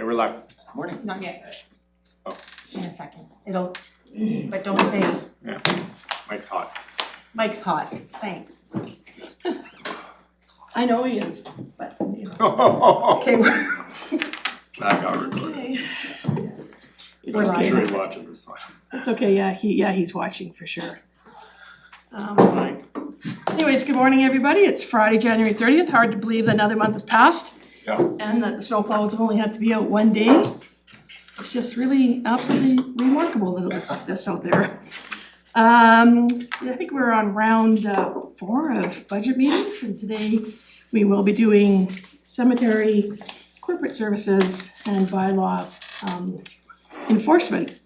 we're live. Morning. Not yet. Oh. In a second. It'll, but don't say, Yeah, Mike's hot. Mike's hot, thanks. I know he is, but you know. Okay, That got recorded. Okay. It's We're I'm sure okay. he watches this one. It's okay. He's watching for sure. Mike. Anyways, good morning, everybody. It's Friday, January 30th. Hard to believe that another month has passed Yeah. and that the snowplows have only had to be out one day. It's just really absolutely remarkable that it looks like this out there. I think we're on round 4 of budget meetings, and today we will be doing cemetery, corporate services, and bylaw enforcement.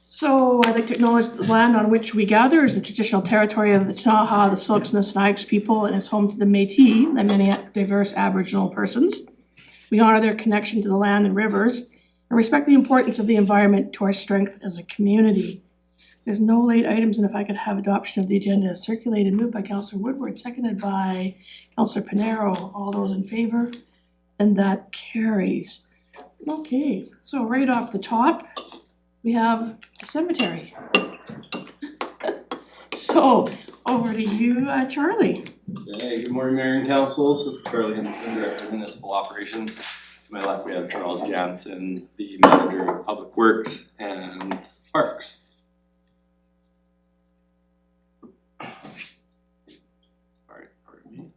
So I'd like to acknowledge that the land on which we gather is the traditional territory of the Ktunaxa, the Syilx, and the Snipes people, and is home to the Métis and many diverse Aboriginal persons. We honor their connection to the land and rivers and respect the importance of the environment to our strength as a community. There's no late items, and if I could have adoption of the agenda as circulated, moved by Councillor Woodward, seconded by Councillor Pinero. All those in favor? And that carries. Okay, so right off the top, we have the cemetery. So, over to you, Charlie. Hey, good morning, Mayor and Council. So Charlie Henderson, Director of Municipal Operations. To my left, we have Charles Jansen, the Manager of Public Works and Parks. Sorry, pardon me.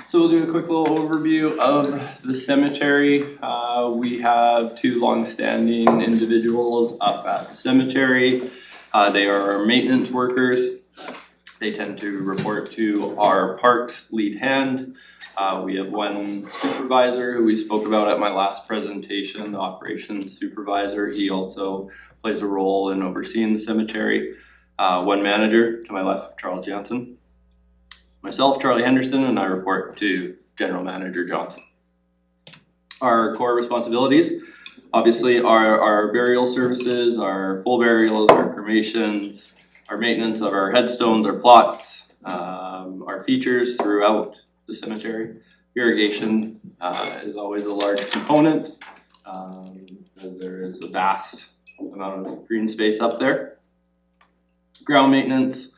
So we'll do a quick little overview of the cemetery. We have 2 long-standing individuals up at the cemetery. They are our maintenance workers. They tend to report to our parks lead hand. We have 1 supervisor who we spoke about at my last presentation, the operations supervisor. He also plays a role in overseeing the cemetery. 1 manager to my left, Charles Jansen. Myself, Charlie Henderson, and I report to General Manager Johnson. Our core responsibilities, obviously, are our burial services, our full burials, our cremations, our maintenance of our headstones, our plots, our features throughout the cemetery. Irrigation is always a large component, as there is a vast amount of green space up there. Ground maintenance.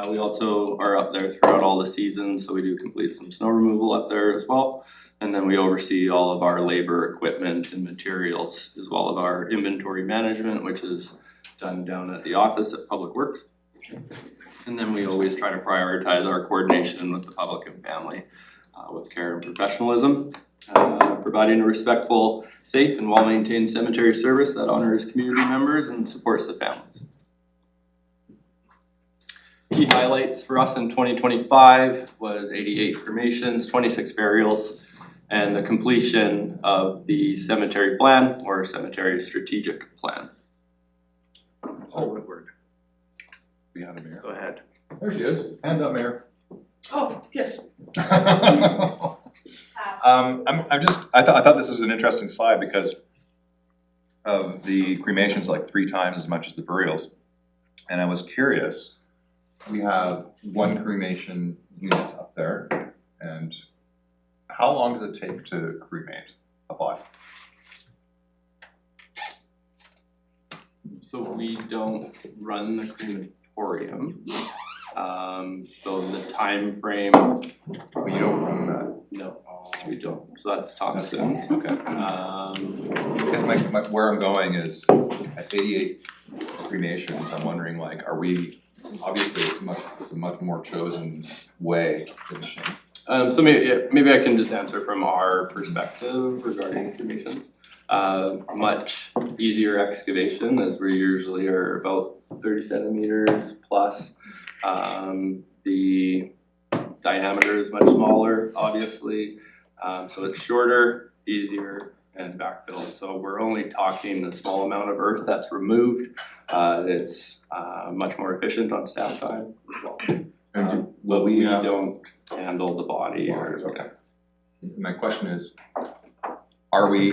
We also are up there throughout all the seasons, so we do complete some snow removal up there as well. And then we oversee all of our labor, equipment, and materials, as well as our inventory management, which is done down at the office at Public Works. And then we always try to prioritize our coordination with the public and family with care and professionalism, providing a respectful, safe, and well-maintained cemetery service that honors community members and supports the families. Key highlights for us in 2025 was 88 cremations, 26 burials, and the completion of the cemetery plan or cemetery strategic plan. Oh, Woodward. We had a mayor. Go ahead. There she is. Hand up, Mayor. Oh, yes. I thought this was an interesting slide because of the cremations, like 3 times as much as the burials. And I was curious, we have 1 cremation unit up there, and how long does it take to cremate a body? So we don't run the crematorium. So the time frame, Well, you don't run that. no, we don't. So that's Thompson's. Okay. Because where I'm going is at 88 cremations, I'm wondering, like, are we, obviously it's a much more chosen way of finishing. So maybe I can just answer from our perspective regarding cremations. Much easier excavation, as we usually are about 30 centimeters plus. The diameter is much smaller, obviously, so it's shorter, easier, and backfill. So we're only talking a small amount of earth that's removed. It's much more efficient on staff time as well. And But we don't handle the body or, Okay. My question is, are we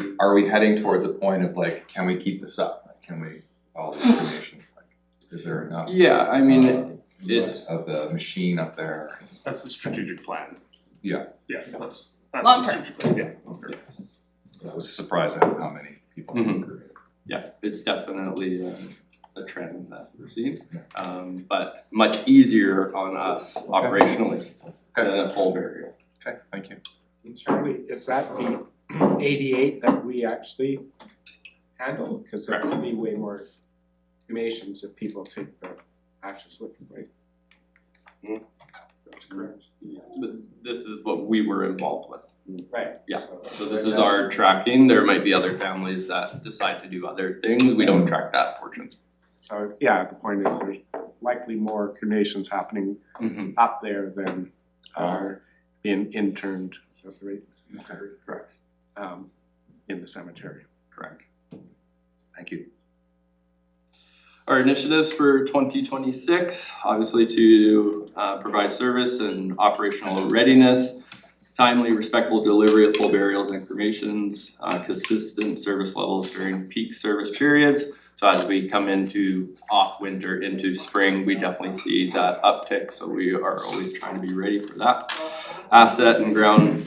heading towards a point of like, can we keep this up? Like, can we, all these cremations, like, is there enough? Yeah, I mean, it's, Of the machine up there? That's the strategic plan. Yeah. Yeah, that's Long the term. strategic plan, yeah. Okay. I was surprised at how many people. Mhm. yeah, it's definitely a trend that we're seeing. But much easier on us operationally than a full burial. Okay, thank you. Charlie, is that the 88 that we actually handle? Because there could be way more cremations if people take the ashes with them, right? That's correct. Yeah, but this is what we were involved with. Right. Yeah, so this is our tracking. There might be other families that decide to do other things. We don't track that portion. So, yeah, the point is there's likely more cremations happening Mhm. up there than are being interned, is that the right? Correct. In the cemetery. Correct. Thank you. Our initiatives for 2026, obviously to provide service and operational readiness, timely, respectful delivery of full burials and cremations, consistent service levels during peak service periods. So as we come into off winter, into spring, we definitely see that uptick. So we are always trying to be ready for that. Asset and ground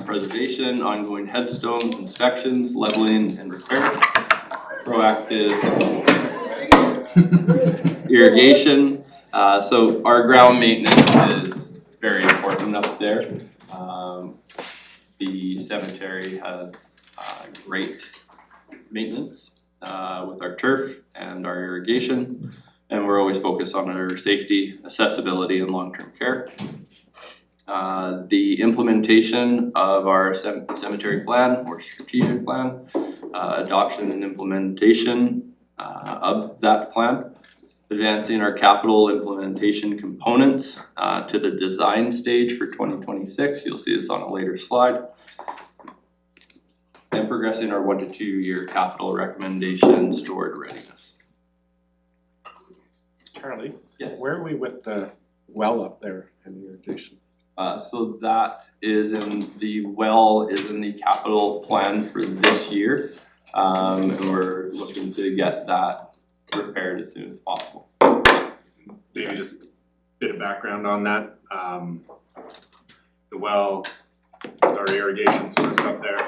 preservation, ongoing headstones, inspections, leveling and repair, proactive irrigation. So our ground maintenance is very important up there. The cemetery has great maintenance with our turf and our irrigation, and we're always focused on our safety, accessibility, and long-term care. The implementation of our cemetery plan or strategic plan, adoption and implementation of that plan, advancing our capital implementation components to the design stage for 2026. You'll see this on a later slide. And progressing our 1 to 2 year capital recommendations toward readiness. Charlie, Yes. where are we with the well up there in the irrigation? So that is the capital plan for this year. And we're looking to get that repaired as soon as possible. Maybe just a bit of background on that. The well, our irrigation source up there.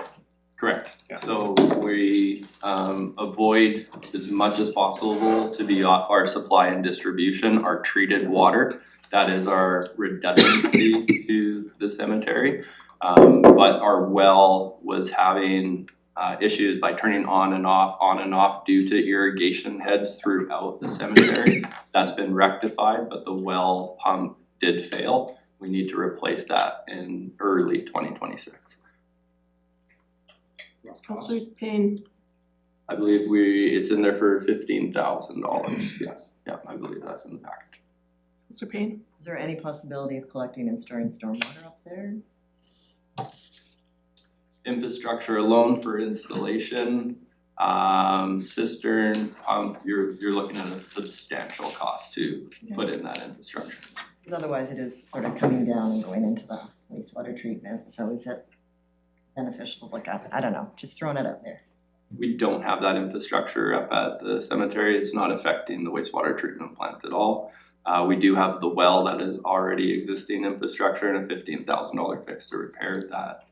Correct. Yeah. So we avoid as much as possible to be off our supply and distribution, our treated water. That is our redundancy to the cemetery. But our well was having issues by turning on and off due to irrigation heads throughout the cemetery. That's been rectified, but the well pump did fail. We need to replace that in early 2026. Councillor Payne, I believe it's in there for $15,000. Yes, yeah, I believe that's in the package. Councillor Payne, Is there any possibility of collecting and storing stormwater up there? Infrastructure alone for installation, cistern, you're looking at a substantial cost to put in that infrastructure. Because otherwise it is sort of coming down and going into the wastewater treatment, so is it beneficial to look at? I don't know, just throwing it out there. We don't have that infrastructure up at the cemetery. It's not affecting the wastewater treatment plant at all. We do have the well that is already existing infrastructure and a $15,000 fix to repair that.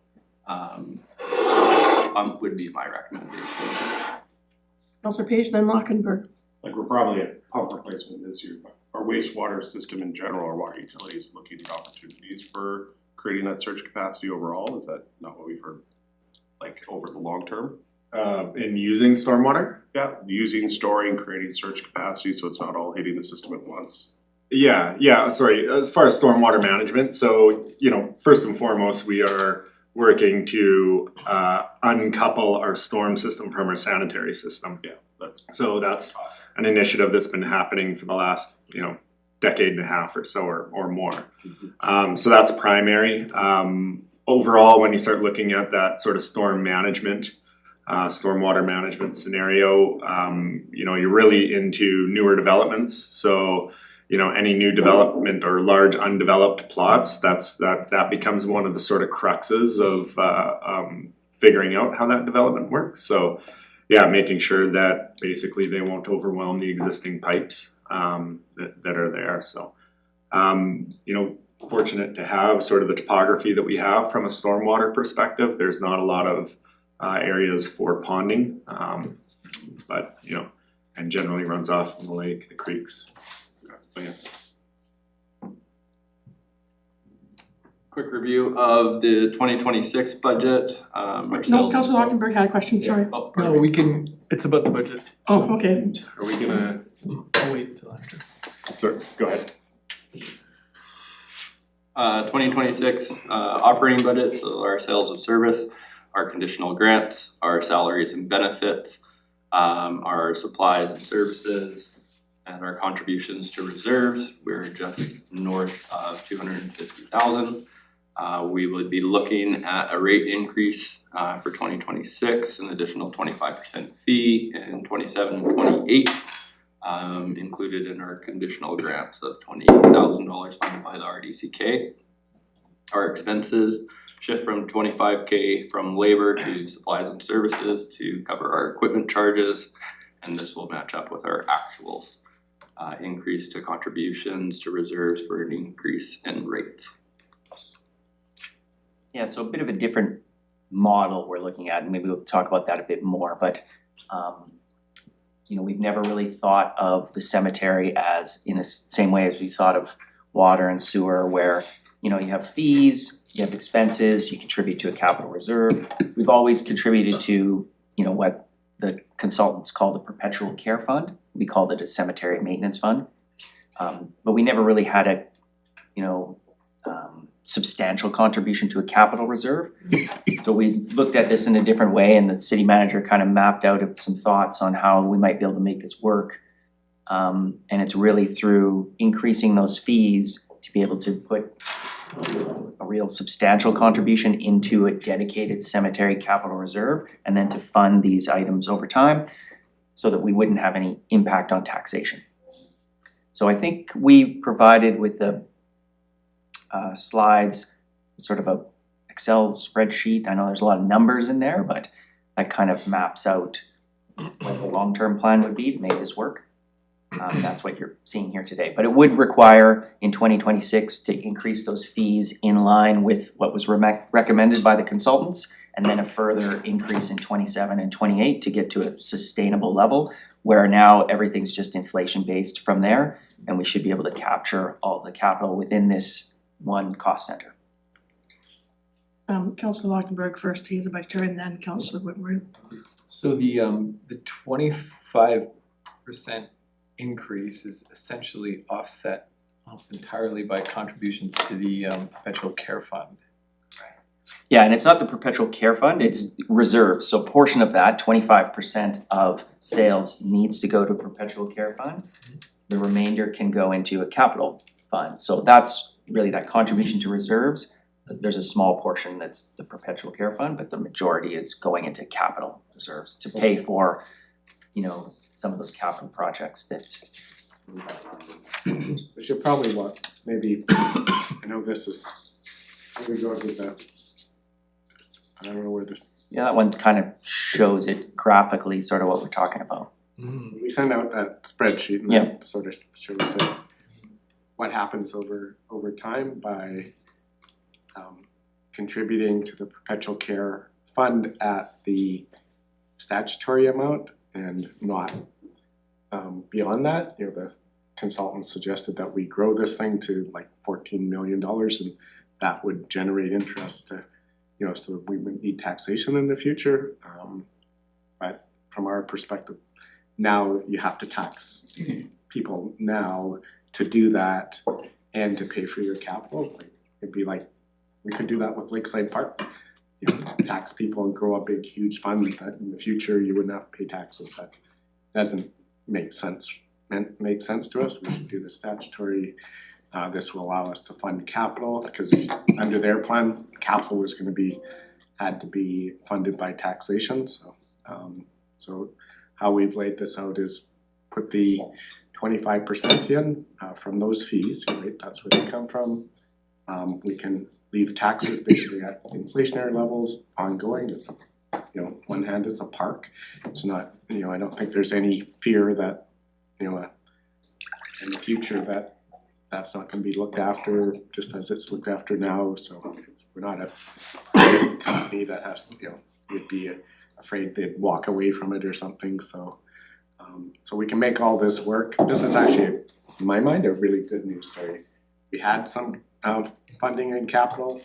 Would be my recommendation. Councillor Page, then Lockenberg. Like we're probably at pump replacement this year, but our wastewater system in general, our water utilities looking at opportunities for creating that surge capacity overall. Is that not what we've heard, like over the long term? In using stormwater? Yeah, using, storing, creating surge capacity so it's not all hitting the system at once. Yeah, sorry, as far as stormwater management, so, first and foremost, we are working to uncouple our storm system from our sanitary system. Yeah, that's an initiative that's been happening for the last, decade and a half or so or more. So that's primary. Overall, when you start looking at that sort of storm management, stormwater management scenario, you're really into newer developments. So, any new development or large undeveloped plots, that becomes one of the sort of cruxes of figuring out how that development works. So yeah, making sure that basically they won't overwhelm the existing pipes that are there. So fortunate to have sort of the topography that we have from a stormwater perspective. There's not a lot of areas for ponding, but and generally runs off the lake, the creeks. Quick review of the 2026 budget. No, Councilor Hockenberg had a question, sorry. Oh, No, we can, it's about the budget. Oh, okay. Are we gonna? I'll wait till after. Sorry, go ahead. 2026 operating budget, so our sales of service, our conditional grants, our salaries and benefits, our supplies and services, and our contributions to reserves. We're just north of 250,000. We would be looking at a rate increase for 2026, an additional 25% fee in 27 and 28, included in our conditional grants of $28,000 funded by the RDCK. Our expenses shift from 25K from labor to supplies and services to cover our equipment charges, and this will match up with our actuals. Increase to contributions to reserves for an increase in rates. Yeah, so a bit of a different model we're looking at, and maybe we'll talk about that a bit more, but we've never really thought of the cemetery as in the same way as we thought of water and sewer, where you have fees, you have expenses, you contribute to a capital reserve. We've always contributed to what the consultants call the perpetual care fund. We called it a cemetery maintenance fund, but we never really had a substantial contribution to a capital reserve. So we looked at this in a different way, and the city manager kind of mapped out some thoughts on how we might be able to make this work. And it's really through increasing those fees to be able to put a real substantial contribution into a dedicated cemetery capital reserve, and then to fund these items over time so that we wouldn't have any impact on taxation. So I think we provided with the slides sort of a Excel spreadsheet. I know there's a lot of numbers in there, but that kind of maps out what the long-term plan would be to make this work. That's what you're seeing here today. But it would require in 2026 to increase those fees in line with what was recommended by the consultants, and then a further increase in 27 and 28 to get to a sustainable level, where now everything's just inflation based from there, and we should be able to capture all the capital within this one cost center. Councilor Hockenberg first, he's the vice chair, and then Councilor Whitmer. So the 25% increase is essentially offset almost entirely by contributions to the perpetual care fund. Yeah, and it's not the perpetual care fund, it's reserves. So a portion of that, 25% of sales needs to go to perpetual care fund. The remainder can go into a capital fund. So that's really that contribution to reserves. There's a small portion that's the perpetual care fund, but the majority is going into capital reserves to pay for, some of those capital projects that We should probably maybe, I know this is, we go to the, I don't know where this, yeah, that one kind of shows it graphically, sort of what we're talking about. we send out that spreadsheet and Yeah. that sort of shows that what happens over time by contributing to the perpetual care fund at the statutory amount and not beyond that. The consultant suggested that we grow this thing to like $14 million, and that would generate interest to, so we wouldn't need taxation in the future. But from our perspective, now you have to tax people now to do that and to pay for your capital. It'd be like, we could do that with Lakeside Park. Tax people and grow a big, huge fund that in the future you wouldn't have to pay taxes. That doesn't make sense to us. We should do the statutory. This will allow us to fund capital, because under their plan, capital was had to be funded by taxation. So how we've laid this out is put the 25% in from those fees, right, that's where they come from. We can leave taxes basically at inflationary levels ongoing. It's a, one hand, it's a park. It's not, I don't think there's any fear that, in the future that that's not gonna be looked after just as it's looked after now. So we're not a private company that has, would be afraid they'd walk away from it or something. So so we can make all this work. This is actually, in my mind, a really good news story. We had some funding and capital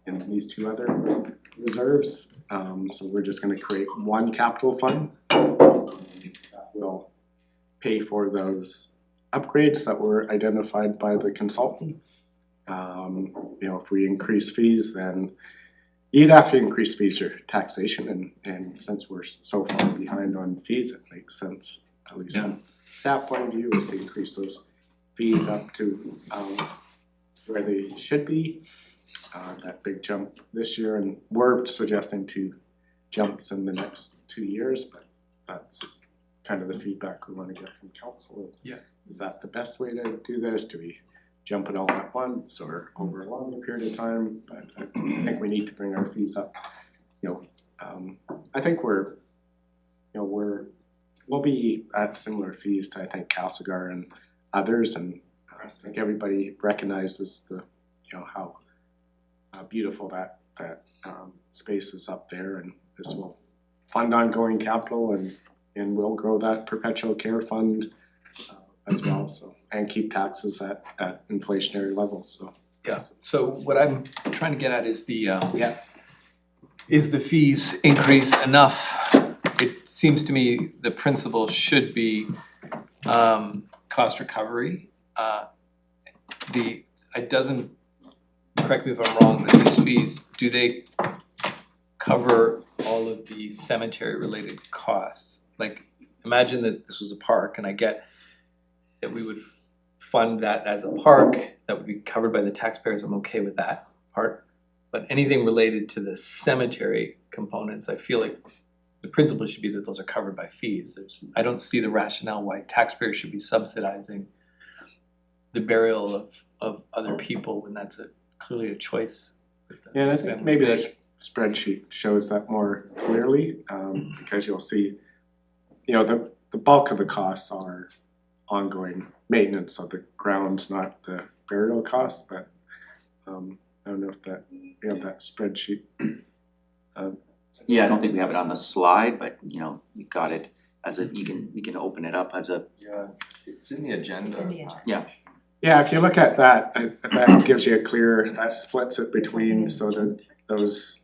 in these two other reserves. So we're just gonna create one capital fund that will pay for those upgrades that were identified by the consultant. If we increase fees, then you'd have to increase fees or taxation, and since we're so far behind on fees, it makes sense, at least from staff point of view, is to increase those fees up to where they should be. That big jump this year, and we're suggesting 2 jumps in the next 2 years, but that's kind of the feedback we want to get from council. Yeah. Is that the best way to do this? Do we jump it all at once or over a longer period of time? But I think we need to bring our fees up. I think we'll be at similar fees to, I think, Castlegar and others, and I think everybody recognizes the how beautiful that space is up there, and this will fund ongoing capital and we'll grow that perpetual care fund as well, so, and keep taxes at inflationary levels, so. Yeah, so what I'm trying to get at is is the fees increase enough? It seems to me the principle should be cost recovery. It doesn't, correct me if I'm wrong, but these fees, do they cover all of the cemetery related costs? Like, imagine that this was a park, and I get that we would fund that as a park, that would be covered by the taxpayers, I'm okay with that part. But anything related to the cemetery components, I feel like the principle should be that those are covered by fees. I don't see the rationale why taxpayers should be subsidizing the burial of other people when that's clearly a choice. Yeah, and I think maybe this spreadsheet shows that more clearly, because you'll see, the bulk of the costs are ongoing maintenance of the grounds, not the burial costs, but I don't know if we have that spreadsheet. Yeah, I don't think we have it on the slide, but we've got it as we can open it up as a. Yeah, it's in the agenda. It's in the agenda. Yeah. Yeah, if you look at that, that gives you a clear, that splits it between, so that those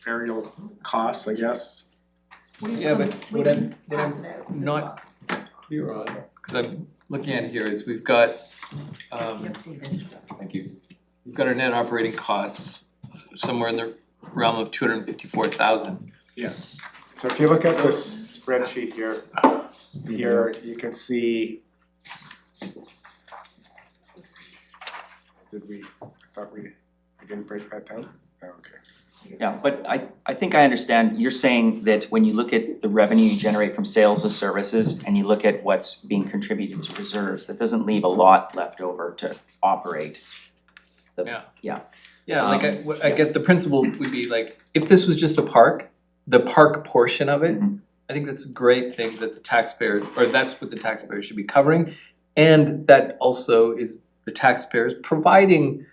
burial costs, I guess. Yeah, but We what can I'm pass it out as not clear on, because I'm looking at it here, is we've got well. Updated. Thank you. we've got our net operating costs somewhere in the realm of 254,000. So if you look at this spreadsheet here, you can see. I thought we didn't break that down? Oh, okay. Yeah, but I think I understand, you're saying that when you look at the revenue you generate from sales of services and you look at what's being contributed to reserves, that doesn't leave a lot left over to operate. Yeah, like I get the principle would be like, if this was just a park, the park portion of it, I think that's a great thing that the taxpayers, or that's what the taxpayers should be covering. And that also is the taxpayers providing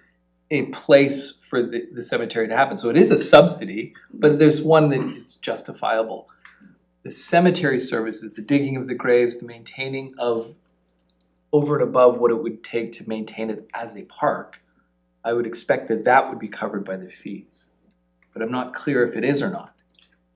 a place for the cemetery to happen. So it is a subsidy, but there's one that is justifiable. The cemetery services, the digging of the graves, the maintaining of over and above what it would take to maintain it as a park, I would expect that that would be covered by the fees. But I'm not clear if it is or not.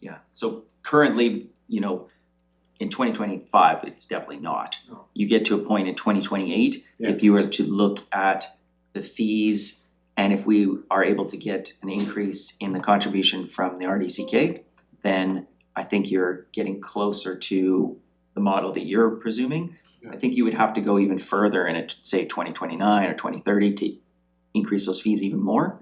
Yeah, so currently, in 2025, it's definitely not. No. You get to a point in 2028, Yeah. if you were to look at the fees and if we are able to get an increase in the contribution from the RDCK, then I think you're getting closer to the model that you're presuming. I think you would have to go even further in say 2029 or 2030 to increase those fees even more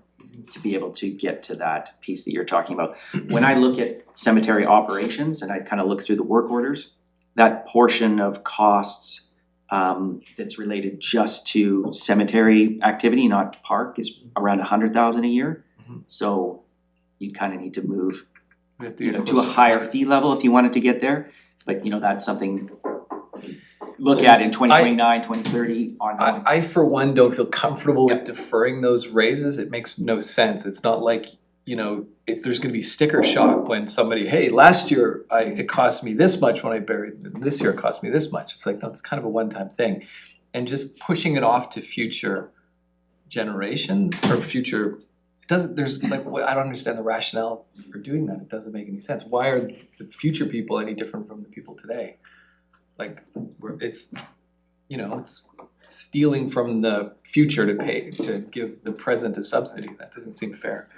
to be able to get to that piece that you're talking about. When I look at cemetery operations and I kind of look through the work orders, that portion of costs that's related just to cemetery activity, not park, is around 100,000 a year. Mhm. So you kind of need to move, We have to you get know, to a closer. higher fee level if you wanted to get there. But you know, that's something look at in 2029, 2030 ongoing. I for one don't feel comfortable with deferring those raises, it makes no sense, it's not like, you know, if there's gonna be sticker shock when somebody, hey, last year it cost me this much when I buried, this year it cost me this much, it's like, no, it's kind of a one-time thing. And just pushing it off to future generations or future, it doesn't, there's like, I don't understand the rationale for doing that, it doesn't make any sense. Why are the future people any different from the people today? Like, it's, you know, it's stealing from the future to pay, to give the present a subsidy, that doesn't seem fair.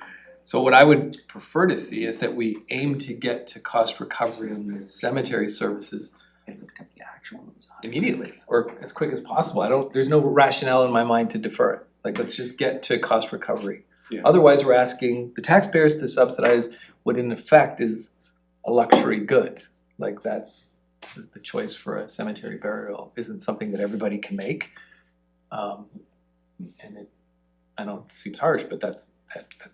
So what I would prefer to see is that we aim to get to cost recovery on the cemetery services immediately, or as quick as possible. There's no rationale in my mind to defer it, like, let's just get to cost recovery. Yeah. Otherwise, we're asking the taxpayers to subsidize what in effect is a luxury good, like that's the choice for a cemetery burial isn't something that everybody can make. And it, I know it seems harsh, but that's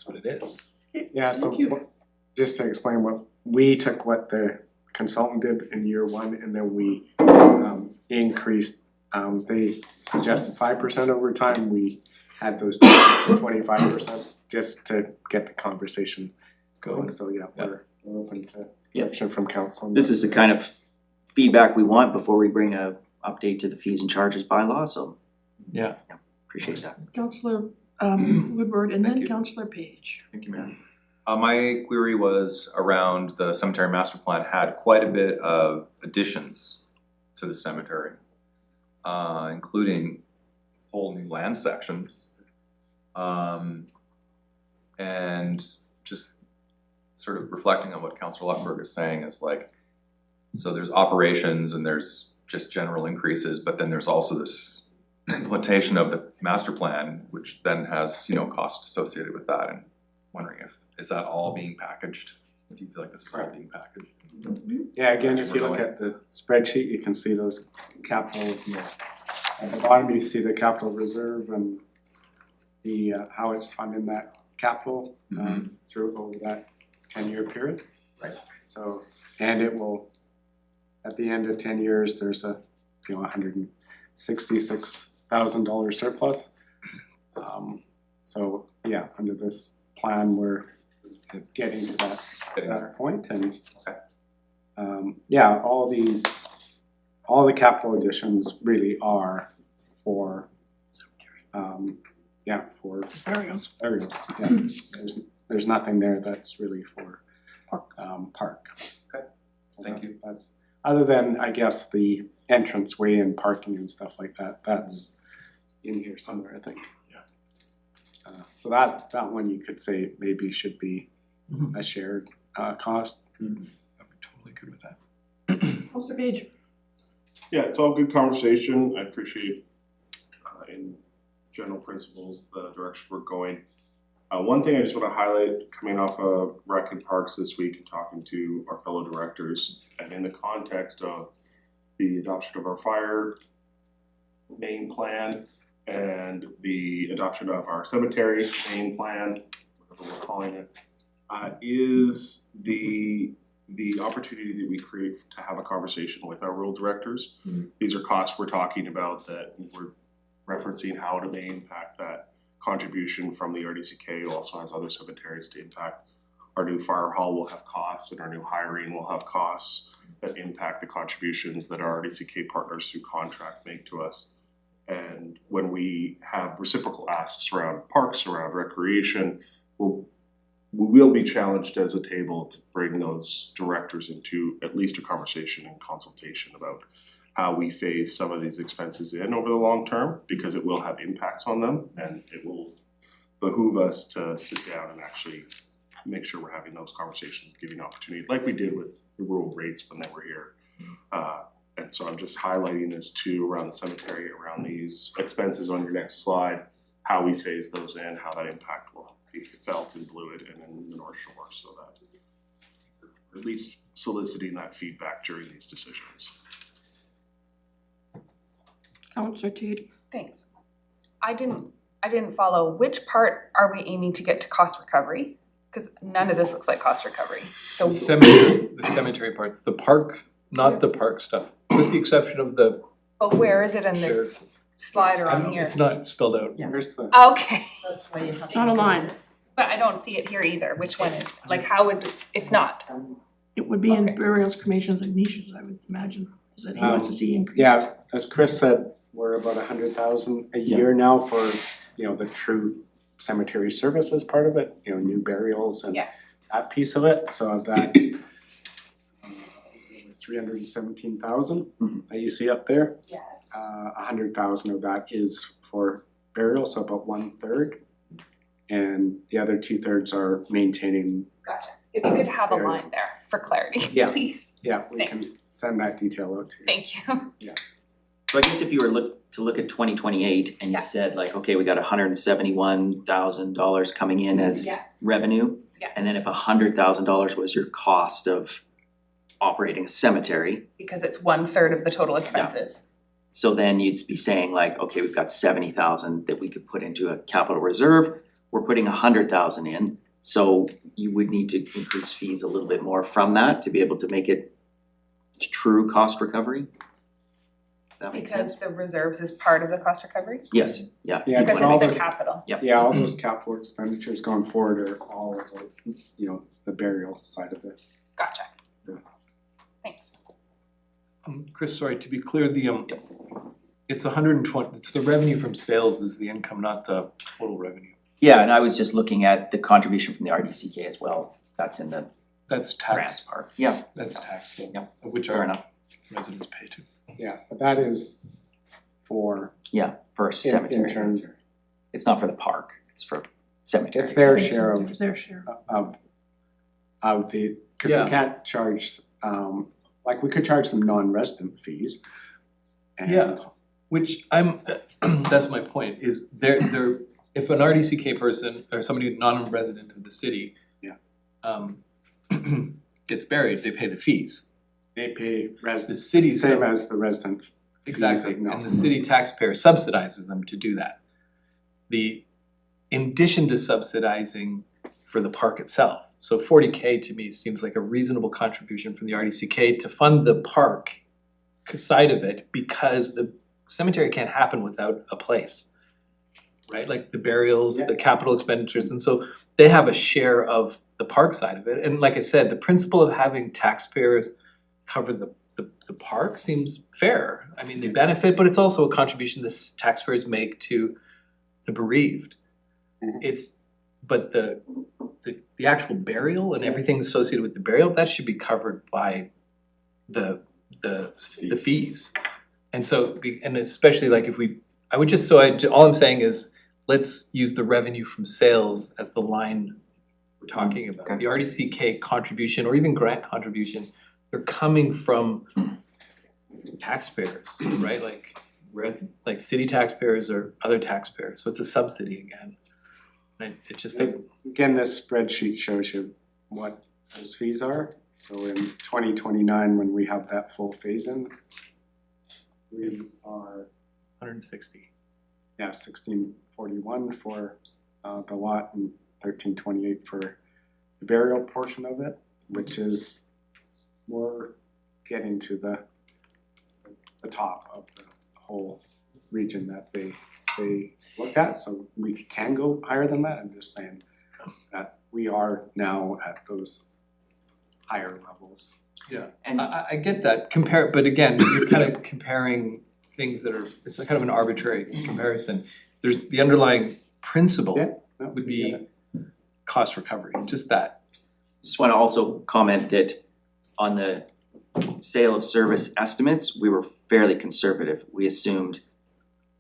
what it is. Yeah, so Thank you. just to explain we took what the consultant did in year one, and then we increased, they suggested 5% over time, we had those 25% just to get the conversation going, so yeah, we're open to action from council. This is the kind of feedback we want before we bring a update to the fees and charges bylaw, so Yeah. appreciate that. Councillor Woodward and Thank then you. Councillor Page. Thank you, Mayor. My query was around the cemetery master plan had quite a bit of additions to the cemetery, including whole new land sections. And just sort of reflecting on what Councillor Luckberg is saying is like, so there's operations and there's just general increases, but then there's also this implementation of the master plan, which then has, you know, costs associated with that, and wondering is that all being packaged? Do you feel like this is all being packaged? Yeah, again, if you look at the spreadsheet, you can see those capital, at the bottom you see the capital reserve and the how it's funding that capital through over that 10-year period. Right. So, and it will, at the end of 10 years, there's a, you know, $166,000 surplus. So yeah, under this plan, we're getting to that point, and yeah, all the capital additions really are for for Burials. areas. Yeah, there's nothing there that's really for park. Okay. So Thank you. That's other than, I guess, the entranceway and parking and stuff like that. That's in here somewhere, I think. Yeah. So that one you could say maybe should be a shared cost. I'd be totally good with that. Councillor Page. Yeah, it's all good conversation. I appreciate in general principles the direction we're going. One thing I just want to highlight, coming off of Rec and Parks this week and talking to our fellow directors, and in the context of the adoption of our fire main plan and the adoption of our cemetery main plan, whatever we're calling it, is the opportunity that we create to have a conversation with our rural directors. These are costs we're talking about that we're referencing how it may impact that contribution from the RDCK, who also has other cemeteries to impact. Our new fire hall will have costs, and our new hiring will have costs that impact the contributions that our RDCK partners through contract make to us. And when we have reciprocal asks around parks, around recreation, we will be challenged as a table to bring those directors into at least a conversation and consultation about how we phase some of these expenses in over the long term, because it will have impacts on them, and it will behoove us to sit down and actually make sure we're having those conversations, giving opportunity, like we did with the rural rates when they were here. And so I'm just highlighting this too around the cemetery, around these expenses on your next slide, how we phase those in, how that impact will be felt in Blewett and in the North Shore, so that at least soliciting that feedback during these decisions. Counselor Tate. Thanks. I didn't follow, which part are we aiming to get to cost recovery? Cause none of this looks like cost recovery, so. The cemetery parts, the park, not the park stuff, with the exception of the But where is it in this sheriff. slide or on here? It's not spelled out. Yeah. Where's the, Okay, That's why you have It's not a line. but I don't see it here either. Which one is, like, how would, it's not. It would be in Okay. burials, cremations, and niches, I would imagine, is that he wants to see increased. yeah, as Chris said, we're about 100,000 a year now for, the true cemetery services part of it, new burials and Yeah. that piece of it, so of that 317,000 that you see up there, Yes. 100,000 of that is for burial, so about 1/3. And the other 2/3 are maintaining, Gotcha. It'd be good to have a There. line there for clarity, Yeah. please. yeah, we can Thanks. send that detail out to you. Thank you. So I guess if you were to look at 2028 and you Yeah. said like, okay, we got $171,000 coming in as Yeah. revenue. Yeah. And then if $100,000 was your cost of operating a cemetery, Because it's 1/3 of the total expenses. so then you'd be saying like, okay, we've got 70,000 that we could put into a capital reserve. We're putting 100,000 in, so you would need to increase fees a little bit more from that to be able to make it true cost recovery. That makes sense? Because the reserves is part of the cost recovery? Yes, yeah. Yeah, Because all it's the those- capital. Yeah, all those capital expenditures going forward are all of those, the burial side of it. Gotcha. Yeah. Thanks. Chris, sorry, to be clear, it's 120, it's the revenue from sales is the income, not the total revenue. Yeah, and I was just looking at the contribution from the RDCK as well. That's in the That's grant tax, part. Yeah, that's tax, so, Yeah. which fair our enough. residents pay to. Yeah, but that is for Yeah, for a in cemetery. terms, It's not for the park, it's for cemetery. it's their share of It's their share. the, cause Yeah. we can't charge, like we could charge them non-resident fees. And Yeah. Which that's my point, is they're, if an RDCK person or somebody non-resident of the city Yeah. Gets buried, they pay the fees. they pay The residents, city same as the resident. exactly, no. and the city taxpayer subsidizes them to do that. In addition to subsidizing for the park itself, so 40K to me seems like a reasonable contribution from the RDCK to fund the park side of it, because the cemetery can't happen without a place, right? Like the burials, the capital expenditures, and so they have a share of the park side of it. And like I said, the principle of having taxpayers cover the park seems fair. I mean, they benefit, but it's also a contribution the taxpayers make to the bereaved. Mhm. But the actual burial and everything associated with the burial, that should be covered by the fees. And so, and especially like if all I'm saying is, let's use the revenue from sales as the line we're talking about. Okay. The RDCK contribution or even grant contribution, they're coming from taxpayers, right? Like city taxpayers or other taxpayers, so it's a subsidy again. And it just doesn't, Again, this spreadsheet shows you what those fees are. So in 2029, when we have that full phase in, we are, 160. 1641 for the lot and 1328 for the burial portion of it, which is more getting to the top of the whole region that they look at. So we can go higher than that. I'm just saying that we are now at those higher levels. Yeah, And I get that, but again, you're kind of comparing things that are, it's kind of an arbitrary comparison. There's the underlying principle Yeah, no, would we get be it. cost recovery, just that. just wanna also comment that on the sale of service estimates, we were fairly conservative. We assumed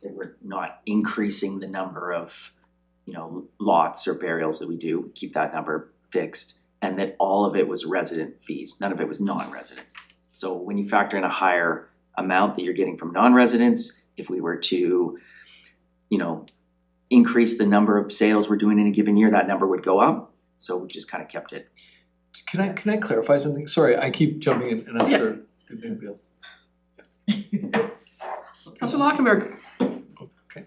that we're not increasing the number of, lots or burials that we do, we keep that number fixed. And that all of it was resident fees, none of it was non-resident. So when you factor in a higher amount that you're getting from non-residents, if we were to, increase the number of sales we're doing in a given year, that number would go up. So we just kind of kept it. Can I clarify something? Sorry, I keep jumping in and I'm sure there's anybody else. Councillor Lockenberg. Okay.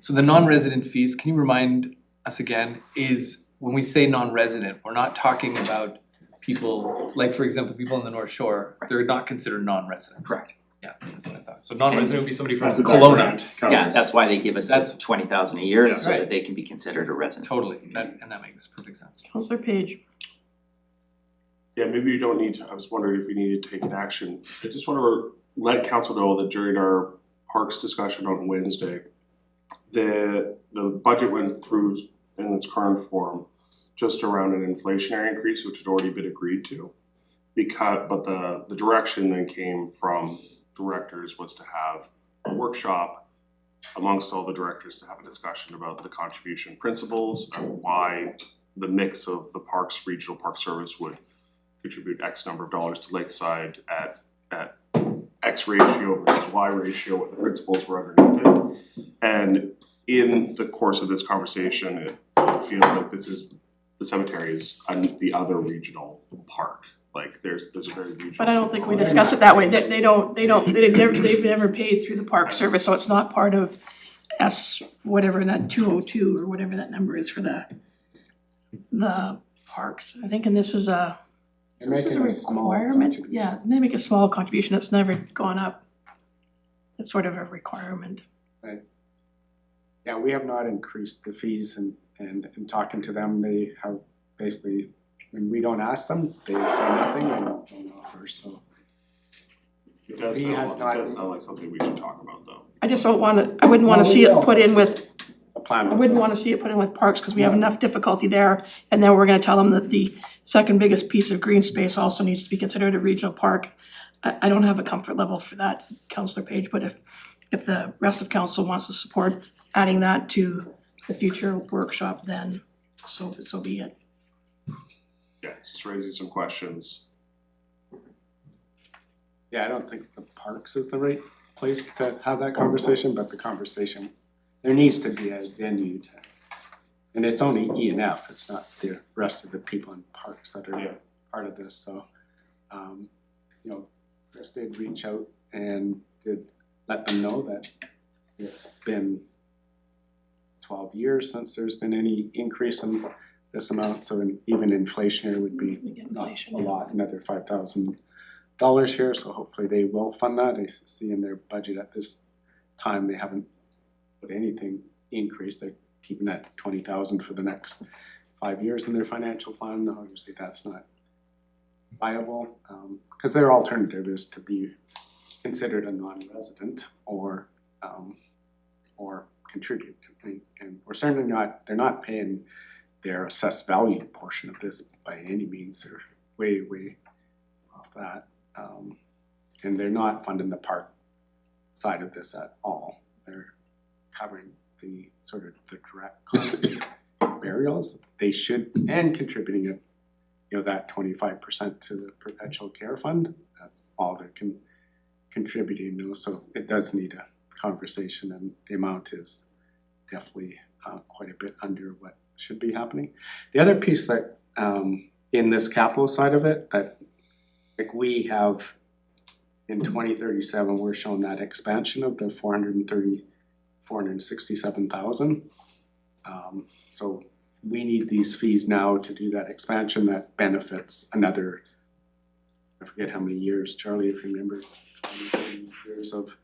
So the non-resident fees, can you remind us again, is when we say non-resident, we're not talking about people, like for example, people on the North Shore, they're not considered non-residents. Correct. Yeah, that's what I thought. So non-resident would be somebody from That's what Kelowna. that grant Yeah, covers. that's why they give us That's- that 20,000 a year, Yeah. so Right. that they can be considered a resident. Totally, that makes perfect sense. Councillor Page. Yeah, maybe you don't need to, I was wondering if we needed to take an action. I just wanna let council know that during our parks discussion on Wednesday, the budget went through in its current form just around an inflationary increase, which had already been agreed to. But the direction then came from directors was to have a workshop amongst all the directors to have a discussion about the contribution principles and why the mix of the parks, regional park service would contribute X number of dollars to Lakeside at X ratio versus Y ratio, what the principles were underneath it. And in the course of this conversation, it feels like the cemetery is the other regional park. Like there's a very regional. But I don't think we discuss it that way. They've never paid through the park service, so it's not part of whatever that 202 or whatever that number is for the parks. I think, and this is a requirement. Yeah, they make a small contribution. It's never gone up. It's sort of a requirement. Yeah, we have not increased the fees and in talking to them, they have basically, when we don't ask them, they say nothing and don't offer, so. It does sound like something we should talk about though. I just don't wanna, I wouldn't wanna see it put in with, A plan. I wouldn't wanna see it put in with parks, cause we have enough difficulty there. And then we're gonna tell them that the second biggest piece of green space also needs to be considered a regional park. I don't have a comfort level for that, Councillor Page, but if the rest of council wants to support adding that to the future workshop, then so be it. Yeah, just raising some questions. Yeah, I don't think the parks is the right place to have that conversation, but the conversation, there needs to be a venue to, and it's only E and F, it's not the rest of the people in parks that Yeah. are part of this, so. Chris did reach out and did let them know that it's been 12 years since there's been any increase in this amount, so even inflationary would be not a lot, another $5,000 here, so hopefully they will fund that. I see in their budget at this time, they haven't put anything increased, they're keeping that 20,000 for the next 5 years in their financial plan. Obviously that's not viable, because their alternative is to be considered a non-resident or contribute. And we're certainly not, they're not paying their assessed value portion of this by any means, they're way off that. And they're not funding the park side of this at all. They're covering the sort of the direct cost of burials. They should, and contributing it, that 25% to the perpetual care fund. That's all they're contributing, so it does need a conversation, and the amount is definitely quite a bit under what should be happening. The other piece that in this capital side of it, that like we have in 2037, we're showing that expansion of the 467,000. So we need these fees now to do that expansion that benefits another, I forget how many years, Charlie, if you remember, years of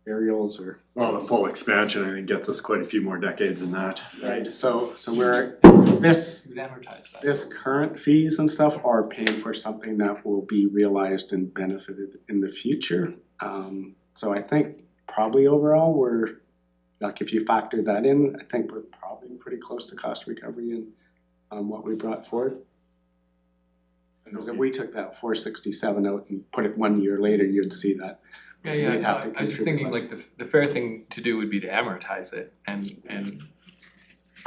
burials or. Well, the full expansion, I think, gets us quite a few more decades than that. Right, so we're, this current fees and stuff are paying for something that will be realized and benefited in the future. So I think probably overall, we're, like if you factor that in, I think we're probably pretty close to cost recovery in what we brought forward. Because if we took that 467 out and put it 1 year later, you'd see that. We'd have to I was just thinking like the fair thing to do would be to amortize it and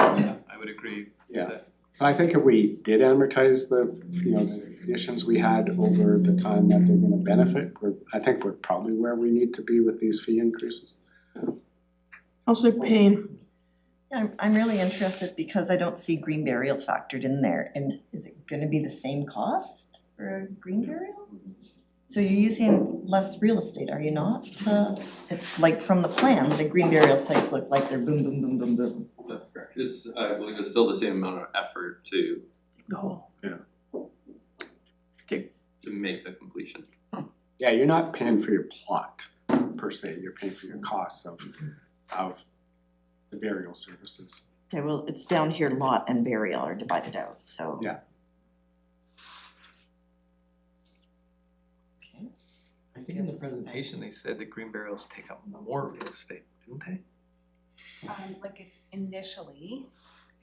yeah, I would agree with Yeah. that. So I think if we did amortize the additions we had over the time that they're gonna benefit, I think we're probably where we need to be with these fee increases. Councillor Payne. I'm really interested because I don't see green burial factored in there, and is it gonna be the same cost for a green burial? So you're using less real estate, are you not? It's like from the plan, the green burial sites look like they're boom, boom, boom, boom, boom. That's correct. I believe it's still the same amount of effort to to make the completion. Yeah, you're not paying for your plot per se, you're paying for your costs of the burial services. Okay, well, it's down here, lot and burial are divided out, so. Yeah. Okay. I think in the presentation, they said that green burials take up more real estate, didn't they? Like initially,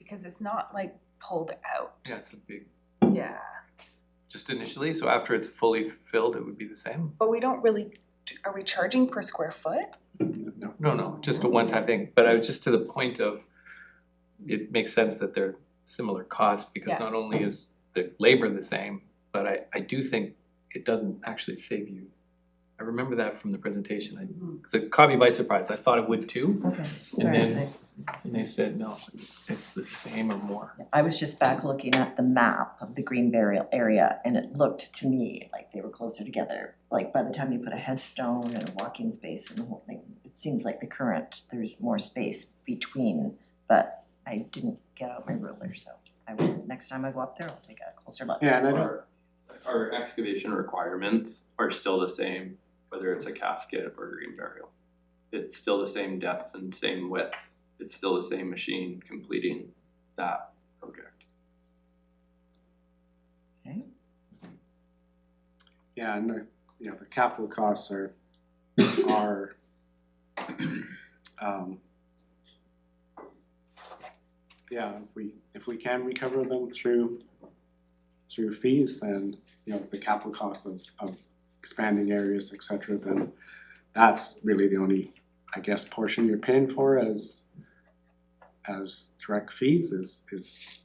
because it's not like pulled out. Yeah, it's a big, Yeah, just initially, so after it's fully filled, it would be the same? but we don't really, are we charging per square foot? No, just a one-time thing, but I was just to the point of, it makes sense that they're similar costs, because Yeah. not only is the labor the same, but I do think it doesn't actually save you. I remember that from the presentation, so it caught me by surprise, I thought it would too, Okay, and sorry. then, and they said, no, it's the same or more. I was just back looking at the map of the green burial area, and it looked to me like they were closer together. Like by the time you put a headstone and a walking space and the whole thing, it seems like the current, there's more space between, but I didn't get out my ruler, so I will, next time I go up there, I'll take a closer look. Yeah, and I don't, Our excavation requirements are still the same, whether it's a casket or a green burial. It's still the same depth and same width. It's still the same machine completing that project. Okay. yeah, and the capital costs are, yeah, if we can recover them through fees, then, the capital cost of expanding areas, et cetera, then that's really the only, I guess, portion you're paying for as direct fees is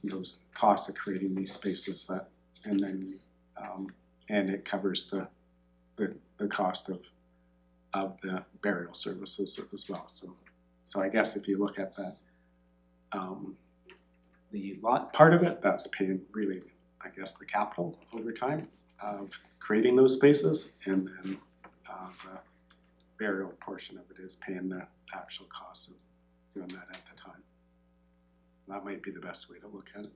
those costs of creating these spaces that, and then, and it covers the cost of the burial services as well, so I guess if you look at that, the lot part of it, that's paying really, I guess, the capital over time of creating those spaces, and then the burial portion of it is paying the actual cost of doing that at the time. That might be the best way to look at it.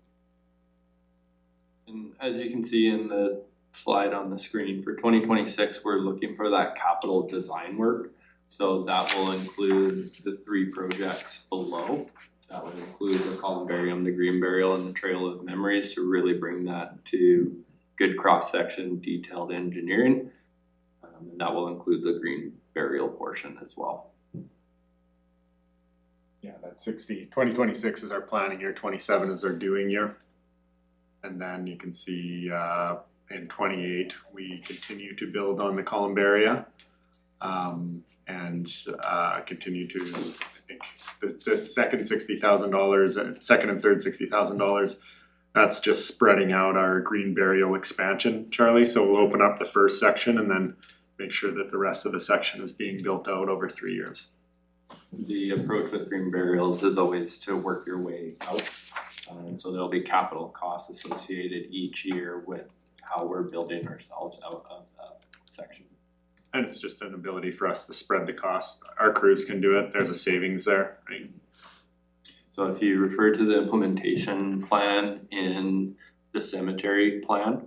And as you can see in the slide on the screen, for 2026, we're looking for that capital design work. So that will include the 3 projects below. That would include the columbarium, the green burial, and the trail of memories to really bring that to good cross-section, detailed engineering. And that will include the green burial portion as well. Yeah, that 2026 is our planning year, 27 is our doing year. And then you can see in 28, we continue to build on the columbaria. And continue to, I think, the second $60,000, second and third $60,000, that's just spreading out our green burial expansion, Charlie. So we'll open up the first section and then make sure that the rest of the section is being built out over 3 years. The approach with green burials is always to work your way out. So there'll be capital costs associated each year with how we're building ourselves out of that section. And it's just an ability for us to spread the cost. Our crews can do it, there's a savings there, right? So if you refer to the implementation plan in the cemetery plan,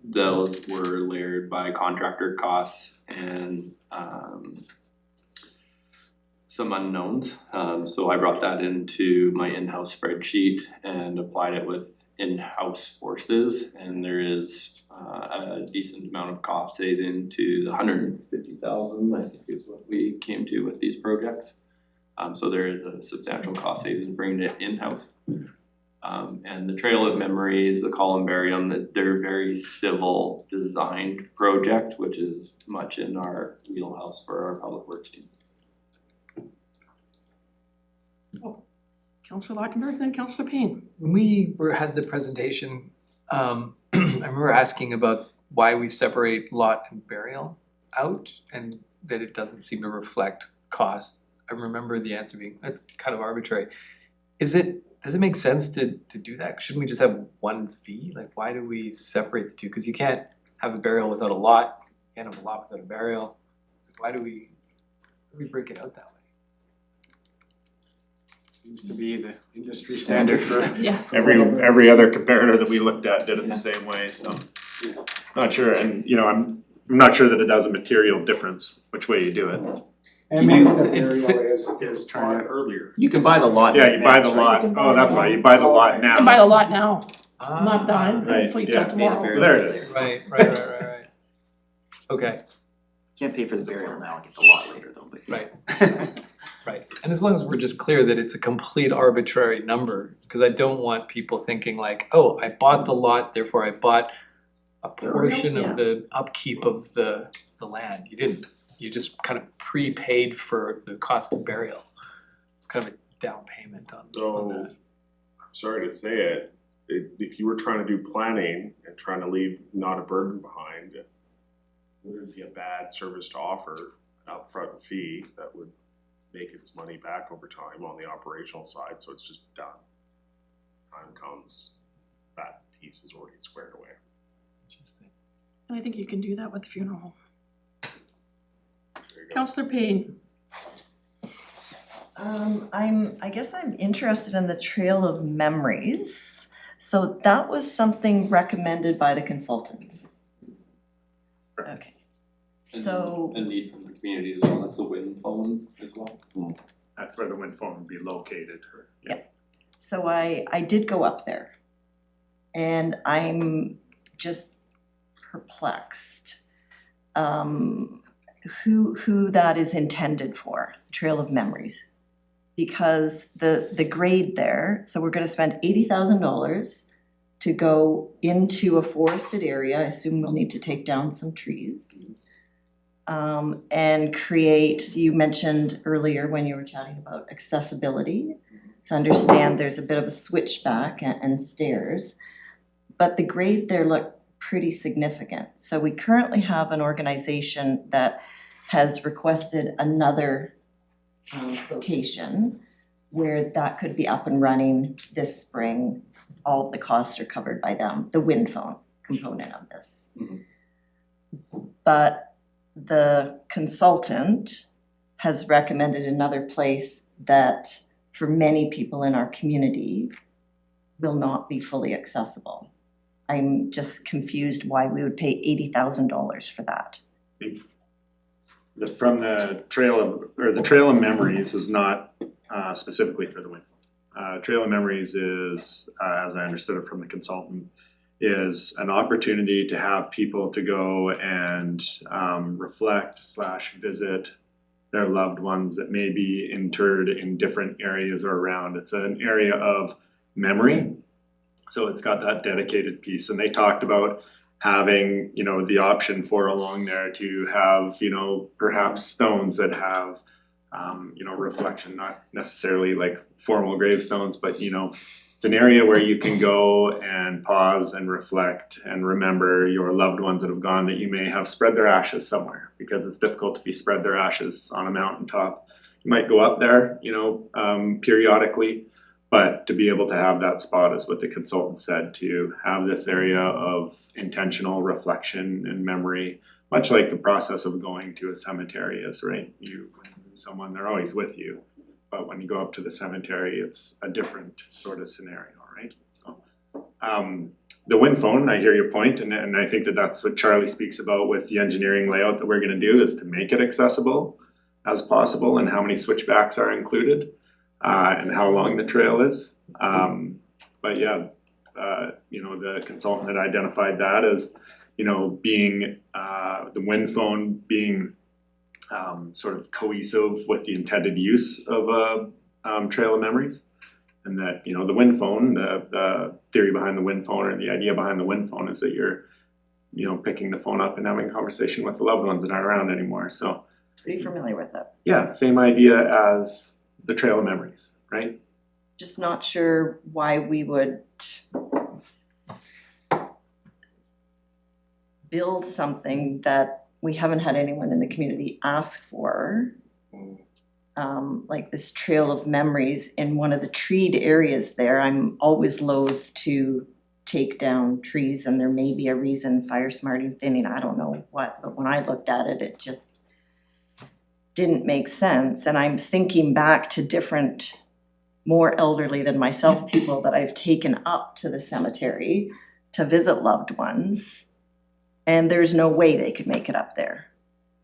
those were layered by contractor costs and some unknowns. So I brought that into my in-house spreadsheet and applied it with in-house forces, and there is a decent amount of cost saving to the 150,000, I think is what we came to with these projects. So there is a substantial cost savings bringing it in-house. And the Trail of Memories, the columbarium, they're very civil designed project, which is much in our wheelhouse for our public works team. Councillor Lockenberg, then Councillor Payne. When we had the presentation, I remember asking about why we separate lot and burial out, and that it doesn't seem to reflect costs. I remember the answer being, it's kind of arbitrary. Does it make sense to do that? Shouldn't we just have one fee? Like, why do we separate the two? Cause you can't have a burial without a lot, you can't have a lot without a burial. Why do we break it out that way? Seems to be the industry standard for. Yeah. Every other comparator that we looked at did it the same way, so. Not sure, and you know, I'm not sure that it does a material difference which way you do it. And maybe the It's- burial is trying to. Earlier. You can buy the lot. Yeah, in you buy the advance, right? lot, You can buy oh, that's the why, lot. you buy the lot now. You can buy the lot now, not done, Right, hopefully yeah. till tomorrow. So there it is. Right. Okay, Can't pay for the burial now and get the lot later though, but. right. Right, and as long as we're just clear that it's a complete arbitrary number, because I don't want people thinking like, oh, I bought the lot, therefore I bought a portion Yeah. of the upkeep of the land. You didn't, you just kind of prepaid for the cost of burial. It's kind of a down payment on So, that. I'm sorry to say it, if you were trying to do planning and trying to leave not a burden behind, would it be a bad service to offer an upfront fee that would make its money back over time on the operational side, so it's just done? Time comes, that piece is already squared away. Interesting. And I think you can do that with the funeral home. There you go. Councillor Payne, I guess I'm interested in the Trail of Memories. So that was something recommended by the consultants. Okay. So, A need from the community as well, that's a wind phone as well. That's where the wind farm would be located, so I did go up there. And I'm just perplexed. Who that is intended for, Trail of Memories. Because the grade there, so we're gonna spend $80,000 to go into a forested area, I assume we'll need to take down some trees. And create, you mentioned earlier when you were chatting about accessibility, to understand there's a bit of a switchback and stairs. But the grade there looked pretty significant. So we currently have an organization that has requested another location where that could be up and running this spring. All of the costs are covered by them, the wind phone component of this. But the consultant has recommended another place that for many people in our community will not be fully accessible. I'm just confused why we would pay $80,000 for that. From the Trail of Memories is not specifically for the wind. Trail of Memories is, as I understood it from the consultant, is an opportunity to have people to go and reflect / visit their loved ones that may be interred in different areas or around. It's an area of memory, so it's got that dedicated piece. And they talked about having, you know, the option for along there to have, you know, perhaps stones that have, you know, reflection, not necessarily like formal gravestones, but, you know, it's an area where you can go and pause and reflect and remember your loved ones that have gone, that you may have spread their ashes somewhere, because it's difficult to be spread their ashes on a mountaintop. You might go up there, you know, periodically, but to be able to have that spot is what the consultant said, to have this area of intentional reflection and memory, much like the process of going to a cemetery is, right? You, someone, they're always with you. But when you go up to the cemetery, it's a different sort of scenario, right? So, the wind phone, I hear your point, and I think that that's what Charlie speaks about with the engineering layout that we're gonna do, is to make it accessible as possible, and how many switchbacks are included, and how long the trail is. But yeah, you know, the consultant had identified that as, you know, being, the wind phone being sort of cohesive with the intended use of Trail of Memories. And that, you know, the wind phone, the theory behind the wind phone, or the idea behind the wind phone, is that you're, you know, picking the phone up and having a conversation with the loved ones that aren't around anymore. So Pretty familiar with it. yeah, same idea as the Trail of Memories, right? Just not sure why we would build something that we haven't had anyone in the community ask for. like this trail of memories in one of the treed areas there. I'm always loath to take down trees, and there may be a reason, fire smarting, thinning, I don't know what, but when I looked at it, it just didn't make sense. And I'm thinking back to different, more elderly than myself people that I've taken up to the cemetery to visit loved ones, and there's no way they could make it up there.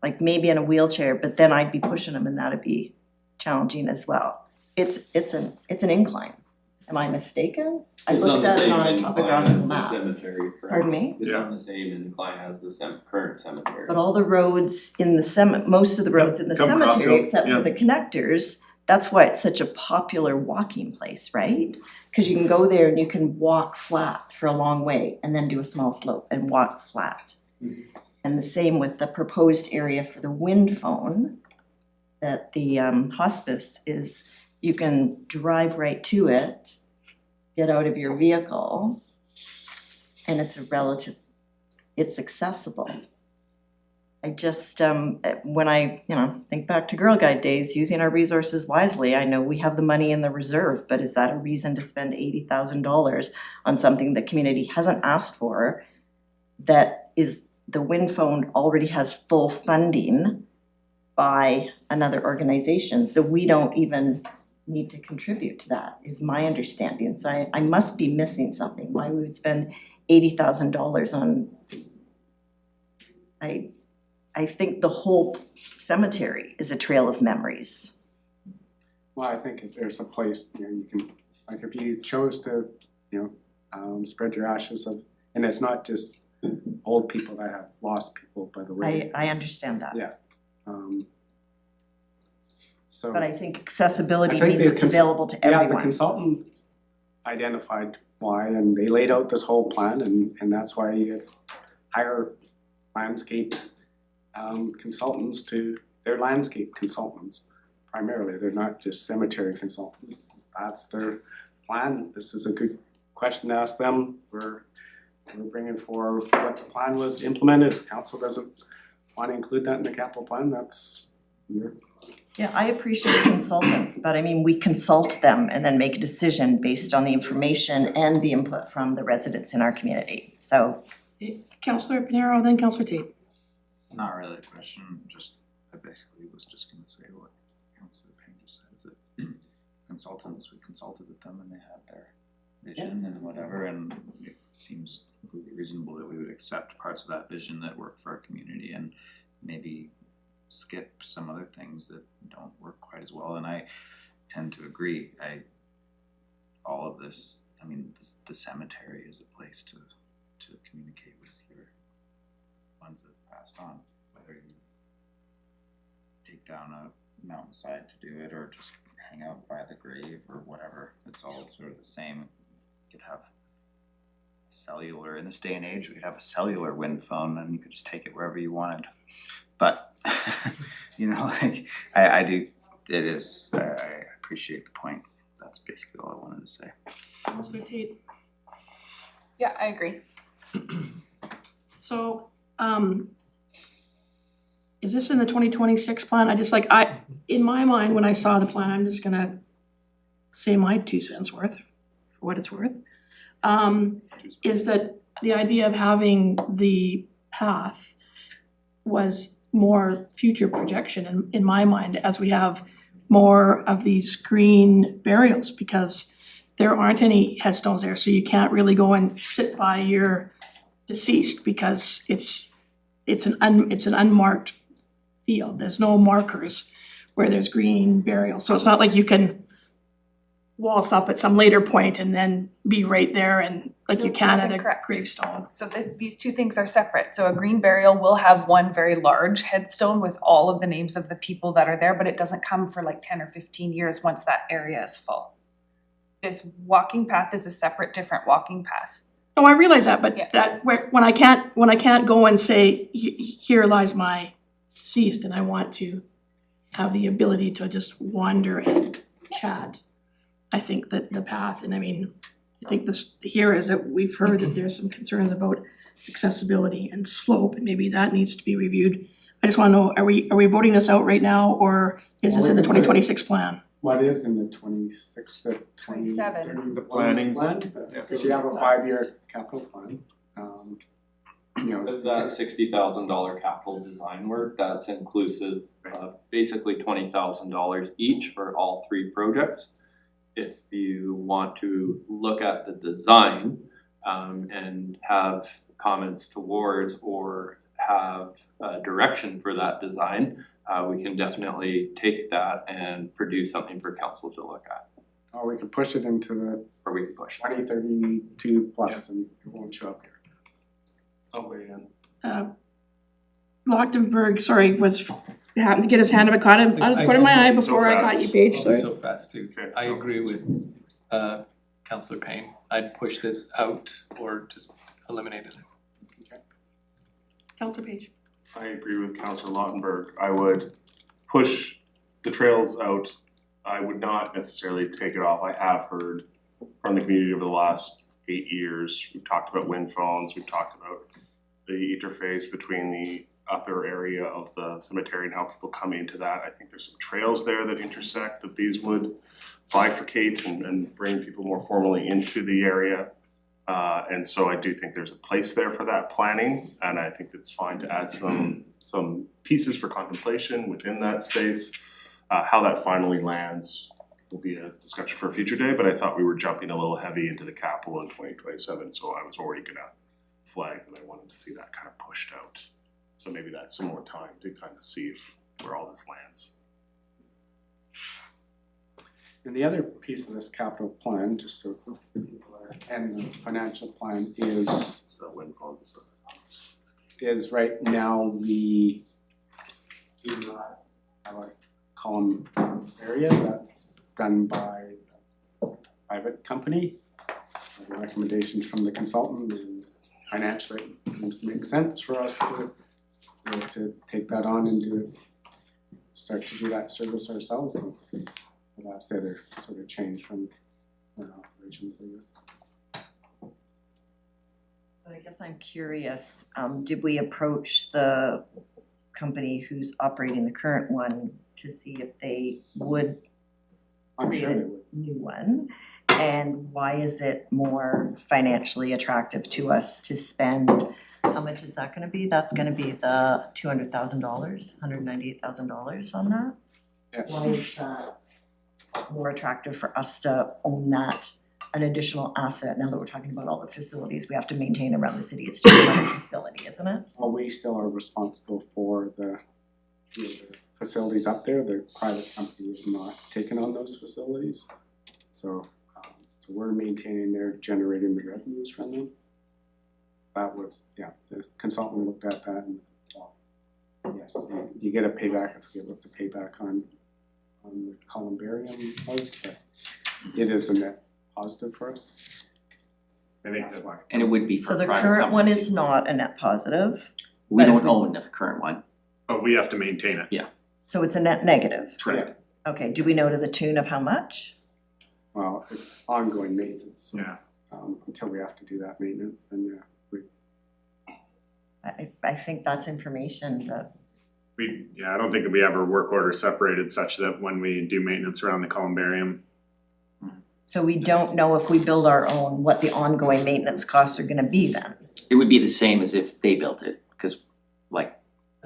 Like maybe in a wheelchair, but then I'd be pushing them and that'd be challenging as well. It's an incline. Am I mistaken? I It's on looked the at it same on a incline topographical as the map. cemetery, correct? Pardon me? It's on the same incline as the current cemetery. But all the roads in the most of the roads in the Come cross cemetery, hill, except yeah. for the connectors, that's why it's such a popular walking place, right? Cause you can go there and you can walk flat for a long way and then do a small slope and walk flat. And the same with the proposed area for the wind phone that the hospice is, you can drive right to it, get out of your vehicle, and it's accessible. I just, when I, think back to Girl Guide days, using our resources wisely, I know we have the money in the reserve, but is that a reason to spend $80,000 on something the community hasn't asked for? That is, the wind phone already has full funding by another organization, so we don't even need to contribute to that, is my understanding. So I must be missing something, why we would spend $80,000 on, I think the whole cemetery is a trail of memories. Well, I think if there's a place, you can, like if you chose to, spread your ashes of, and it's not just old people that have lost people by the way. I understand that. Yeah. So. But I think accessibility I think means it's available to everyone. Yeah, the consultant identified why, and they laid out this whole plan, and that's why you hire landscape consultants they're landscape consultants primarily. They're not just cemetery consultants. That's their plan. This is a good question to ask them. We're bringing forward what the plan was implemented. If council doesn't want to include that in the capital plan, that's your. Yeah, I appreciate consultants, but I mean, we consult them and then make a decision based on the information and the input from the residents in our community, so. Councillor Pinero, then Councillor Tate. Not really a question, just, I basically was just gonna say what Councillor Payne just said, is that consultants, we consulted with them and they had their vision and whatever, and it seems completely reasonable that we would accept parts of that vision that work for our community and maybe skip some other things that don't work quite as well, and I tend to agree. All of this, I mean, the cemetery is a place to communicate with your ones that passed on, whether you take down a mountainside to do it or just hang out by the grave or whatever. It's all sort of the same. You could have cellular, in this day and age, we could have a cellular wind phone and you could just take it wherever you wanted. But, I do, it is, I appreciate the point. That's basically all I wanted to say. Councillor Tate. Yeah, I agree. So, is this in the 2026 plan? In my mind, when I saw the plan, I'm just gonna say my 2 cents worth, for what it's worth. Is that the idea of having the path was more future projection in my mind, as we have more of these green burials, because there aren't any headstones there, so you can't really go and sit by your deceased because it's an unmarked field. There's no markers where there's green burials, so it's not like you can waltz up at some later point and then be right there and like you can That's at a incorrect. gravestone. So these two things are separate. So a green burial will have one very large headstone with all of the names of the people that are there, but it doesn't come for like 10 or 15 years once that area is full. This walking path is a separate, different walking path. Oh, I realize that, but Yeah. when I can't go and say, here lies my deceased, and I want to have the ability to just wander and chat. I think that the path, and I mean, I think this here is that we've heard that there's some concerns about accessibility and slope, and maybe that needs to be reviewed. I just wanna know, are we voting this out right now, or is this in the 2026 plan? What is in the 26th to 27. 30, the Planning. plan? Because you have a 5-year capital plan. You know, With that $60,000 capital design work, that's inclusive of basically $20,000 each for all 3 projects. If you want to look at the design and have comments towards or have direction for that design, we can definitely take that and produce something for council to look at, or we could push it into the or we can push it. 2032 plus and it won't show up here. I'll weigh in. Lochtenberg, sorry, happened to get his hand up, I caught him out of the corner of my eye before I got you, Paige, I'll be sorry. so fast too. Okay. I agree with Councillor Payne. I'd push this out or just eliminate it. Councillor Page. I agree with Councillor Lautenberg. I would push the trails out. I would not necessarily take it off. I have heard from the community over the last 8 years. We've talked about wind phones, we've talked about the interface between the upper area of the cemetery and how people come into that. I think there's some trails there that intersect that these would bifurcate and bring people more formally into the area. And so I do think there's a place there for that planning, and I think it's fine to add some pieces for contemplation within that space. How that finally lands will be a discussion for a future day, but I thought we were jumping a little heavy into the capital in 2027, so I was already gonna flag that I wanted to see that kind of pushed out. So maybe that's some more time to kind of see where all this lands. And the other piece of this capital plan, just so people are, and the financial plan is wind farms and stuff. is right now we do not have a column area that's done by a private company. The recommendations from the consultant and financially it seems to make sense for us to take that on and start to do that service ourselves. And that's the other sort of change from our operations, I guess. So I guess I'm curious, did we approach the company who's operating the current one to see if they would I'm create sure they a would. new one? And why is it more financially attractive to us to spend, how much is that gonna be? That's gonna be the $200,000, $198,000 on that? Yeah. Why is that more attractive for us to own that, an additional asset, now that we're talking about all the facilities we have to maintain around the city? It's just another facility, isn't it? Well, we still are responsible for the facilities up there. The private company is not taking on those facilities. So we're maintaining, they're generating the revenues from them. That was, the consultant looked at that and, well, yes, you get a payback. I forget what the payback on the columbarium was, but it is a net positive for us. I think that's why. And it would be So for the private current one companies. is not a net positive, We but if don't we- own the current one. But we have to maintain it. so it's a net negative. Correct. Okay, do we know to the tune of how much? Well, it's ongoing maintenance, so, Yeah. until we have to do that maintenance, then I think that's information that, I don't think that we have our work order separated such that when we do maintenance around the columbarium, so we don't know if we build our own, what the ongoing maintenance costs are gonna be then. It would be the same as if they built it, because like.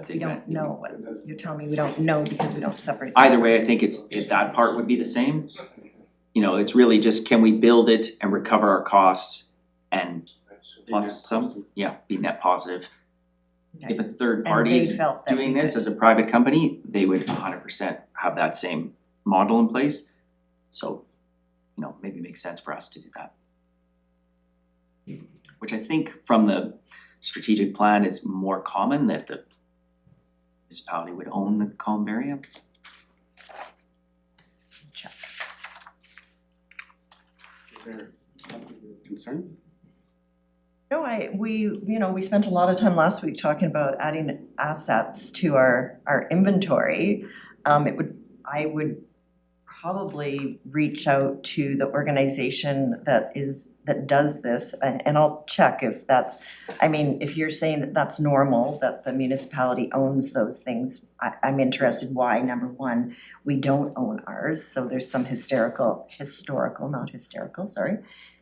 We don't know what, you're telling me we don't know because we don't separate. Either way, I think that part would be the same. You know, it's really just, can we build it and recover our costs and plus some, be net positive. If a third And party they is felt that doing we this could- as a private company, they would 100% have that same model in place. So, maybe it makes sense for us to do that. Which I think from the strategic plan is more common that the municipality would own the columbarium. Check. is there something you're concerned? No, we spent a lot of time last week talking about adding assets to our inventory. I would probably reach out to the organization that does this, and I'll check if that's, I mean, if you're saying that that's normal, that the municipality owns those things, I'm interested why, number one, we don't own ours, so there's some historical,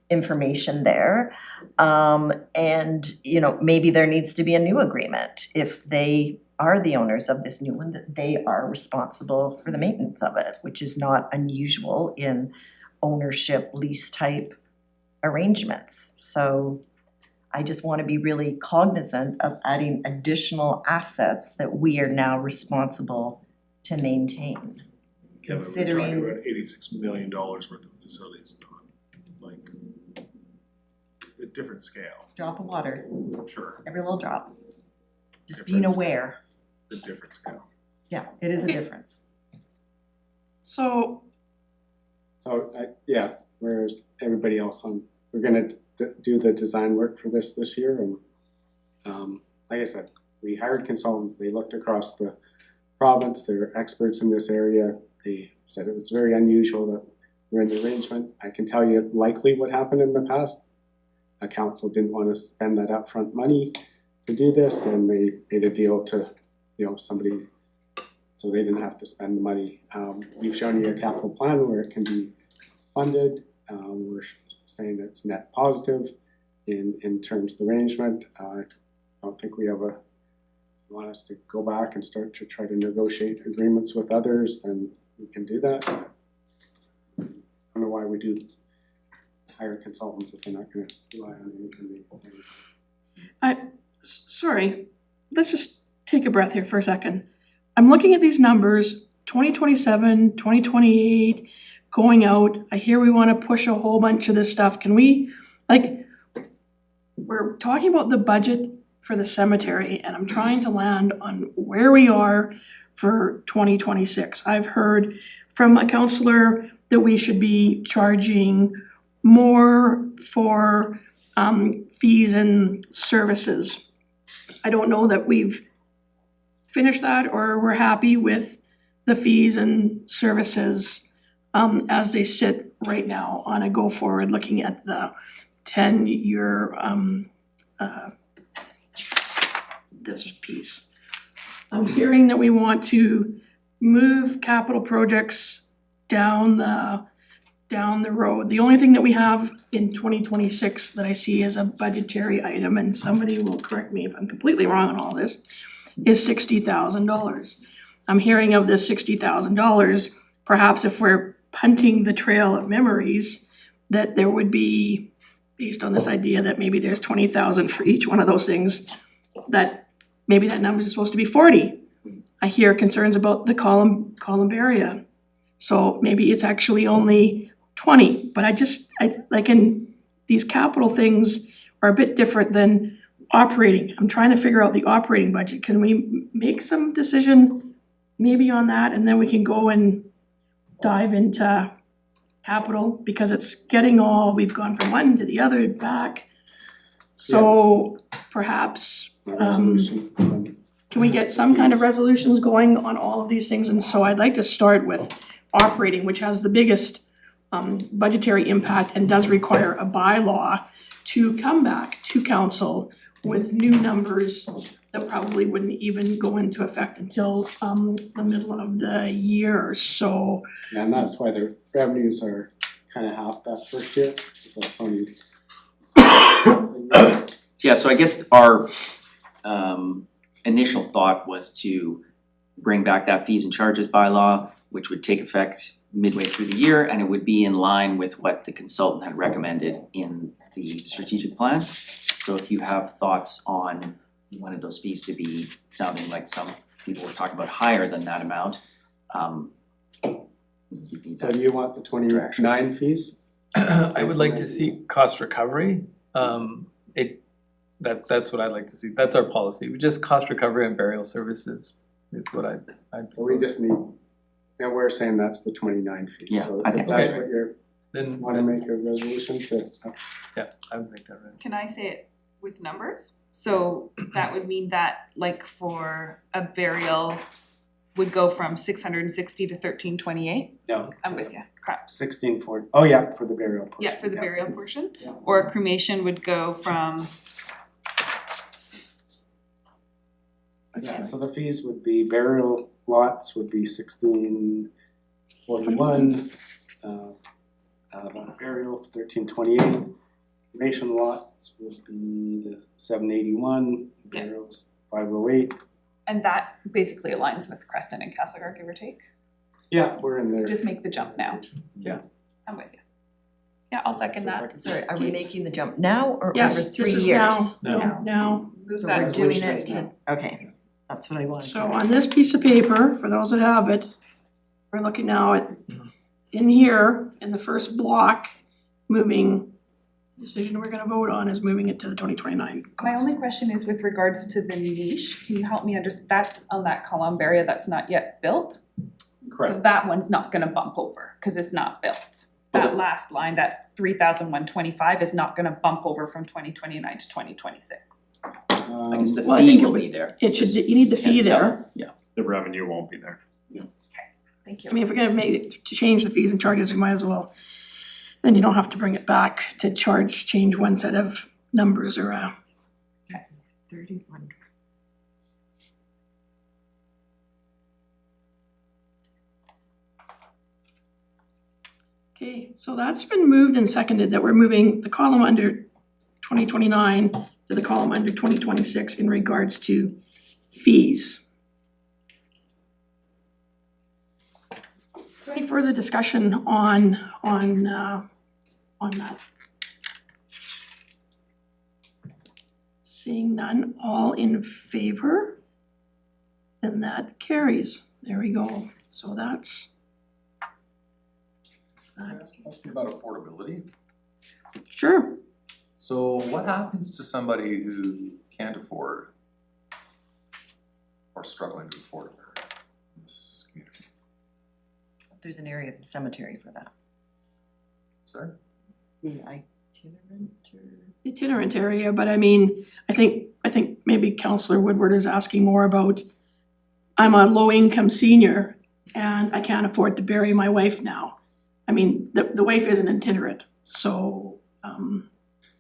information there. And, you know, maybe there needs to be a new agreement if they are the owners of this new one, that they are responsible for the maintenance of it, which is not unusual in ownership lease type arrangements. So I just want to be really cognizant of adding additional assets that we are now responsible to maintain. Yeah, but we're Considering- talking about $86 million worth of facilities, like a different scale. Drop of water, Sure, every little drop. Just Difference. being aware. a different scale. Yeah, it is a difference. So, yeah, whereas everybody else we're gonna do the design work for this year, and like I said, we hired consultants, they looked across the province, they're experts in this area, they said it was very unusual that we're in the arrangement. I can tell you likely what happened in the past. A council didn't want to spend that upfront money to do this, and they made a deal to, you know, somebody, so they didn't have to spend the money. We've shown you a capital plan where it can be funded. We're saying it's net positive in terms of the arrangement. I don't think we want us to go back and start to try to negotiate agreements with others, then we can do that. I don't know why we do hire consultants if they're not gonna rely on anything. sorry, let's just take a breath here for a second. I'm looking at these numbers, 2027, 2028, going out. I hear we want to push a whole bunch of this stuff. Can we, like, we're talking about the budget for the cemetery, and I'm trying to land on where we are for 2026. I've heard from a counselor that we should be charging more for fees and services. I don't know that we've finished that or we're happy with the fees and services as they sit right now on a go forward, looking at the 10-year this piece. I'm hearing that we want to move capital projects down the road. The only thing that we have in 2026 that I see as a budgetary item, and somebody will correct me if I'm completely wrong on all this, is $60,000. I'm hearing of this $60,000, perhaps if we're punting the trail of memories, that there would be, based on this idea that maybe there's 20,000 for each one of those things, that maybe that number is supposed to be 40. I hear concerns about the columbaria. So maybe it's actually only 20, but I like, in these capital things are a bit different than operating. I'm trying to figure out the operating budget. Can we make some decision maybe on that, and then we can go and dive into capital, because it's getting we've gone from one to the other back. So perhaps, can we get some kind of resolutions going on all of these things? And so I'd like to start with operating, which has the biggest budgetary impact and does require a bylaw to come back to council with new numbers that probably wouldn't even go into effect until the middle of the year. So, And that's why the revenues are kind of half that first year, because that's only. Yeah, so I guess our initial thought was to bring back that fees and charges bylaw, which would take effect midway through the year, and it would be in line with what the consultant had recommended in the strategic plan. So if you have thoughts on you wanted those fees to be sounding like some people were talking about higher than that amount, So do you want the 29 fees? I would like to see cost recovery. That's what I'd like to see. That's our policy. We just cost recovery and burial services is what I'd We just need, and we're saying that's the 29 fees. Yeah, So I if think that's okay. what you then want to make a resolution to. yeah, I would make that right. Can I say it with numbers? So that would mean that, like, for a burial would go from 660 to 1328. No. I'm with you, correct. 1640, oh yeah, for the burial portion. Yeah, for the burial portion. Yeah. Or a cremation would go from, Yeah, so the fees would be burial lots would be 1641, burial 1328. Cremation lots would be the 781, Yeah. burials 508. and that basically aligns with Creston and Castlegar, give or take. Yeah, we're in there. Just make the jump now. Yeah. I'm with you. Yeah, I'll second That's a that. Sorry, are we making the jump now or over Yes, 3 this is years? now. Move So that we're doing resolution it to, okay, that's what I wanted. So on this piece of paper, for those that have it, we're looking now at, in here, in the first block, decision we're gonna vote on is moving it to the 2029. My only question is with regards to the niche, can you help me understand, that's on that columbaria that's not yet built? So Correct. that one's not gonna bump over, cause it's not built. That last line, that 3,125 is not gonna bump over from 2029 to 2026. I guess the Well, I fee think it will would- be there. It should, you need the fee Can't sell there. it. The revenue won't be there. Thank you. I mean, if we're gonna make it, to change the fees and charges, we might as well, then you don't have to bring it back to change one set of numbers or 31. Okay, so that's been moved and seconded, that we're moving the column under 2029 to the column under 2026 in regards to fees. Is there any further discussion on that? Seeing none, all in favor? Then that carries. There we go. So that's. Question about affordability. Sure. So what happens to somebody who can't afford or struggling to afford in this community? There's an area of the cemetery for that. Sorry? The itinerant or? Itinerant area, but I mean, I think maybe Counselor Woodward is asking more about, I'm a low-income senior and I can't afford to bury my wife now. I mean, the wife isn't itinerant, so, I'm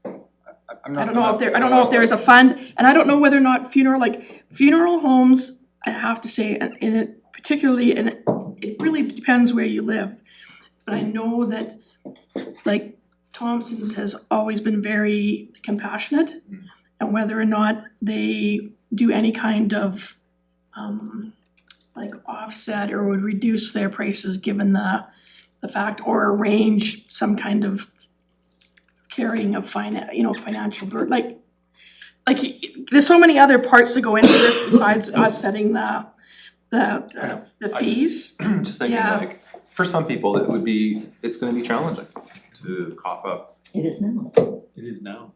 I not- don't know if there's a fund, and I don't know whether or not funeral homes, I have to say, it really depends where you live. But I know that, like, Thompson's has always been very compassionate, and whether or not they do any kind of, like offset or would reduce their prices given the fact, or arrange some kind of carrying of financial burden, like there's so many other parts that go into this besides us setting the fees. Just thinking Yeah. like, for some people, it's gonna be challenging to cough up. It is now. It is now.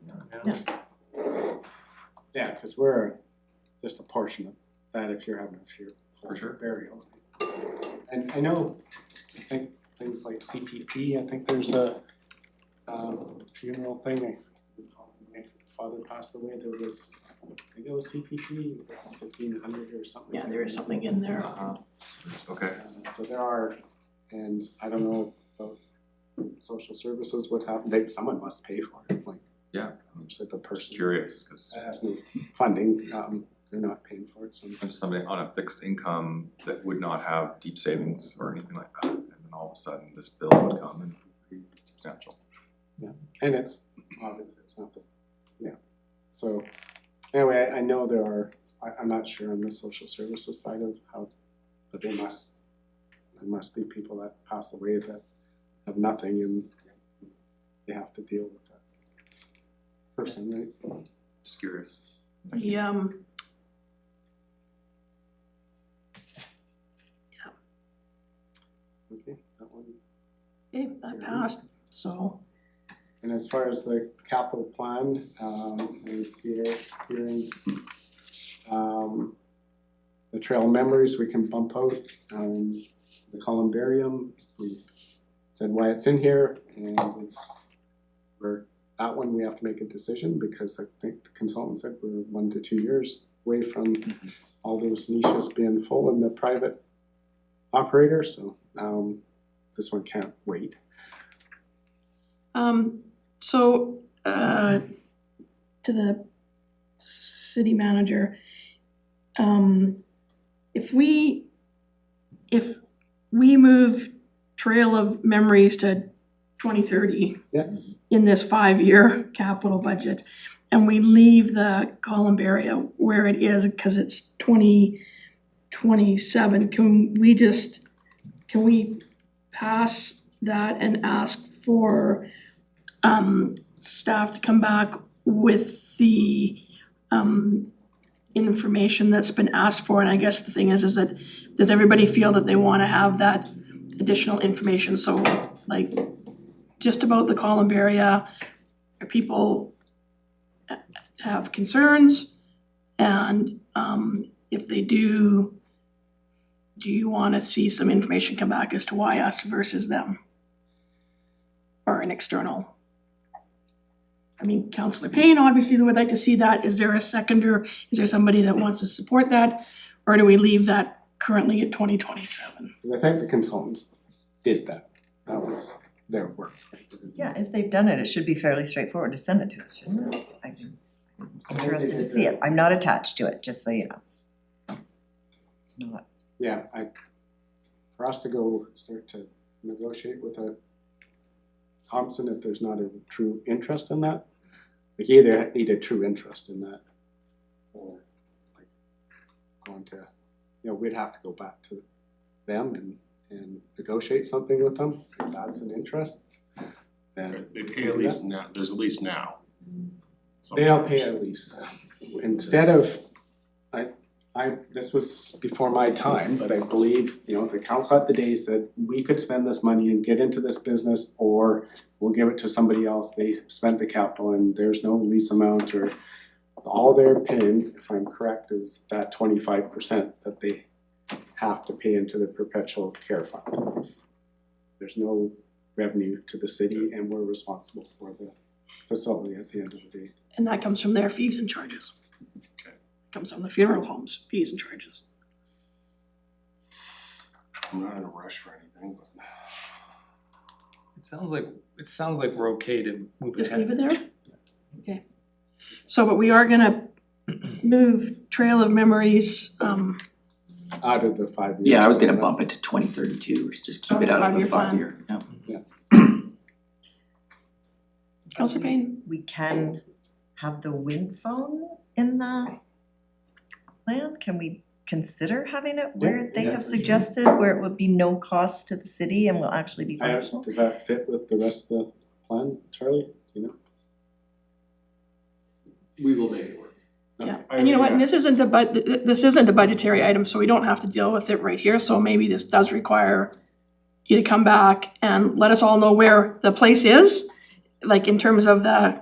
Yeah, cause we're just a portion of that if you're having a For sure. burial. And I know, I think things like CPP, I think there's a funeral thing. My father passed away, there was, I think it was CPP, 1,500 or something. Yeah, there is something in there. Okay. So there are, and I don't know about social services, what happened, someone must pay for it, like. Yeah. So the Just person curious, cause has no funding, they're not paying for it, so. I'm just somebody on a fixed income that would not have deep savings or anything like that, and then all of a sudden this bill would come and be substantial. And it's obvious, it's not the, yeah, so, anyway, I know there are, I'm not sure on the social services side of how, but there must be people that pass away that have nothing and they have to deal with that person, right? Just curious. Okay, that one. Okay, that passed, so, And as far as the capital plan, we're hearing, the trail memories, we can bump out, the columbarium, we said why it's in here, and that one we have to make a decision, because I think the consultant said we're 1 to 2 years away from all those niches being full in the private operator, so this one can't wait. So, to the city manager, if we move Trail of Memories to 2030 Yeah. in this 5-year capital budget, and we leave the Columbia where it is, because it's 2027, can we pass that and ask for staff to come back with the information that's been asked for? And I guess the thing is that, does everybody feel that they wanna have that additional information? So like, just about the Columbia, are people have concerns? And if they do you wanna see some information come back as to why us versus them? Or an external? I mean, Councillor Payne obviously would like to see that. Is there a seconder? Is there somebody that wants to support that? Or do we leave that currently at 2027? Because I think the consultants did that. That was their work. Yeah, if they've done it, it should be fairly straightforward to send it to us, shouldn't it? I'm interested to see it. I'm not attached to it, just so you know. It's not. Yeah, for us to go start to negotiate with a Thompson, if there's not a true interest in that, like you either need a true interest in that, or like going to, we'd have to go back to them and negotiate something with them. If that's an interest, then They pay at least now, there's at least now. they don't pay a lease. Instead of, this was before my time, but I believe, the council at the day said, we could spend this money and get into this business, or we'll give it to somebody else. They spent the capital and there's no lease amount, or all they're paying, if I'm correct, is that 25% that they have to pay into the perpetual care fund. There's no revenue to the city, and we're responsible for the facility at the end of the day. And that comes from their fees and charges. Comes from the funeral homes, fees and charges. I'm not in a rush for anything, but It sounds like we're okay to move Just ahead. leave it there? Okay. So, but we are gonna move Trail of Memories, Out of the 5 years. Yeah, I was gonna bump it to 2032, or just keep it out of the 5-year plan. 5-year, Councillor Payne? We can have the wind phone in the plan? Can we consider having it where they have suggested, where it would be no cost to the city and will actually be functional? Does that fit with the rest of the plan, Charlie? Do you know? We will make it work. Yeah, and you know what, and this isn't a budgetary item, so we don't have to deal with it right here, so maybe this does require you to come back and let us all know where the place is, like in terms of the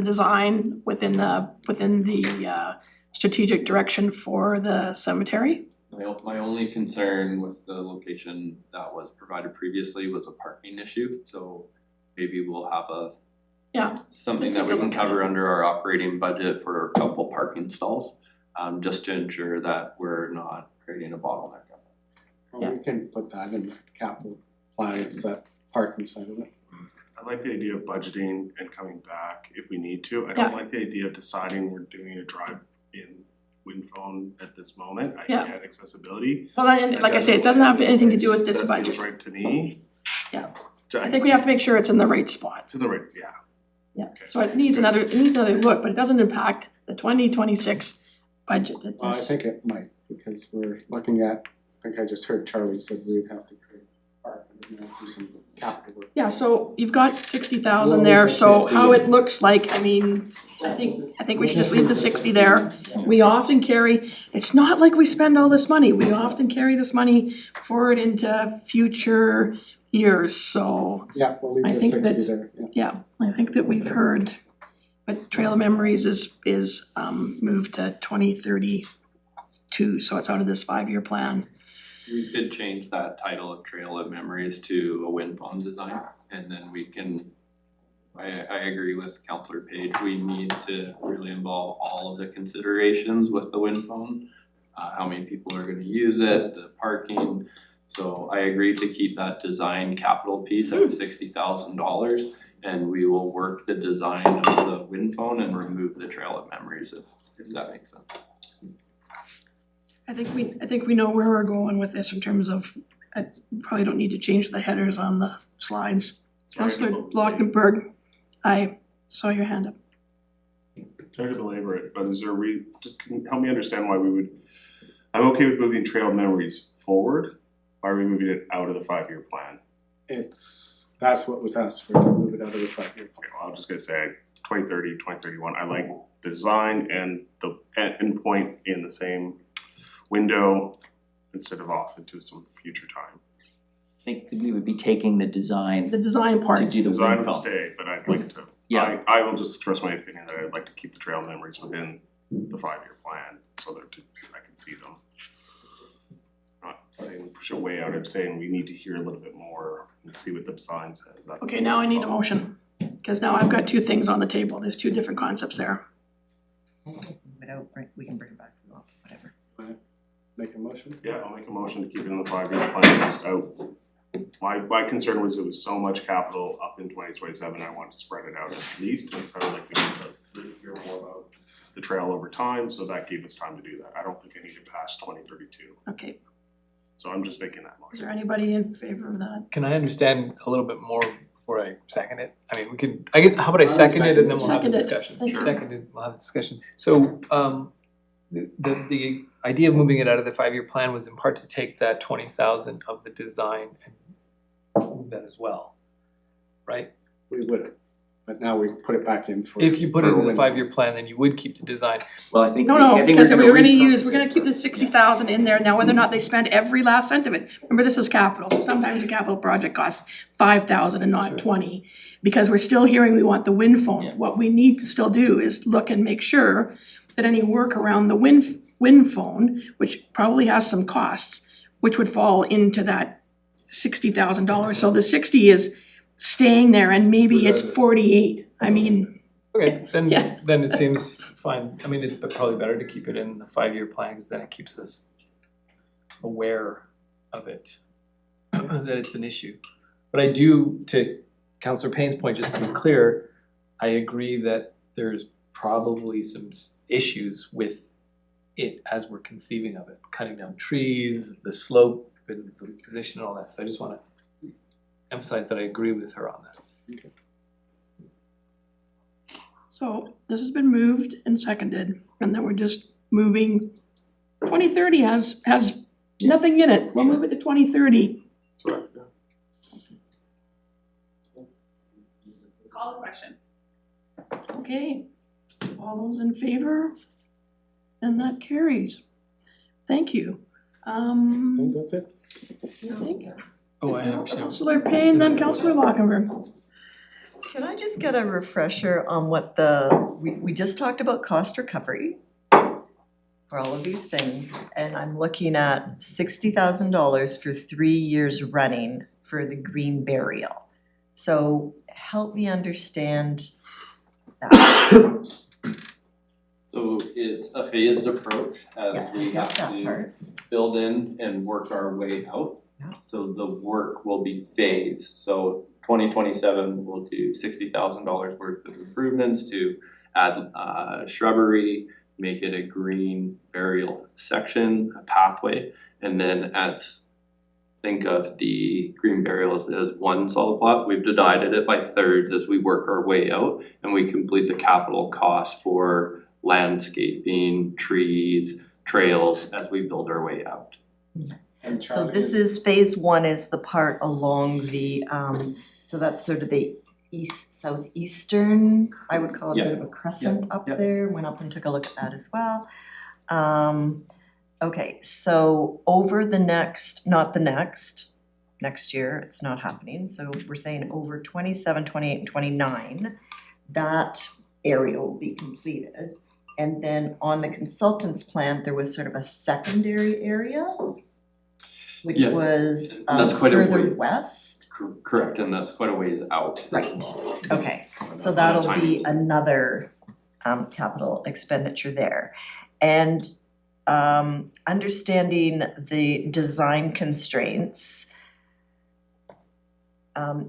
design within the strategic direction for the cemetery. My only concern with the location that was provided previously was a parking issue, so maybe we'll have something Just that we take a can look at cover under our operating budget for a couple parking stalls, just to ensure that we're not creating a bottleneck. Well, we can put that in the capital plan, it's that parking side of it. I like the idea of budgeting and coming back if we need to. I don't like the idea of deciding we're doing a drive-in wind phone at this moment. I get accessibility. Well, and like I say, it doesn't have anything to do with this That budget. feels right to me. Yeah. I think we have to make sure it's in the right spot. It's in the right, yeah. Yeah, Okay. so it needs another look, but it doesn't impact the 2026 budget. It Well, I is- think it might, because we're looking at, I think I just heard Charlie said we'd have to create parking, do some capital work. Yeah, so you've got 60,000 Well, there, we've got so 60, how yeah. it looks like, I mean, I think we should just leave the 60 there. We often carry, it's not like we spend all this money, we often carry this money forward into future years, so Yeah, we'll leave I the think 60 that- there, yeah. yeah, I think that we've heard. But Trail of Memories is moved to 2032, so it's out of this 5-year plan. We could change that title of Trail of Memories to a wind farm design, and then we can I agree with Councillor Page, we need to really involve all of the considerations with the wind phone. How many people are gonna use it, the parking, so I agree to keep that design capital piece at $60,000. And we will work the design of the wind phone and remove the trail of memories, if that makes sense. I think we know where we're going with this in terms of, I probably don't need to change the headers on the slides. Councillor Lockenberg, I saw your hand up. Sorry to belabor it, but is there just can you help me understand why we would, I'm okay with moving trail memories forward. Why are we moving it out of the 5-year plan? That's what was asked for, to move it out of the 5-year plan. Okay, well, I'm just gonna say 2030, 2031, I like the design and the endpoint in the same window instead of off into some future time. I think we would be taking the design The design to part, do the Design wind would phone. stay, but I'd like to, Yeah. I will just express my opinion that I'd like to keep the trail memories within the 5-year plan so that I can see them. Not saying push it way out, I'm saying we need to hear a little bit more and see what the design says, that's. okay, now I need a motion, because now I've got two things on the table, there's two different concepts there. We can bring it back, whatever. Make a motion? Yeah, I'll make a motion to keep it in the 5-year plan, just out. My concern was there was so much capital up in 2027, I wanted to spread it out at least, and so I'd like to really hear more about the trail over time, so that gave us time to do that. I don't think I need it past 2032, Okay, so I'm just making that is motion. there anybody in favor of that? Can I understand a little bit more before I second it? I mean, we can, I guess, how about I second it and then we'll have a Second it. discussion? Thank you. Seconded, we'll have a discussion. So, the idea of moving it out of the 5-year plan was in part to take that 20,000 of the design and move that as well, right? We would, but now we put it back in for. If you put it for in the when- 5-year plan, then you would keep the design. Well, I think, No, I think because we're gonna use, repurpose we're gonna it keep for- the 60,000 in there, now whether or not they spend every last cent of it. Remember, this is capital, so sometimes a capital project costs 5,000 and not 20. Because we're still hearing we want the wind phone. Yeah. What we need to still do is look and make sure that any work around the wind phone, which probably has some costs, which would fall into that $60,000. So the 60 is staying there and maybe it's 48. I mean, Okay, Yeah. then it seems fine. I mean, it's probably better to keep it in the 5-year plan because then it keeps us aware of it, that it's an issue. But I do, to Councillor Payne's point, just to be clear, I agree that there's probably some issues with it as we're conceiving of it, cutting down trees, the slope and the position and all that. So I just wanna emphasize that I agree with her on that. so this has been moved and seconded, and then we're just moving, 2030 has nothing in it, we'll move it to 2030. Call the question. Okay, all those in favor? And that carries. Thank you. I think that's it. I think Oh, I have, Councillor Payne, then Councillor Lockenberg. Can I just get a refresher on what we just talked about cost recovery for all of these things, and I'm looking at $60,000 for 3 years running for the green burial. So help me understand that. So it's a phased approach as we Yeah, have that to part. build in and work our way out. Yeah. So the work will be phased, so 2027 we'll do $60,000 worth of improvements to add shrubbery, make it a green burial section, a pathway, and then think of the green burial as one solid plot. We've divided it by thirds as we work our way out and we complete the capital costs for landscaping, trees, trails as we build our way out. And So Charlie this is phase one is the part along the, so that's sort of the southeastern, I would call it a bit of a crescent up yeah. there, went up and took a look at that as well. Okay, so over the next year, it's not happening, so we're saying over 27, 28, and 29, that area will be completed. And then on the consultant's plan, there was sort of a secondary area, which Yeah, was that's quite a further way. west. Correct, and that's quite a ways out. Right, okay. So on the that'll timing be side. another capital expenditure there. And understanding the design constraints.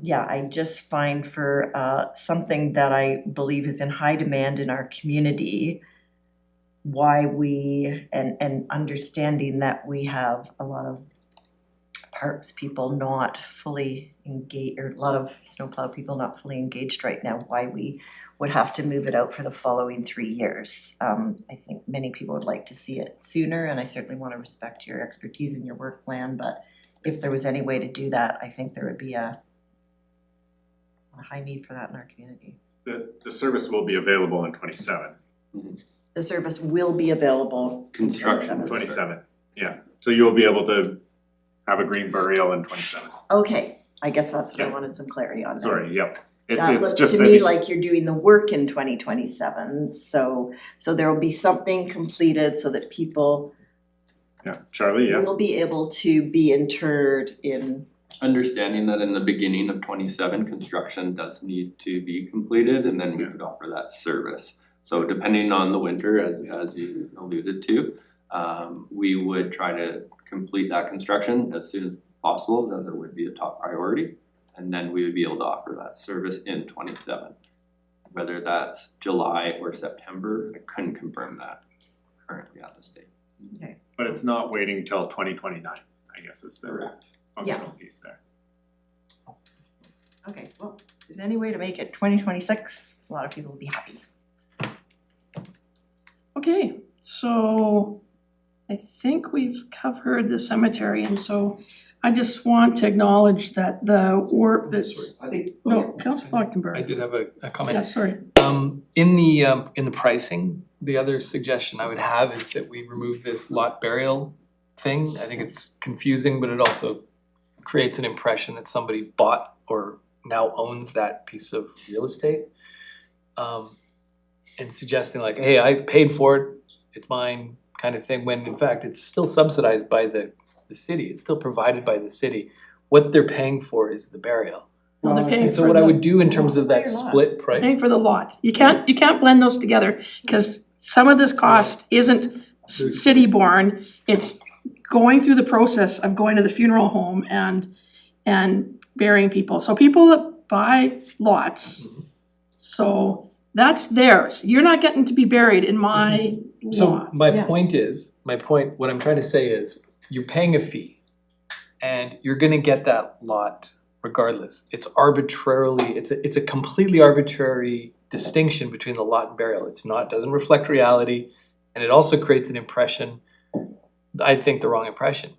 Yeah, I just find for something that I believe is in high demand in our community, why we, and understanding that we have a lot of parks people not fully engaged, or a lot of snowplow people not fully engaged right now, why we would have to move it out for the following 3 years. I think many people would like to see it sooner, and I certainly want to respect your expertise and your work plan, but if there was any way to do that, I think there would be a high need for that in our community. The service will be available in 27. The service will be available. Construction. 27, yeah. So you'll be able to have a green burial in 27. Okay, I guess that's what I Yeah. wanted some clarity on there. Sorry, yep. It's That looks just to that me like you're doing the work in 2027, so there will be something completed so that people yeah, Charlie, yeah. will be able to be interred in. Understanding that in the beginning of 27, construction does need to be completed, and then we could offer that service. So depending on the winter, as you alluded to, we would try to complete that construction as soon as possible, as it would be a top priority. And then we would be able to offer that service in 27. Whether that's July or September, I couldn't confirm that currently at this date. But it's not waiting till 2029, I guess is the Correct. functional piece there. Okay, well, if there's any way to make it 2026, a lot of people will be happy. Okay, so I think we've covered the cemetery, and so I just want to acknowledge that the work that's, I think. no, Councillor Blacktonberry. I did have a comment. Yeah, sorry. In the pricing, the other suggestion I would have is that we remove this lot burial thing. I think it's confusing, but it also creates an impression that somebody bought or now owns that piece of real estate. And suggesting like, hey, I paid for it, it's mine, kind of thing, when in fact it's still subsidized by the city, it's still provided by the city. What they're paying for is the burial. Well, they're paying And so for what I the- would do in terms of that Entire lot. split price. Paying for the lot. You can't blend those together, because some of this cost isn't city borne. It's going through the process of going to the funeral home and burying people. So people that buy lots, so that's theirs. You're not getting to be buried in my So lot. my Yeah. point, what I'm trying to say is, you're paying a fee and you're gonna get that lot regardless. It's arbitrarily, it's a completely arbitrary distinction between the lot and burial. It's not, doesn't reflect reality, and it also creates an impression, I think the wrong impression.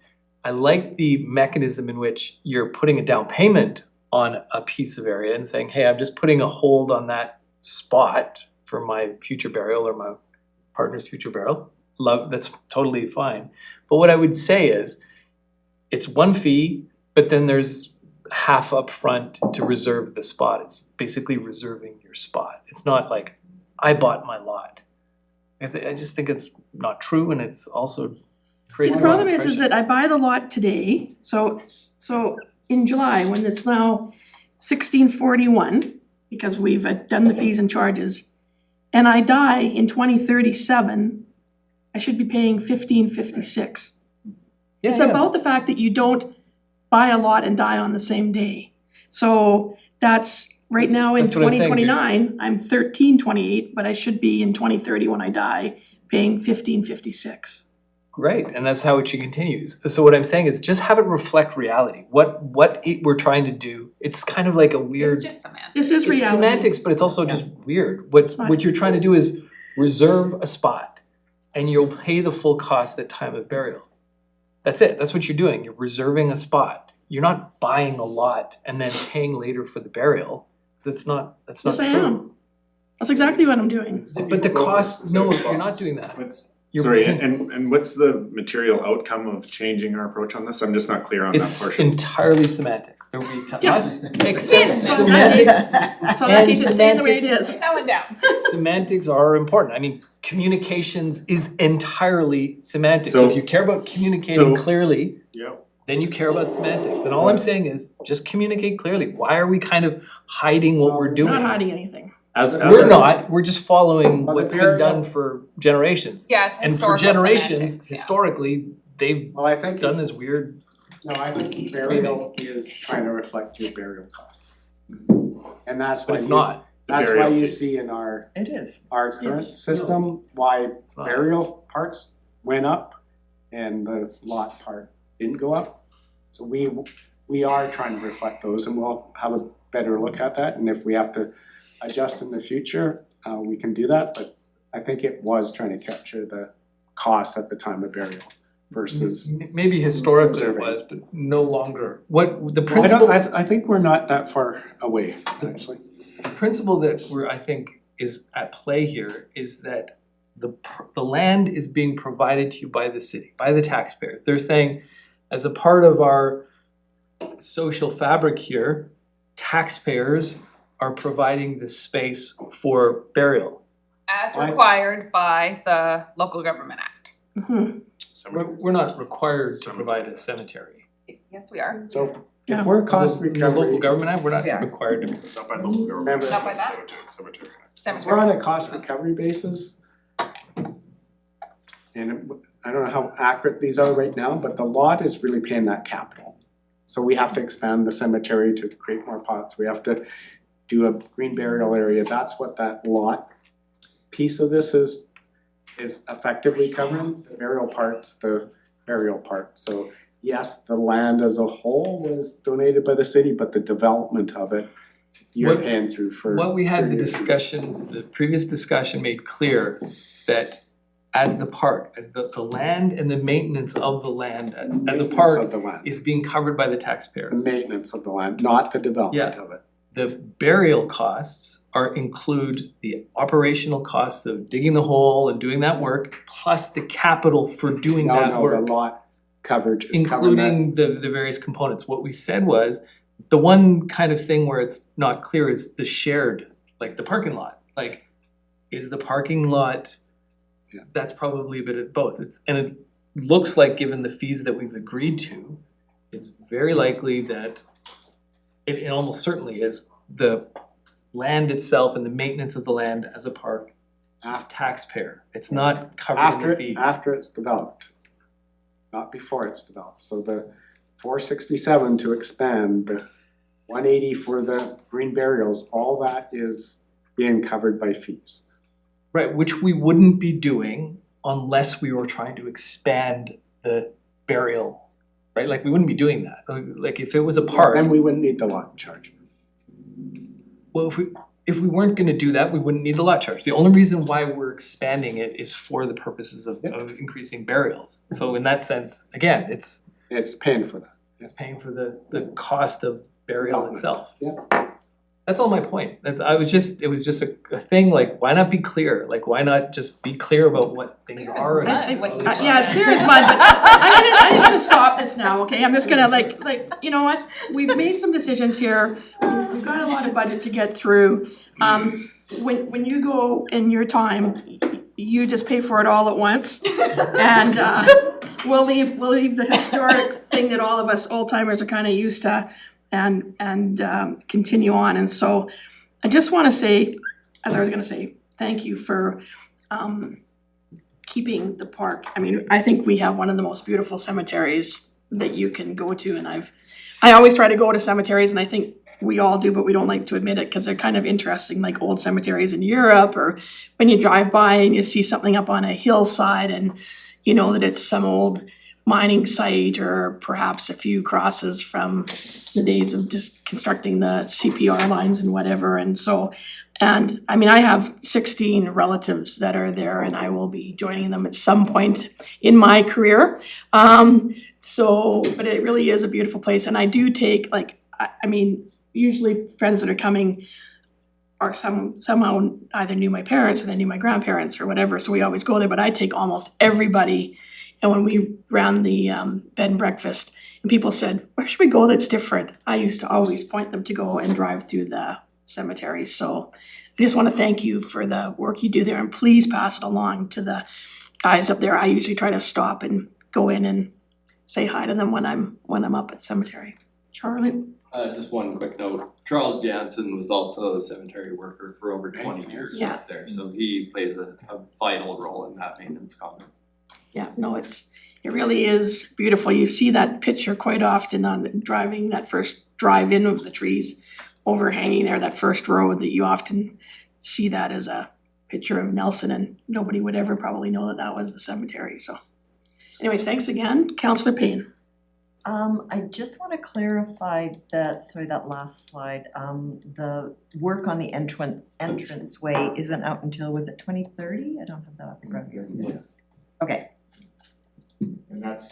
I like the mechanism in which you're putting a down payment on a piece of area and saying, hey, I'm just putting a hold on that spot for my future burial or my partner's future burial. That's totally fine. But what I would say is, it's one fee, but then there's half upfront to reserve the spot. It's basically reserving your spot. It's not like, I bought my lot. I just think it's not true, and it's also See, creates the a wrong problem is impression. that I buy the lot today, so in July, when it's now 1641, because we've done the fees and charges, and I die in 2037, I should be paying 1556. It's Yeah, yeah. about the fact that you don't buy a lot and die on the same day. So that's, right now in That's what I'm saying, dude. 2029, I'm 1328, but I should be in 2030 when I die, paying 1556. Right, and that's how it should continue. So what I'm saying is, just have it reflect reality. What we're trying to do, it's kind of like a weird. It's just semantics. This is It's reality. semantics, but it's also just weird. What you're trying to do is reserve a spot, and you'll pay the full cost at time of burial. That's it. That's what you're doing. You're reserving a spot. You're not buying a lot and then paying later for the burial. 'Cause that's not Yes, I true. am. That's exactly what I'm doing. But the cost, no, you're not doing that. You're Sorry, paying- and what's the material outcome of changing our approach on this? I'm just not clear on that It's portion. entirely semantics. There will be to Yeah. us, except So in that case- semantics. So in that And case, it's staying the way it semantics- is. That one down. Semantics are important. I mean, communications is entirely semantics. So So- if you care about communicating so- clearly, Yeah. then you care about semantics. And all I'm saying is, just communicate clearly. Why are we kind of hiding what we're We're doing? not hiding anything. As We're a- not, we're just following Well, what's the been burial- done for generations. Yeah, it's And for historical generations, semantics, yeah. historically, they've Well, I think, done this weird, no, I think burial is trying to reflect your burial costs. And that's why but it's you, not. that's why burial you fee. see in our It is. current Yes. system, why It's not. burial parts went up and the lot part didn't go up. So we are trying to reflect those, and we'll have a better look at that, and if we have to adjust in the future, we can do that, but I think it was trying to capture the cost at the time of burial versus. Maybe historically it Observing. was, but no longer. What, the I principle, I think we're not that far away, actually. the principle that I think is at play here is that the land is being provided to you by the city, by the taxpayers. They're saying, as a part of our social fabric here, taxpayers are providing this space for burial. As Why- required by the Local Government Act. Mhm. We're not required to provide a cemetery. Yes, we are. So Yeah. if we're cost The local recovery, government act, we're not Yeah. required to. Not by local government. Remember- Not by that? Cemetery. if we're Cemetery. on a cost recovery basis, and I don't know how accurate these are right now, but the lot is really paying that capital. So we have to expand the cemetery to create more plots, we have to do a green burial area, that's what that lot piece of this is effectively covering, the burial part's the burial part. So yes, the land as a whole was donated by the city, but the development of it, you're What- paying through for. What we had for the years. discussion, the previous discussion made clear that as the park, as the land and the maintenance of the land as a Maintenance park of the land. is being covered by the The taxpayers. maintenance of the land, not the development Yeah. of it. The burial costs include the operational costs of digging the hole and doing that work, plus the capital for doing that No, work. the lot coverage is covering that. Including the various components. What we said was, the one kind of thing where it's not clear is the shared, like the parking lot. Like, is the parking lot, Yeah. that's probably a bit of both. And it looks like, given the fees that we've agreed to, it's very likely that it almost certainly is the land itself and the maintenance of the land as a park is taxpayer. It's not covered in the fees. After it's developed, not before it's developed. So the 467 to expand, the 180 for the green burials, all that is being covered by fees. Right, which we wouldn't be doing unless we were trying to expand the burial, right? Like, we wouldn't be doing that. Like, if it was a park, Then we wouldn't need the lot charge. well, if we weren't gonna do that, we wouldn't need the lot charge. The only reason why we're expanding it is for the purposes of increasing burials. So in that sense, again, it's It's paying for that. paying for the cost of burial Development. itself. Yeah. That's all my point. It was just a thing, like, why not be clear? Like, why not just be clear about what things Clear as are? mud, and- what you Yeah, it's clear as mud, but I'm just gonna stop this now, okay? I'm just gonna like, you know what? We've made some decisions here. We've got a lot of budget to get through. When you go in your time, you just pay for it all at once. And we'll leave the historic thing that all of us old timers are kind of used to and continue on. And so I just wanna say, as I was gonna say, thank you for keeping the park. I mean, I think we have one of the most beautiful cemeteries that you can go to, and I always try to go to cemeteries, and I think we all do, but we don't like to admit it because they're kind of interesting, like old cemeteries in Europe, or when you drive by and you see something up on a hillside and you know that it's some old mining site or perhaps a few crosses from the days of just constructing the CPR lines and whatever. And so, and I mean, I have 16 relatives that are there, and I will be joining them at some point in my career. So, but it really is a beautiful place, and I do take, like, I mean, usually friends that are coming are somehow either knew my parents or they knew my grandparents or whatever, so we always go there, but I take almost everybody. And when we ran the bed and breakfast, and people said, where should we go that's different? I used to always point them to go and drive through the cemetery. So I just want to thank you for the work you do there, and please pass it along to the guys up there. I usually try to stop and go in and say hi to them when I'm up at cemetery. Charlie? Just one quick note, Charles Jansen was also a cemetery worker for over 20 years Yeah. out there, so he plays a vital role in that maintenance comment. Yeah, no, it really is beautiful. You see that picture quite often on driving that first drive-in of the trees overhanging there, that first road, that you often see that as a picture of Nelson, and nobody would ever probably know that that was the cemetery, so. Anyways, thanks again. Councillor Payne. I just wanna clarify that, sorry, that last slide, the work on the entranceway isn't out until, was it 2030? I don't have that up in front of me. Yeah. Okay, And that's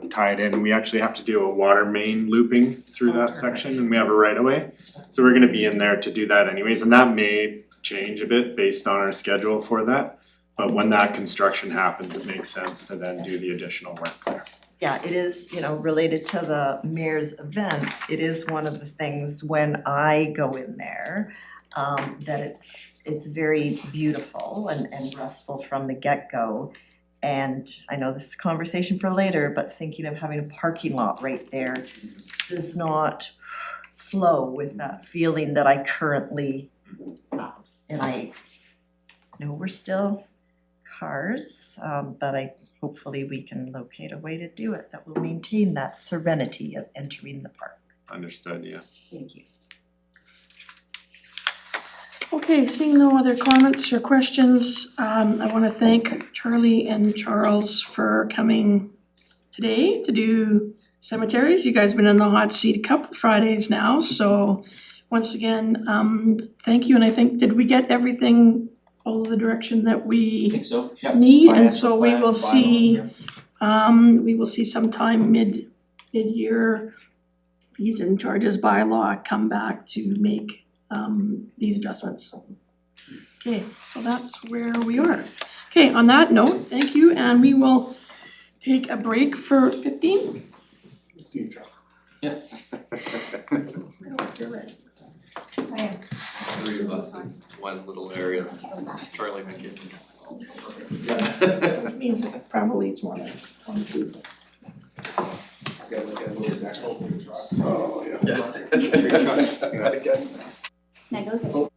tied in, we actually have to do a water main looping through that section, and we have a right of way. So we're gonna be in there to do that anyways, and that may change a bit based on our schedule for that. But when that construction happens, it makes sense to then do the additional work there. yeah, it is, related to the mayor's events, it is one of the things when I go in there, that it's very beautiful and restful from the get-go. And I know this is a conversation for later, but thinking of having a parking lot right there does not flow with that feeling that I currently have. And I know we're still cars, but hopefully we can locate a way to do it that will maintain that serenity of entering the park. Understood, yeah. Thank you. Okay, seeing no other comments or questions, I wanna thank Charlie and Charles for coming today to do cemeteries. You guys have been in the hot seat a couple Fridays now, so once again, thank you, and I think, did we get everything, all of the direction that we so, need? And so we will see, sometime mid-year fees and charges bylaw come back to make these adjustments. Okay, so that's where we are. Okay, on that note, thank you, and we will take a break for 15. Yeah. Three of us in one little area, Charlie McKinney. Which means it probably it's more like 22. Oh, yeah. Negos.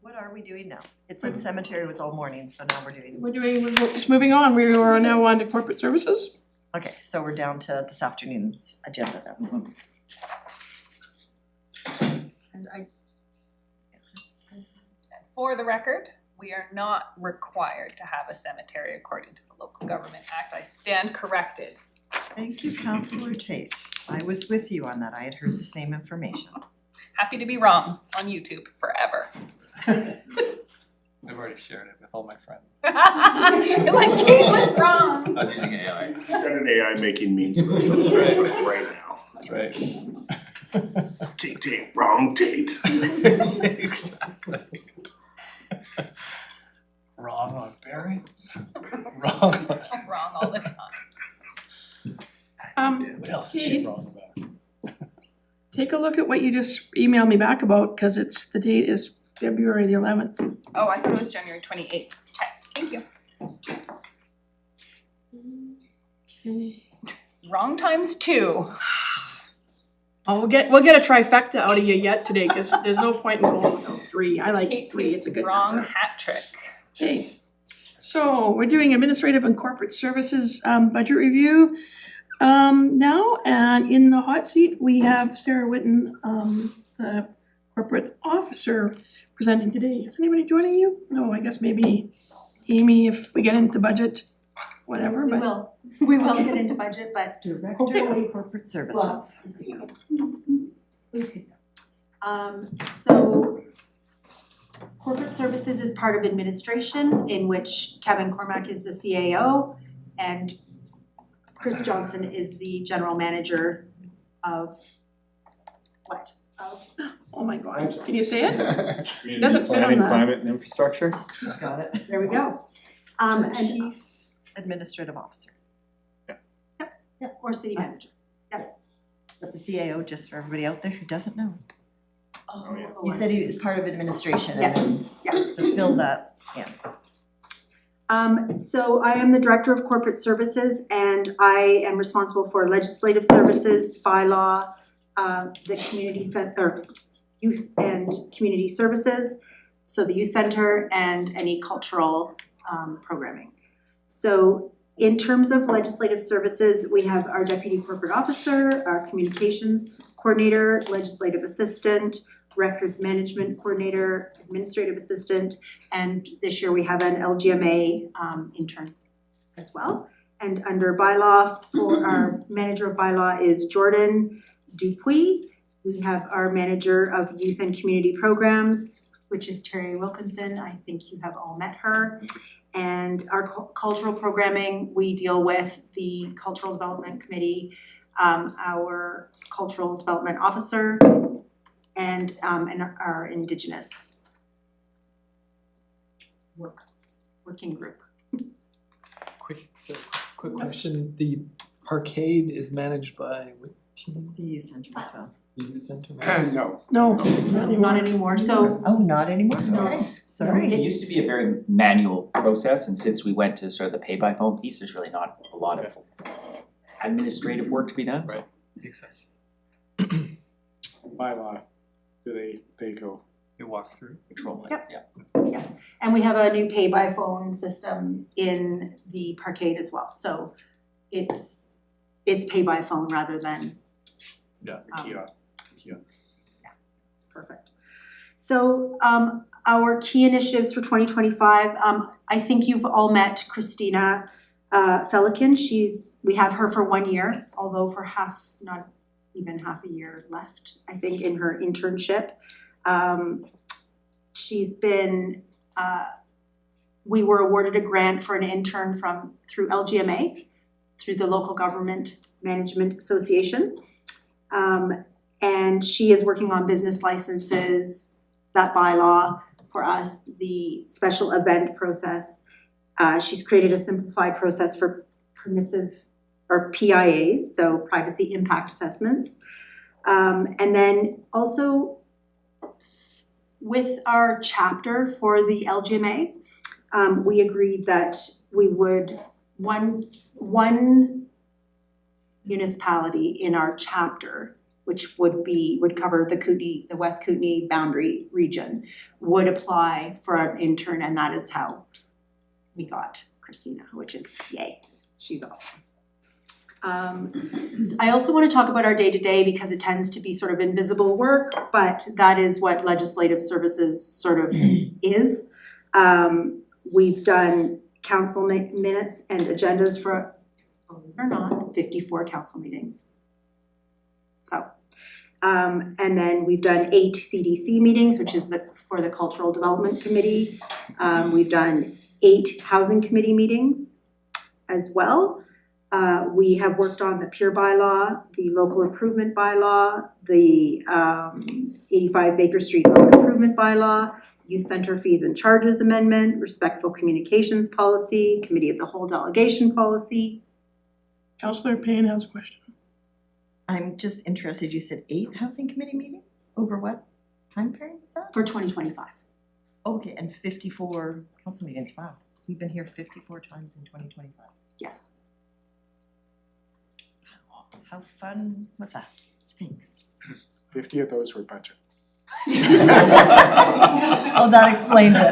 What are we doing now? It said cemetery was all morning, so now We're just moving on. We are now on to corporate services. okay, so we're down to this afternoon's agenda then. And for the record, we are not required to have a cemetery according to the Local Government Act. I stand corrected. Thank you, Councillor Tate. I was with you on that. I had heard the same information. Happy to be wrong on YouTube forever. I've already shared it with all my friends. You're like, Kate was wrong. I was using AI. He's got an AI making memes of it, That's right. right now. That's right. Tate, wrong Tate. Exactly. Wrong on parents. Wrong. Wrong all the time. What else is she wrong about? Take a look at what you just emailed me back about, because the date is February the 11th. Oh, I thought it was January 28th. Okay, thank you. Okay. Wrong times two. Oh, we'll get a trifecta out of you yet today, because there's no point in going without 3. I like 3, it's a good Wrong number. hat trick. Okay, so we're doing administrative and corporate services budget review now, and in the hot seat, we have Sarah Whitten, the corporate officer, presenting today. Is anybody joining you? No, I guess maybe Amy if we get into the budget, whatever, but. We will get into budget, but Director of Corporate Services. so corporate services is part of administration, in which Kevin Cormack is the CAO and Chris Johnson is the general manager of what? Oh my God, can you say it? Community Doesn't fit on planning, the- climate and infrastructure. He's got it. There we go. And Chief Administrative Officer. yeah, or city manager. But the CAO, just for everybody out there who doesn't know. Oh, yeah. You said he was part of administration Yes, and yes. to fill that in. So I am the Director of Corporate Services and I am responsible for legislative services, bylaw, the community center, youth and community services, so the youth center and any cultural programming. So in terms of legislative services, we have our Deputy Corporate Officer, our Communications Coordinator, Legislative Assistant, Records Management Coordinator, Administrative Assistant, and this year we have an LGMA intern as well. And under bylaw, for our manager of bylaw is Jordan Dupuis. We have our manager of youth and community programs, which is Terry Wilkinson. I think you have all met her. And our cultural programming, we deal with the Cultural Development Committee, our Cultural Development Officer, and our Indigenous working group. Quick question, the parkade is managed by what team? The youth center as well. Youth Center? No. No, Not anymore, so Oh, not anymore? No. Okay, sorry. It used to be a very manual process, and since we went to sort of the pay-by-phone piece, there's really not a lot of administrative work to be done, so. Right. Makes sense. Bylaw, do they go? You walk through. Control it, Yep. yeah. and we have a new pay by phone system in the parkade as well, so it's pay by phone rather than Yeah. Kiosk. it's perfect. So our key initiatives for 2025, I think you've all met Christina Felikin. We have her for 1 year, although for not even half a year left, I think, in her internship. She's been, we were awarded a grant for an intern through LGMA, through the Local Government Management Association. And she is working on business licenses, that bylaw for us, the special event process. She's created a simplified process for permissive or PIAs, so privacy impact assessments. And then also with our chapter for the LGMA, we agreed that we would, one municipality in our chapter which would cover the West Kootenai boundary region, would apply for an intern, and that is how we got Christina, which is yay, she's awesome. I also want to talk about our day-to-day because it tends to be sort of invisible work, but that is what legislative services sort of is. We've done council minutes and agendas for, believe it or not, 54 council meetings. So, and then we've done 8 CDC meetings, which is for the Cultural Development Committee. We've done 8 Housing Committee meetings as well. We have worked on the Peer Bylaw, the Local Improvement Bylaw, the 85 Baker Street Local Improvement Bylaw, Youth Center Fees and Charges Amendment, Respectful Communications Policy, Committee of the Whole Delegation Policy. Councillor Payne has a question. I'm just interested, you said 8 housing committee meetings? Over what time period is that? For 2025. Okay, and 54 council meetings, wow. You've been here 54 times in 2025. Yes. How fun was that? Thanks. 50 of those were budget. Oh, that explains it.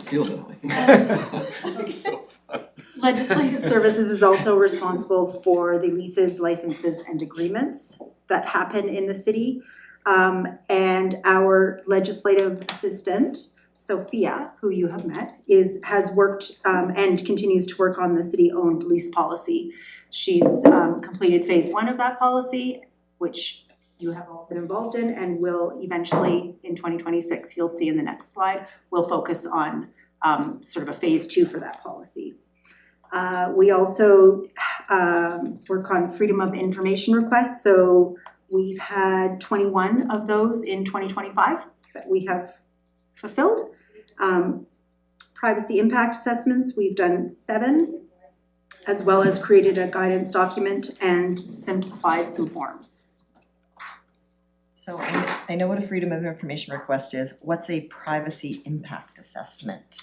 Feels that way. So fun. Legislative Services is also responsible for the leases, licenses, and agreements that happen in the city. And our legislative assistant, Sophia, who you have met, has worked and continues to work on the city-owned lease policy. She's completed phase 1 of that policy, which you have all been involved in, and will eventually, in 2026, you'll see in the next slide, we'll focus on sort of a phase 2 for that policy. We also work on freedom of information requests, so we've had 21 of those in 2025 that we have fulfilled. Privacy impact assessments, we've done 7, as well as created a guidance document and simplified some forms. So I know what a freedom of information request is. What's a privacy impact assessment?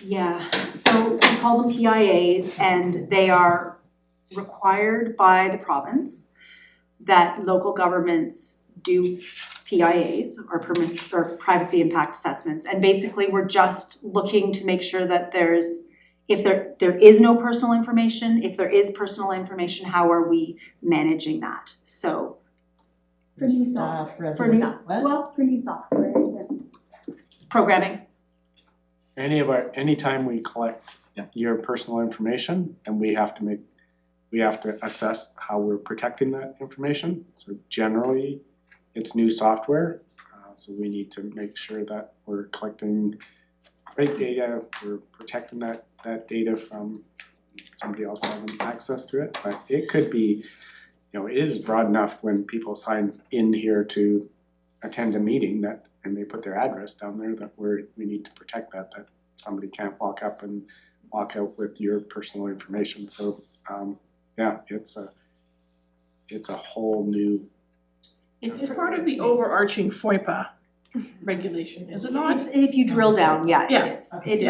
Yeah, so we call them PIAs, and they are required by the province that local governments do PIAs or privacy impact assessments. And basically, we're just looking to make sure that if there is no personal information, if there is personal information, how are we managing that? So for new software, for new software, is it programming? Anytime we collect your personal information, and we have to assess how we're protecting that information. So generally, it's new software, so we need to make sure that we're collecting great data, we're protecting that data from somebody else having access to it. But it could be, it is broad enough when people sign in here to attend a meeting and they put their address down there that we need to protect that somebody can't walk up and walk out with your personal information. So it's a whole new. It's part of the overarching FOIPA regulation, is it not? If you drill down, it is. It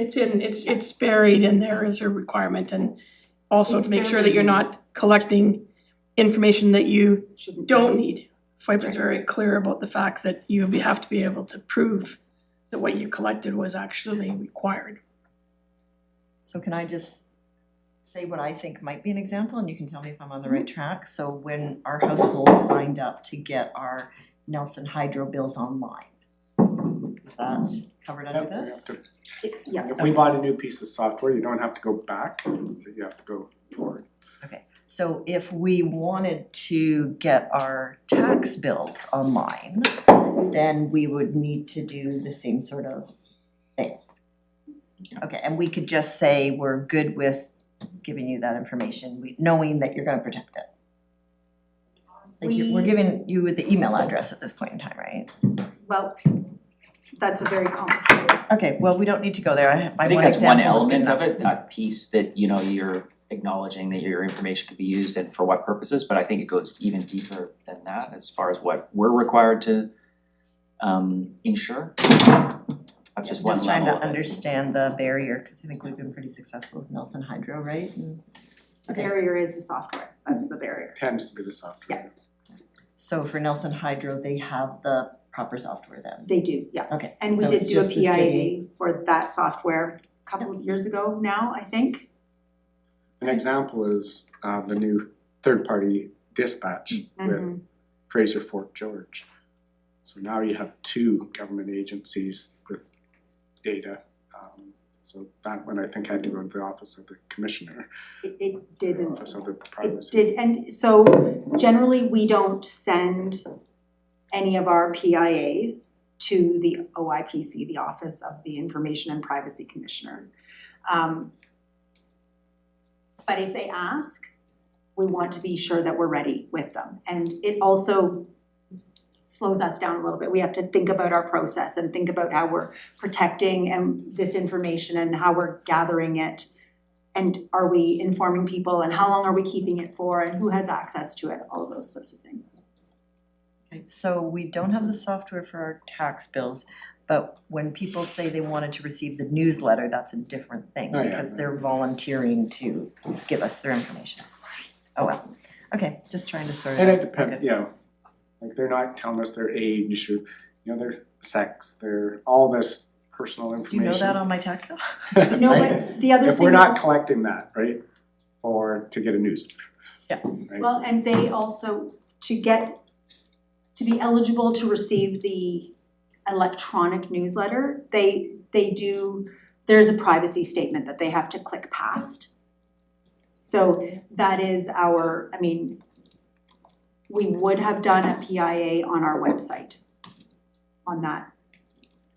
is. It's buried in there as a requirement, and also to make sure that you're not collecting information that you don't need. FOIPA is very clear about the fact that you have to be able to prove that what you collected was actually required. So can I just say what I think might be an example, and you can tell me if I'm on the right track? So when our household signed up to get our Nelson Hydro bills online, is that covered under this? If we bought a new piece of software, you don't have to go back, but you have to go forward. Okay, so if we wanted to get our tax bills online, then we would need to do the same sort of thing. Okay, and we could just say we're good with giving you that information, knowing that you're gonna protect it. We're giving you the email address at this point in time, right? Well, that's a very complicated. Okay, well, we don't need to go there. I think that's one element of it, that piece that, you're acknowledging that your information could be used and for what purposes, but I think it goes even deeper than that as far as what we're required to ensure. That's just one level. Just trying to understand the barrier, because I think we've been pretty successful with Nelson Hydro, right? The barrier is the software. That's the barrier. Tends to be the software. So for Nelson Hydro, they have the proper software then? They do, yeah. Okay. And we so did it's do a just the city. PIA for that software a couple of years ago now, I think. An example is the new third-party dispatch with Fraser Fort George. So now you have two government agencies with data. So that one I think had to go to the office of the commissioner, It did. office of the It privacy. did, and so generally, we don't send any of our PIAs to the OIPC, the Office of the Information and Privacy Commissioner. But if they ask, we want to be sure that we're ready with them. And it also slows us down a little bit. We have to think about our process and think about how we're protecting this information and how we're gathering it. And are we informing people and how long are we keeping it for and who has access to it, all of those sorts of things. Okay, so we don't have the software for our tax bills, but when people say they wanted to receive the newsletter, that's a different thing Oh, yeah. because they're volunteering to give us their information. Oh well, okay, just trying to sort it out. And it depends, Okay. you know, like they're not telling us their age or, their sex, their, all this personal Do you information. know that on my tax bill? No, Right? but the other If thing we're not is- collecting that, right, or to get a newsletter. Yeah. Right? Well, and they also, to be eligible to receive the electronic newsletter, there's a privacy statement that they have to click past. So that is we would have done a PIA on our website, on that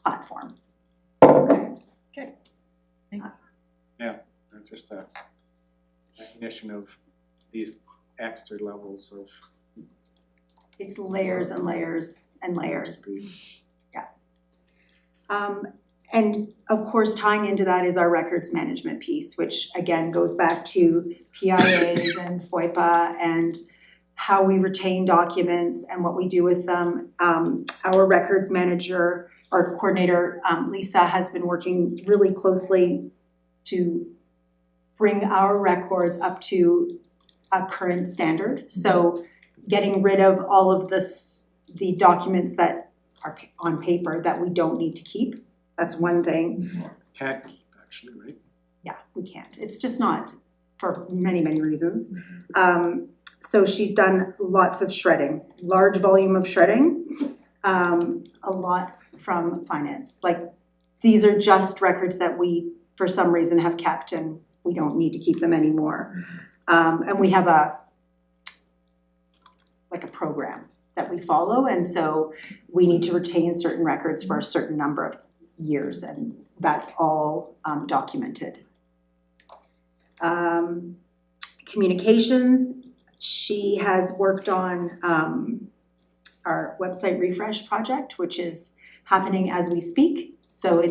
platform. Okay. Thanks. Just a recognition of these extra levels of. It's layers and layers and layers. Yeah. And of course, tying into that is our records management piece, which again goes back to PIAs and FOIPA and how we retain documents and what we do with them. Our records manager, our coordinator, Lisa, has been working really closely to bring our records up to a current standard. So getting rid of all of the documents that are on paper that we don't need to keep. That's one thing. Can't keep, actually, right? Yeah, we can't. It's just not, for many, many reasons. So she's done lots of shredding, large volume of shredding, a lot from finance. Like, these are just records that we, for some reason, have kept and we don't need to keep them anymore. And we have a program that we follow, and so we need to retain certain records for a certain number of years, and that's all documented. Communications, she has worked on our website refresh project, which is happening as we speak. So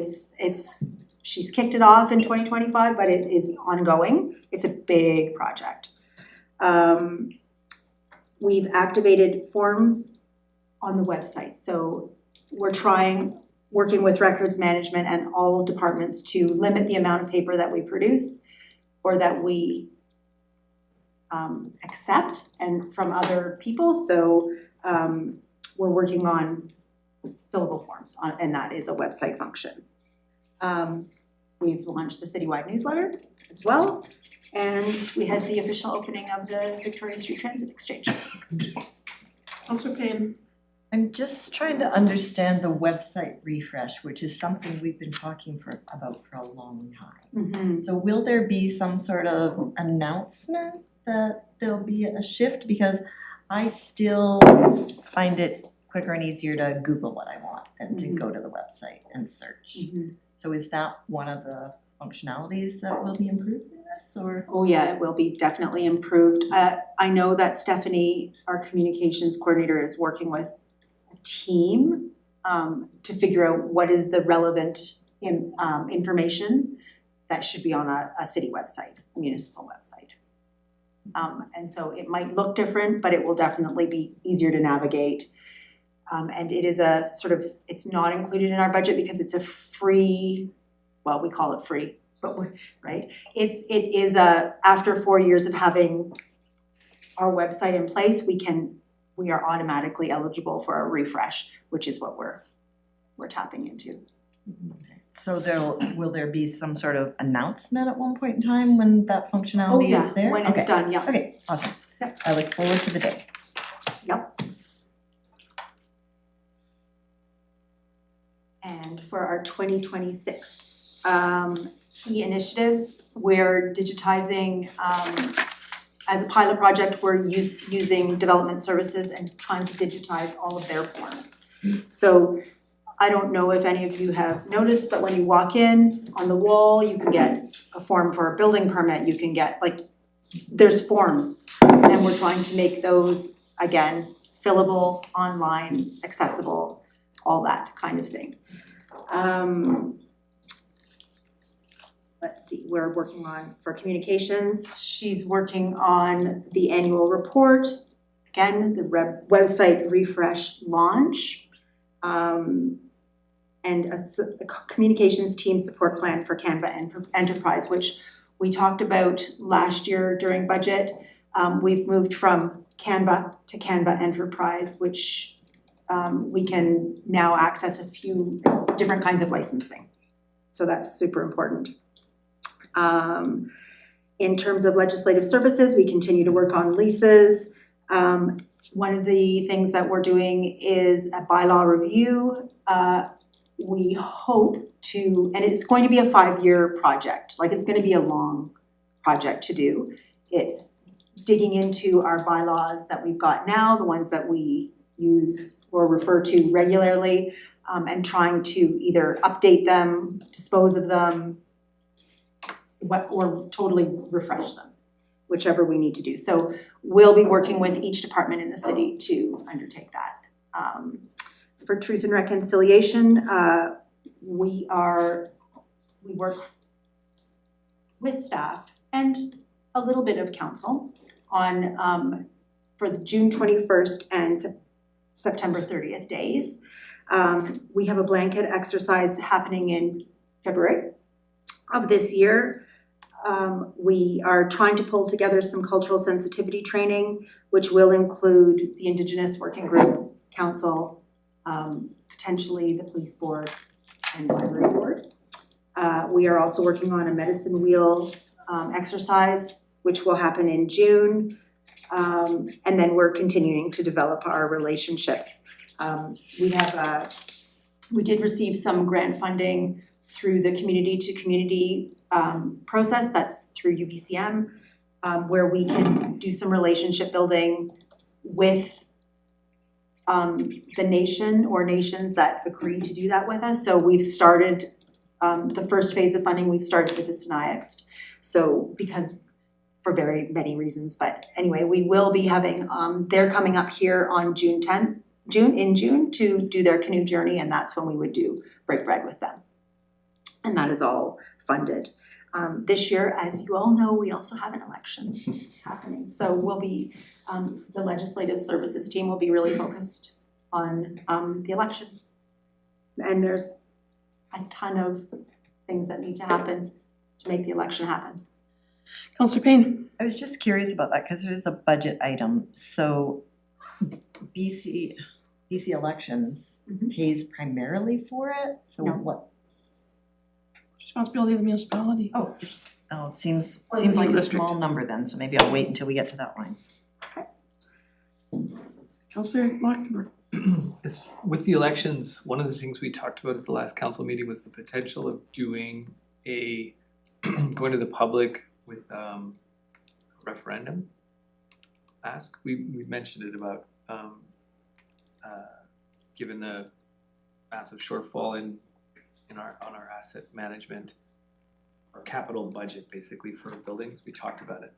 she's kicked it off in 2025, but it is ongoing. It's a big project. We've activated forms on the website. So we're working with records management and all departments to limit the amount of paper that we produce or that we accept and from other people. So we're working on fillable forms, and that is a website function. We've launched the citywide newsletter as well, and we had the official opening of the Victoria Street Transit Exchange. Councillor Payne. I'm just trying to understand the website refresh, which is something we've been talking about for a long time. So will there be some sort of announcement that there'll be a shift? Because I still find it quicker and easier to Google what I want than to go to the website and search. So is that one of the functionalities that will be improved in this, or? Oh yeah, it will be definitely improved. I know that Stephanie, our communications coordinator, is working with a team to figure out what is the relevant information that should be on a city website, a municipal website. And so it might look different, but it will definitely be easier to navigate. And it is a sort of, it's not included in our budget because it's a free, well, we call it free, but right? It is after 4 years of having our website in place, we are automatically eligible for a refresh, which is what we're tapping into. So will there be some sort of announcement at one point in time when that functionality is there? When it's Okay. done, yeah. Okay, awesome. Yep. I look forward to the day. Yep. And for our 2026 key initiatives, we're digitizing, as a pilot project, we're using development services and trying to digitize all of their forms. So I don't know if any of you have noticed, but when you walk in, on the wall, you can get a form for a building permit, you can get, there's forms. And we're trying to make those, again, fillable, online, accessible, all that kind of thing. Let's see, we're working on, for communications, she's working on the annual report, again, the website refresh launch, and a communications team support plan for Canva Enterprise, which we talked about last year during budget. We've moved from Canva to Canva Enterprise, which we can now access a few different kinds of licensing. So that's super important. In terms of legislative services, we continue to work on leases. One of the things that we're doing is a bylaw review. We hope to, and it's going to be a 5-year project, it's gonna be a long project to do. It's digging into our bylaws that we've got now, the ones that we use or refer to regularly, and trying to either update them, dispose of them, or totally refresh them, whichever we need to do. So we'll be working with each department in the city to undertake that. For Truth and Reconciliation, we work with staff and a little bit of council on, for the June 21st and September 30th days. We have a blanket exercise happening in February of this year. We are trying to pull together some cultural sensitivity training, which will include the Indigenous Working Group, Council, potentially the Police Board and Library Board. We are also working on a medicine wheel exercise, which will happen in June. And then we're continuing to develop our relationships. We did receive some grant funding through the community to community process, that's through UBCM, where we can do some relationship building with the nation or nations that agree to do that with us. So we've started, the first phase of funding, we've started with the SNIAXT. So because for very many reasons, but anyway, we will be having, they're coming up here on June 10th, in June to do their canoe journey, and that's when we would do break bread with them. And that is all funded. This year, as you all know, we also have an election happening. So we'll be, the legislative services team will be really focused on the election. And there's a ton of things that need to happen to make the election happen. Councillor Payne. I was just curious about that because there's a budget item. So BC elections pays primarily for it? So No. what's Responsibility of the municipality. Oh, it seems Or the like a district. small number then, so maybe I'll wait until we get to that line. Councillor Lochtenberg. With the elections, one of the things we talked about at the last council meeting was the potential of doing going to the public with referendum ask. We mentioned it about given the massive shortfall on our asset management or capital budget basically for buildings, we talked about it.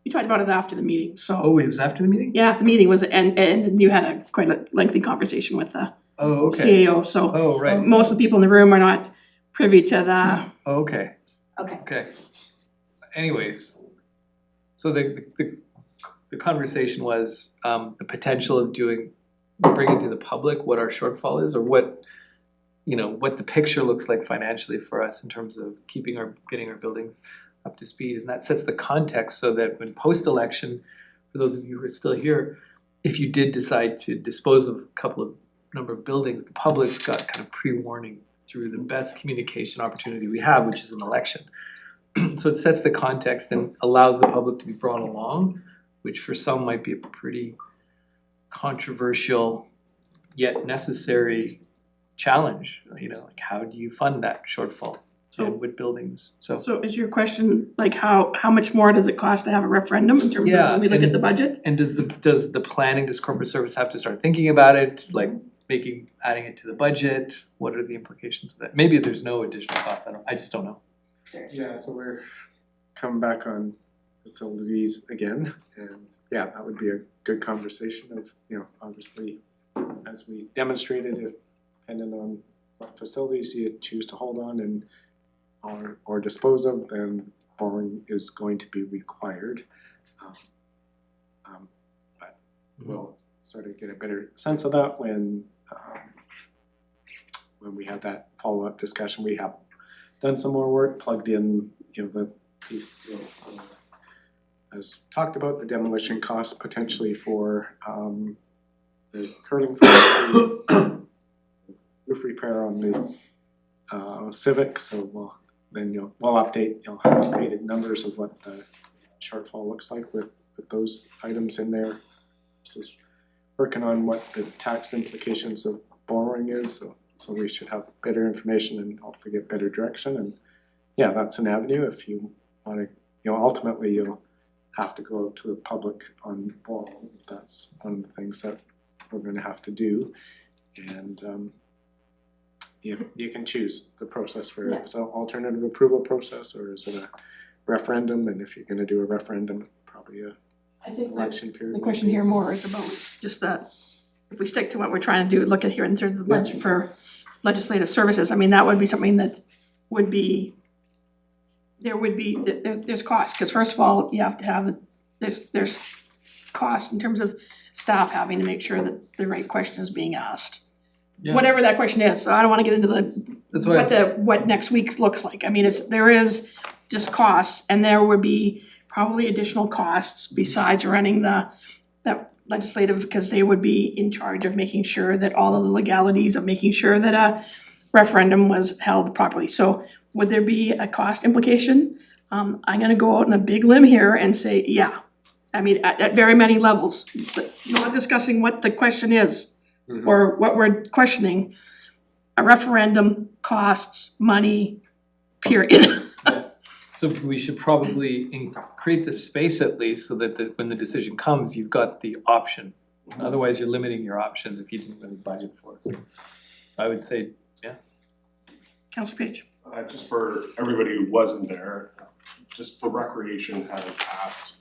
You talked about it after the meeting, so. Oh, it was after the meeting? Yeah, the meeting was, and you had quite a lengthy conversation with the CAO, so. Oh, right. Most of the people in the room are not privy to the. Oh, okay. Okay. Okay. Anyways, so the conversation was the potential of bringing to the public what our shortfall is, or what the picture looks like financially for us in terms of getting our buildings up to speed, and that sets the context so that when post-election, for those of you who are still here, if you did decide to dispose of a number of buildings, the public's got kind of pre-warning through the best communication opportunity we have, which is an election. So it sets the context and allows the public to be brought along, which for some might be a pretty controversial yet necessary challenge, like how do you fund that shortfall and with buildings, so. So is your question, like how much more does it cost to have a referendum in terms of when we look at the budget? And does corporate service have to start thinking about it, like adding it to the budget? What are the implications of that? Maybe there's no additional cost, I just don't know. Yeah, so we're coming back on facilities again, and yeah, that would be a good conversation of, obviously, as we demonstrated, if depending on what facilities you choose to hold on and or dispose of, then borrowing is going to be required. But we'll sort of get a better sense of that when we have that follow-up discussion. We have done some more work, plugged in, as talked about, the demolition costs potentially for the curling facility, roof repair on the Civic, so we'll update, you'll have updated numbers of what the shortfall looks like with those items in there. Just working on what the tax implications of borrowing is, so we should have better information and hopefully get better direction. And yeah, that's an avenue if you want to, ultimately you'll have to go to the public on borrowing. That's one of the things that we're going to have to do. And you can choose the process for it. So alternative approval process, or is it a referendum? And if you're going to do a referendum, probably I think election period. the question here more is about just that, if we stick to what we're trying to do, look at here in terms of the budget for legislative services, I mean, that would be something that would be, there's cost, because first of all, you have to have, there's cost in terms of staff having to make sure that the right question is being asked. Yeah. Whatever that question is, so I don't wanna get into what next week looks like. I mean, there is just costs, and there would be probably additional costs besides running that legislative, because they would be in charge of making sure that all of the legalities of making sure that a referendum was held properly. So would there be a cost implication? I'm gonna go out on a big limb here and say, yeah. I mean, at very many levels, but not discussing what the question is. Mm-hmm. Or what we're questioning, a referendum costs money, period. So we should probably create the space at least so that when the decision comes, you've got the option. Otherwise, you're limiting your options if you didn't really budget for it. I would say, yeah. Councillor Page. Just for everybody who wasn't there, just for recreation has asked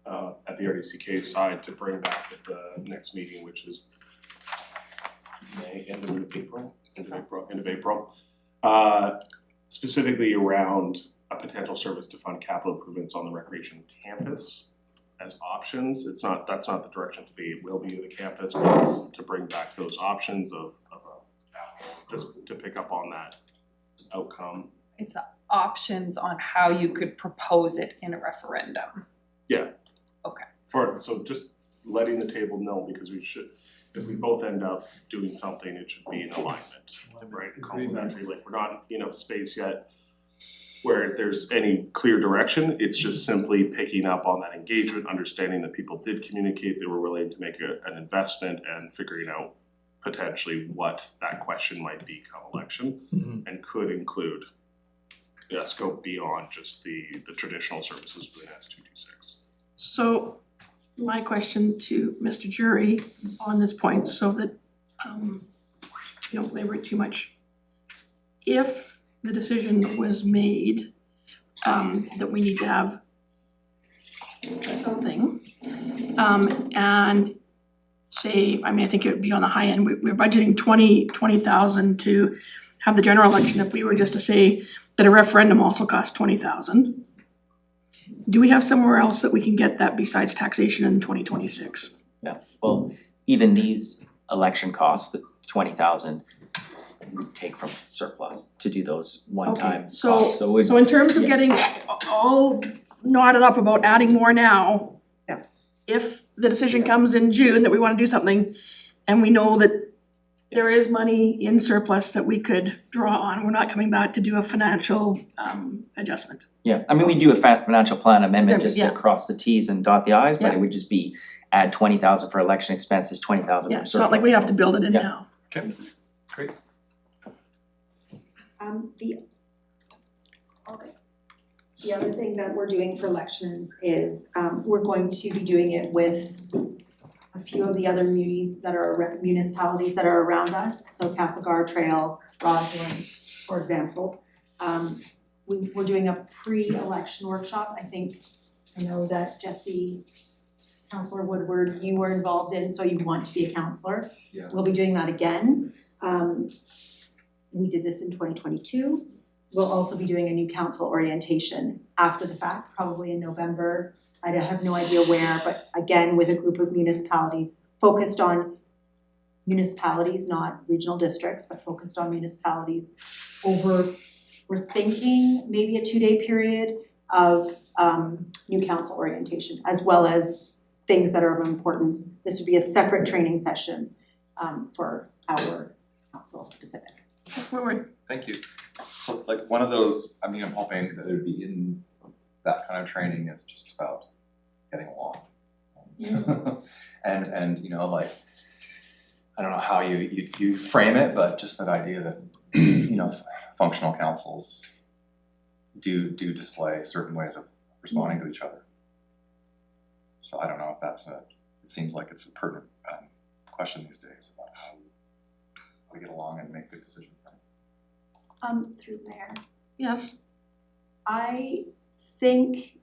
at the RDCK side to bring back at the next meeting, which is end of April, specifically around a potential service to fund capital improvements on the recreation campus as options. That's not the direction to be. It will be the campus, but it's to bring back those options of just to pick up on that outcome. It's options on how you could propose it in a referendum. Yeah. Okay. So just letting the table know, because if we both end up doing something, it should be in alignment, right? Complementary, like we're not in a space yet where there's any clear direction. It's just simply picking up on that engagement, understanding that people did communicate, they were willing to make an investment, and figuring out potentially what that question might be come election, and could include a scope beyond just the traditional services within S226. So my question to Mr. Jury on this point, so that you don't labor it too much. If the decision was made that we need to have something, and say, I mean, I think it would be on the high end, we're budgeting 20,000 to have the general election. If we were just to say that a referendum also costs 20,000, do we have somewhere else that we can get that besides taxation in 2026? Yeah, well, even these election costs, the 20,000, we take from surplus to do those one-time costs. So in terms of getting all knotted up about adding more now, if the decision comes in June that we wanna do something, and we know that there is money in surplus that we could draw on, we're not coming back to do a financial adjustment. Yeah, I mean, we do a financial plan amendment just Yeah. to cross the Ts and dot the Is, but Yeah. it would just be add 20,000 for election expenses, 20,000 Yeah, for it's not like we have to build it in Yeah. now. The other thing that we're doing for elections is, we're going to be doing it with a few of the other municipalities that are around us, so Castlegar Trail, Roslyn, for example. We're doing a pre-election workshop. I know that Jesse, Councillor Woodward, you were involved in, so you want to be a councillor. Yeah. We'll be doing that again. We did this in 2022. We'll also be doing a new council orientation after the fact, probably in November. I have no idea where, but again, with a group of municipalities, focused on municipalities, not regional districts, but focused on municipalities. We're thinking maybe a 2-day period of new council orientation, as well as things that are of importance. This would be a separate training session for our council specific. Thank you. So like one of those, I mean, I'm hoping that it would be in that kind of training is just about getting along. And you know, like, I don't know how you frame it, but just that idea that, you know, functional councils do display certain ways of responding to each other. So I don't know if it seems like it's a pertinent question these days about how we get along and make good decisions. Through Mayor. Yes. I think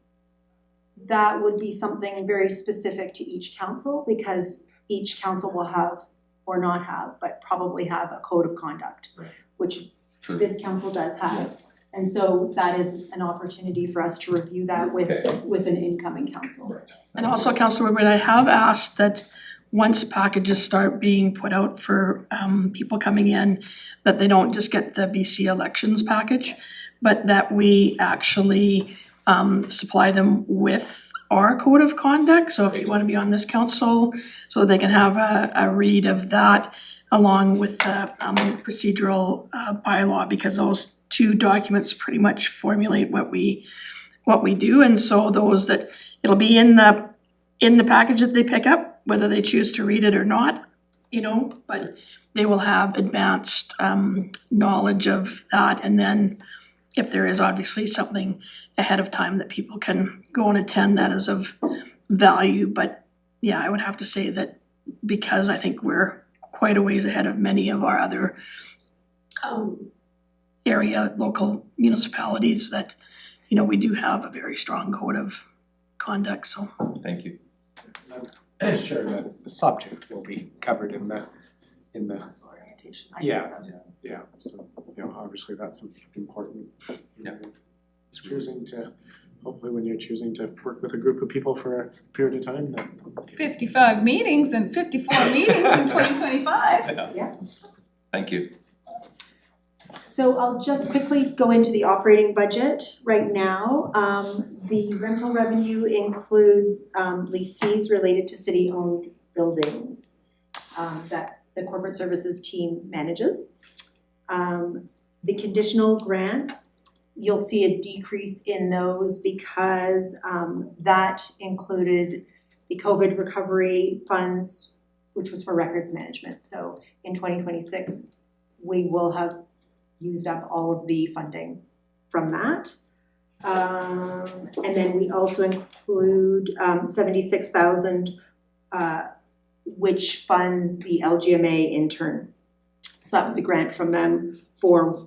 that would be something very specific to each council, because each council will have, or not have, but probably have a code of conduct, Right. which True. this council does have. Yes. And so that is an opportunity for us to review that with an incoming council. Right. And also, Councillor Woodward, I have asked that once packages start being put out for people coming in, that they don't just get the BC elections package, but that we actually supply them with our code of conduct. So if you wanna be on this council, so they can have a read of that along with the procedural bylaw, because those two documents pretty much formulate what we do. And so those that, it'll be in the package that they pick up, whether they choose to read it or not, you know, but they will have advanced knowledge of that. And then if there is obviously something ahead of time that people can go and attend, that is of value. But yeah, I would have to say that because I think we're quite a ways ahead of many of our other area, local municipalities, that, you know, we do have a very strong code of conduct, so. Thank you. I'm sure that the subject will be covered in the Council orientation, I Yeah. think so. yeah, so, you know, obviously that's important. Yeah. Choosing to, hopefully when you're choosing to work with a group of people for a period of time, that 55 meetings and 54 meetings in 2025. Yeah. Thank you. So I'll just quickly go into the operating budget right now. The rental revenue includes lease fees related to city-owned buildings that the corporate services team manages. The conditional grants, you'll see a decrease in those because that included the COVID recovery funds, which was for records management. So in 2026, we will have used up all of the funding from that. And then we also include 76,000 which funds the LGMA intern. So that was a grant from them for,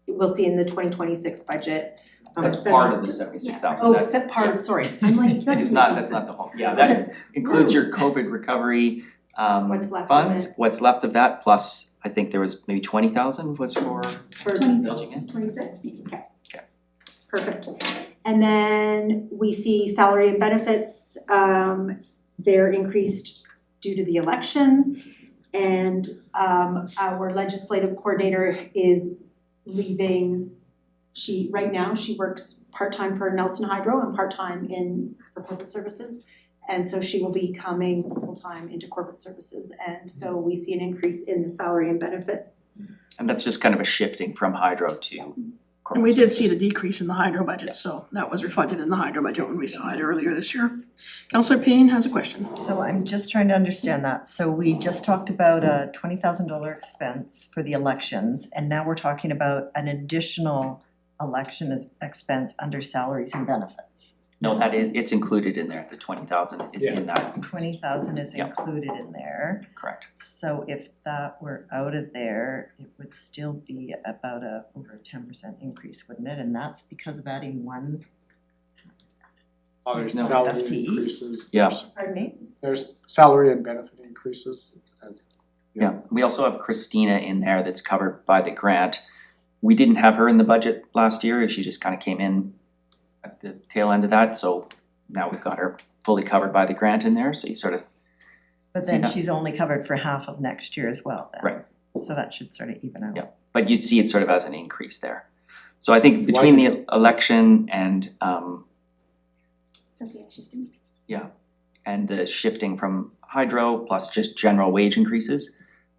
we'll see in the 2026 budget. That's part of the 76,000. Oh, part, sorry. I'm like, That's not the whole, yeah, that includes your COVID recovery What's left of funds, it. what's left of that, plus I think there was maybe 20,000 was for 26. 26? Okay. Okay. Perfect. And then we see salary and benefits, they're increased due to the election. And our legislative coordinator is leaving. Right now she works part-time for Nelson Hydro and part-time in for corporate services. And so she will be coming full-time into corporate services, and so we see an increase in the salary and benefits. And that's just kind of a shifting from hydro to corporate And we did services. see the decrease in the hydro budget, so that was reflected in the hydro budget when we saw it earlier this year. Councillor Payne has a question. So I'm just trying to understand that. So we just talked about a $20,000 expense for the elections, and now we're talking about an additional election expense under salaries and benefits. No, it's included in there, the 20,000 is in that. 20,000 is Yeah. included in there. Correct. So if that were out of there, it would still be about over a 10% increase, wouldn't it? And that's because of adding one, There's No. salary FTE? increases. Yeah. pardon me? There's salary and benefit increases as. Yeah, we also have Christina in there that's covered by the grant. We didn't have her in the budget last year, she just kind of came in at the tail end of that, so now we've got her fully covered by the grant in there, so you sort of, But See then that? she's only covered for half of next year as well then. Right. So that should sort of even out. Yeah. but you'd see it sort of as an increase there. So I think between the election and the shifting from hydro plus just general wage increases,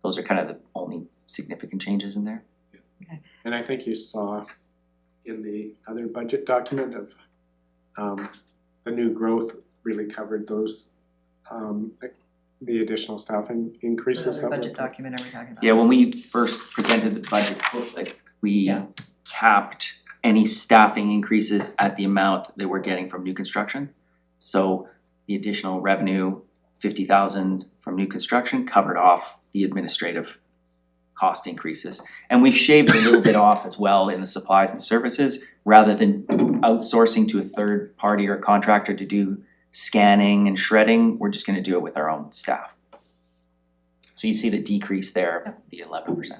those are kind of the only significant changes in there. And I think you saw in the other budget document of the new growth really covered those the additional staffing increases What that other were. budget document are we talking about? Yeah, when we first presented the budget, like we Yeah. capped any staffing increases at the amount that we're getting from new construction. So the additional revenue, 50,000 from new construction covered off the administrative cost increases. And we've shaved a little bit off as well in the supplies and services, rather than outsourcing to a third party or contractor to do scanning and shredding, we're just gonna do it with our own staff. So you see the decrease there, the 11%.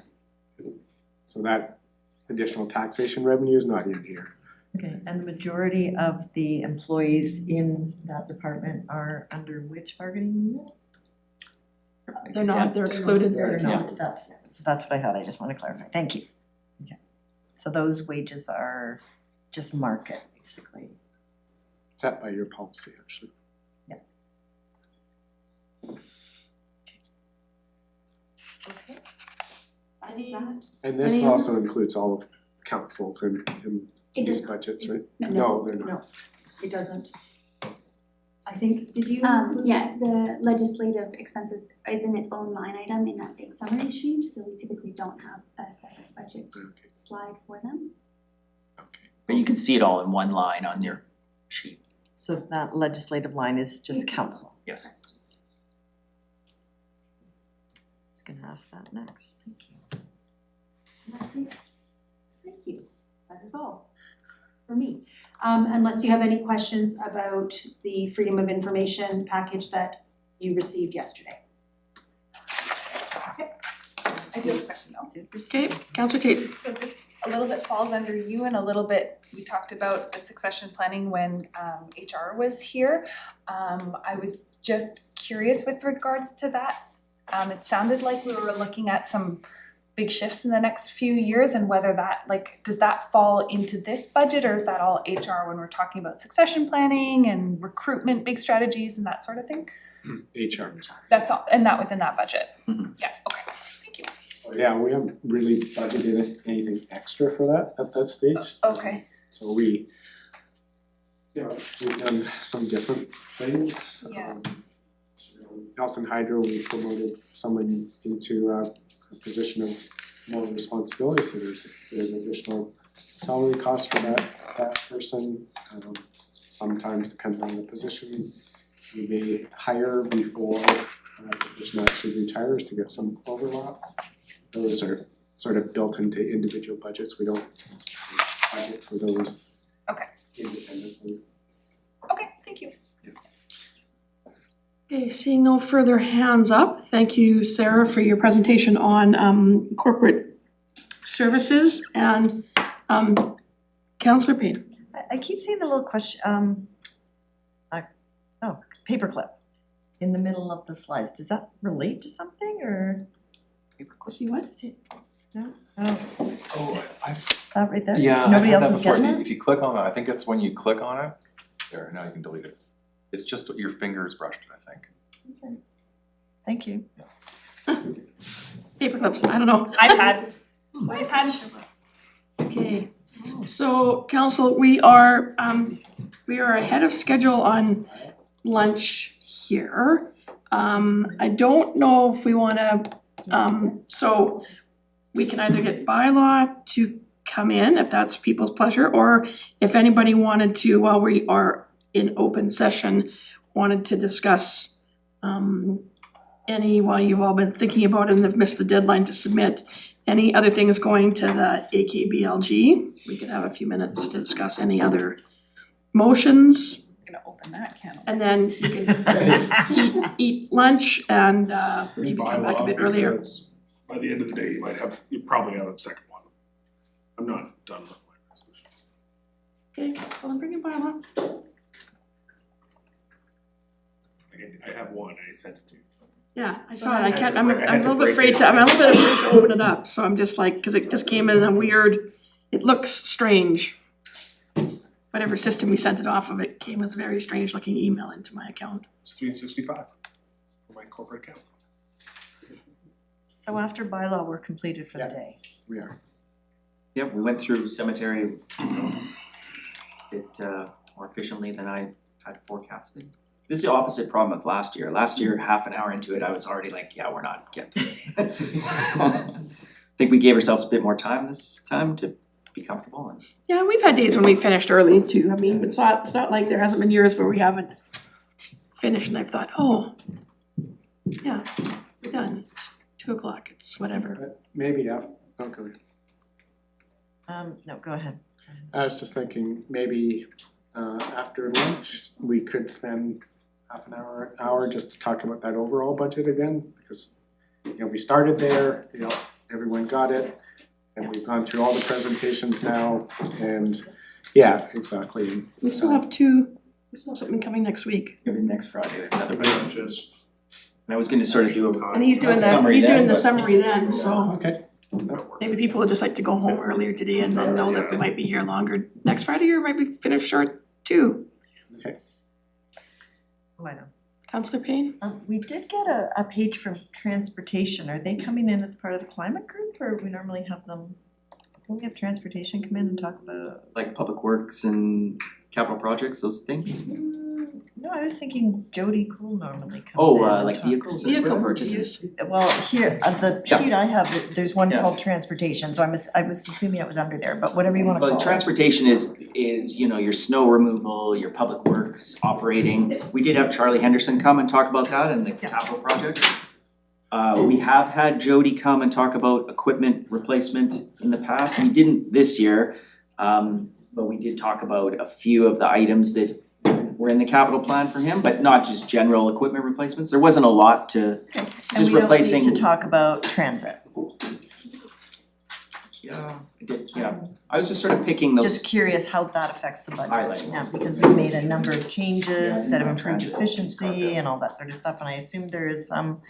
So that additional taxation revenue is not in here. Okay, and the majority of the employees in that department are under which bargaining unit? They're not, they're excluded. They're not, that's what I thought, I just want to clarify, thank you. Okay, so those wages are just market, basically. Set by your policy, actually. Okay. That's that. And this Any- also includes all of councils in It these does- budgets, right? No, No, they're not. no, it doesn't. I think, did you? Yeah, the legislative expenses is in its own line item in that big summary sheet, so we typically don't have a separate budget Okay, slide for them. okay. But you can see it all in one line on your sheet. So that legislative line is just council. Yes. That's just- I was gonna ask that next, thank you. Thank you, that is all for me. Unless you have any questions about the Freedom of Information package that you received yesterday. I do have a question though. Okay, Councillor Tate. So this a little bit falls under you and a little bit, we talked about the succession planning when HR was here. I was just curious with regards to that. It sounded like we were looking at some big shifts in the next few years and whether that, like, does that fall into this budget or is that all HR when we're talking about succession planning and recruitment, big strategies and that sort of thing? HR. That's all, and that was in that budget? Mhm. Yeah, okay, thank you. Yeah, we haven't really budgeted anything extra for that at that stage. Okay, So we, we've done some different things. Yeah. Nelson Hydro, we promoted someone into a position of more responsibility, so there's additional salary cost for that person. Sometimes depending on the position, we may hire before the person actually retires to get some overlap. Those are sort of built into individual budgets, we don't budget for those Okay. independently. okay, thank you. Okay, seeing no further hands up, thank you, Sarah, for your presentation on corporate services and Councillor Payne. I keep seeing the little question, paperclip in the middle of the slides, does that relate to something or? See what? No? Oh, Oh, that right there? yeah, Nobody I've had else that is before. getting it? If you click on it, I think it's when you click on it, there, now you can delete it. It's just your fingers brushed it, I think. Thank you. Paper clips, I don't know. iPad. iPad. Okay, so council, we are ahead of schedule on lunch here. I don't know if we wanna, so we can either get Bylaw to come in, if that's people's pleasure, or if anybody wanted to, while we are in open session, wanted to discuss while you've all been thinking about it and have missed the deadline to submit, any other things going to the AKBLG. We could have a few minutes to discuss any other motions, I'm gonna open that can. and then you can eat lunch and maybe come back a bit earlier. Because by the end of the day, you probably have a second one. I'm not done with my resolution. Okay, so I'm bringing Bylaw. I have one, I sent it to you. Yeah, I saw it, I'm a little bit afraid to open it up, so I'm just like, cause it just came in a weird, it looks strange. Whatever system we sent it off of, it came as a very strange looking email into my account. It's $365 for my corporate account. So after bylaw, we're completed for the day. We are. Yep, we went through cemetery a bit more efficiently than I had forecasted. This is the opposite problem of last year. Last year, half an hour into it, I was already like, yeah, we're not getting through it. I think we gave ourselves a bit more time this time to be comfortable and. Yeah, we've had days when we finished early too, I mean, it's not like there hasn't been years where we haven't finished and I've thought, oh, yeah, we're done, it's 2:00, it's whatever. But maybe, yeah, okay. No, go ahead. I was just thinking maybe after lunch, we could spend half an hour just to talk about that overall budget again, because we started there, everyone got it, and we've gone through all the presentations now, and yeah, exactly. We still have something coming next week. Maybe next Friday, another I budget. just. And I was gonna sort of do a. And he's doing Summary then, the but- summary then, so Okay. maybe people would just like to go home earlier today and then know that we might be here longer next Friday, or might be finished short too. Oh, I know. Councillor Payne? We did get a page from transportation. Are they coming in as part of the climate group, or we normally have them? Don't we have transportation come in and talk about? Like public works and capital projects, those things? No, I was thinking Jody Cool normally comes in. Oh, and like talks. vehicles? Vehicle purchases. Well, here, the Yeah. sheet I have, there's one Yeah. called transportation, so I was assuming it was under there, but whatever you wanna call it. But transportation is your snow removal, your public works operating. We did have Charlie Henderson come and talk about that and the capital project. We have had Jody come and talk about equipment replacement in the past. We didn't this year, but we did talk about a few of the items that were in the capital plan for him, but not just general equipment replacements. There wasn't a lot to, just replacing. And we don't need to talk about transit. Yeah, I did, yeah. I was just sort of picking those. Just curious how that affects the budget. Highlight. Yeah, because we made a number of changes, Yeah, that have I improved didn't know efficiency and all that sort of stuff, and I assume there is some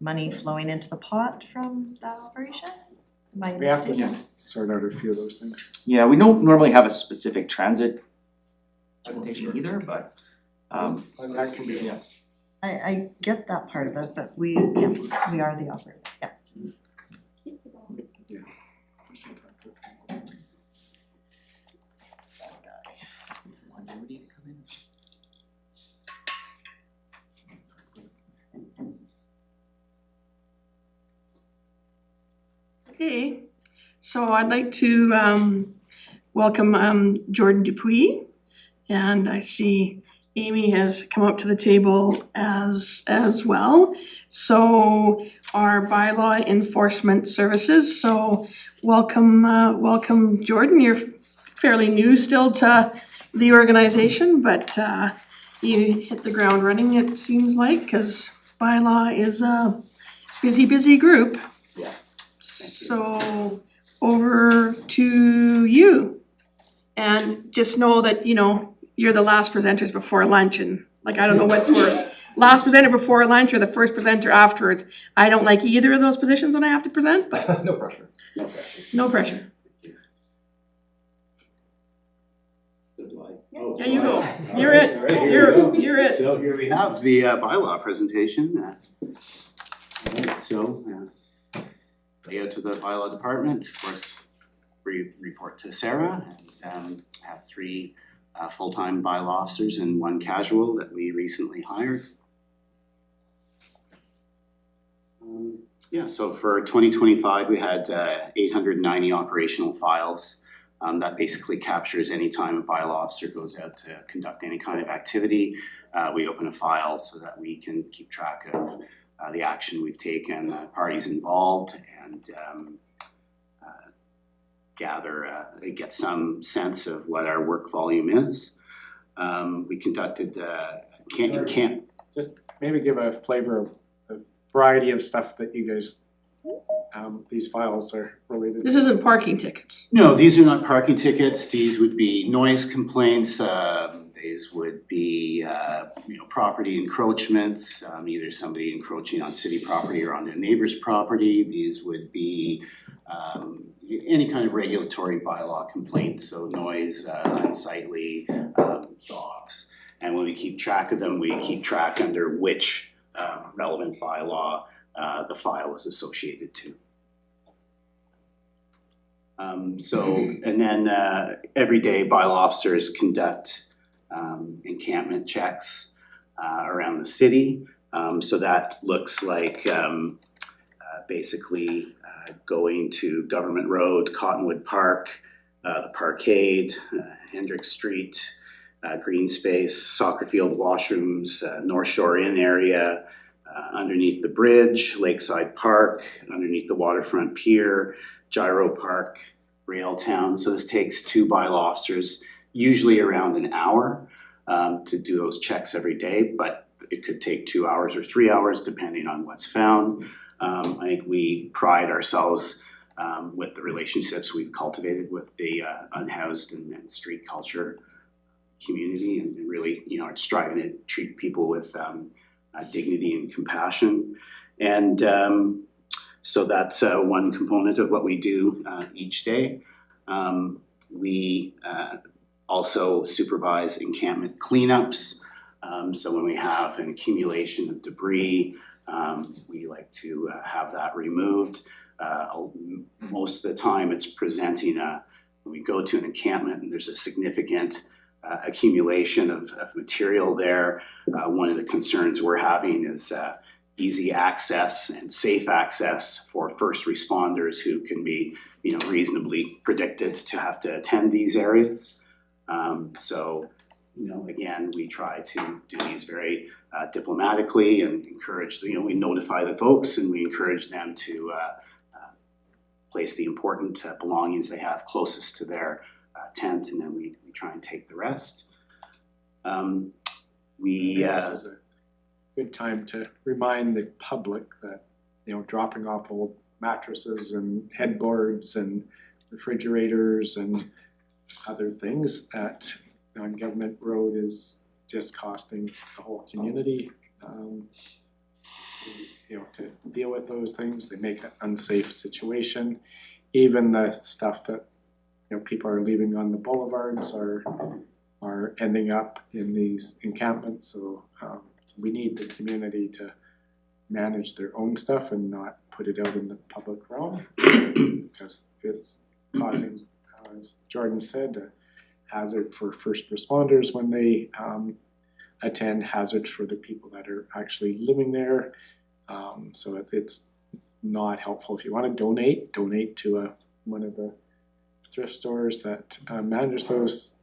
money flowing into the pot from that operation? Am I We have to mistaken? sort out a few of those things. Yeah, we don't normally have a specific transit presentation either, but That can be, yeah. I get that part of it, but we are the operator, yeah. Okay, so I'd like to welcome Jordan Dupuis. And I see Amy has come up to the table as well. So our bylaw enforcement services, so welcome Jordan, you're fairly new still to the organization, but you hit the ground running, it seems like, cause bylaw is a busy group. Yeah. So over to you. And just know that, you're the last presenters before lunch, and like, I don't know what's worse. Last presenter before lunch or the first presenter afterwards. I don't like either of those positions when I have to present, but No pressure. no pressure. Oh, Yeah, you go. You're it. You're it. So here we have the bylaw presentation. Alright, so layout to the bylaw department, of course, we report to Sarah and have 3 full-time bylaw officers and 1 casual that we recently hired. Yeah, so for 2025, we had 890 operational files. That basically captures any time a bylaw officer goes out to conduct any kind of activity. We open a file so that we can keep track of the action we've taken, parties involved, and get some sense of what our work volume is. We conducted Just maybe give a flavor of the variety of stuff that you guys, these files are related to. This isn't parking tickets. No, these are not parking tickets. These would be noise complaints. These would be, property encroachments, either somebody encroaching on city property or on their neighbor's property. These would be any kind of regulatory bylaw complaints, so noise, unsightly, dogs. And when we keep track of them, we keep track under which relevant bylaw the file is associated to. And then every day bylaw officers conduct encampment checks around the city. So that looks like basically going to Government Road, Cottonwood Park, the Parkade, Hendrick Street, green space, soccer field washrooms, North Shore Inn area, underneath the bridge, Lakeside Park, underneath the waterfront pier, Gyro Park, Railtown. So this takes 2 bylaw officers, usually around an hour, to do those checks every day, but it could take 2 hours or 3 hours depending on what's found. I think we pride ourselves with the relationships we've cultivated with the unhoused and street culture community, and really, it's striving to treat people with dignity and compassion. And so that's one component of what we do each day. We also supervise encampment cleanups. So when we have an accumulation of debris, we like to have that removed. Most of the time it's presenting when we go to an encampment and there's a significant accumulation of material there. One of the concerns we're having is easy access and safe access for first responders who can be, reasonably predicted to have to attend these areas. So, again, we try to do these very diplomatically and encourage, we notify the folks and we encourage them to place the important belongings they have closest to their tent, and then we try and take the rest. This is a good time to remind the public that, dropping off old mattresses and headboards and refrigerators and other things on Government Road is just costing the whole community. To deal with those things, they make an unsafe situation. Even the stuff that people are leaving on the boulevards are ending up in these encampments. So we need the community to manage their own stuff and not put it out in the public realm, because it's causing, as Jordan said, a hazard for first responders when they attend, hazards for the people that are actually living there. So it's not helpful. If you want to donate to one of the thrift stores that manage those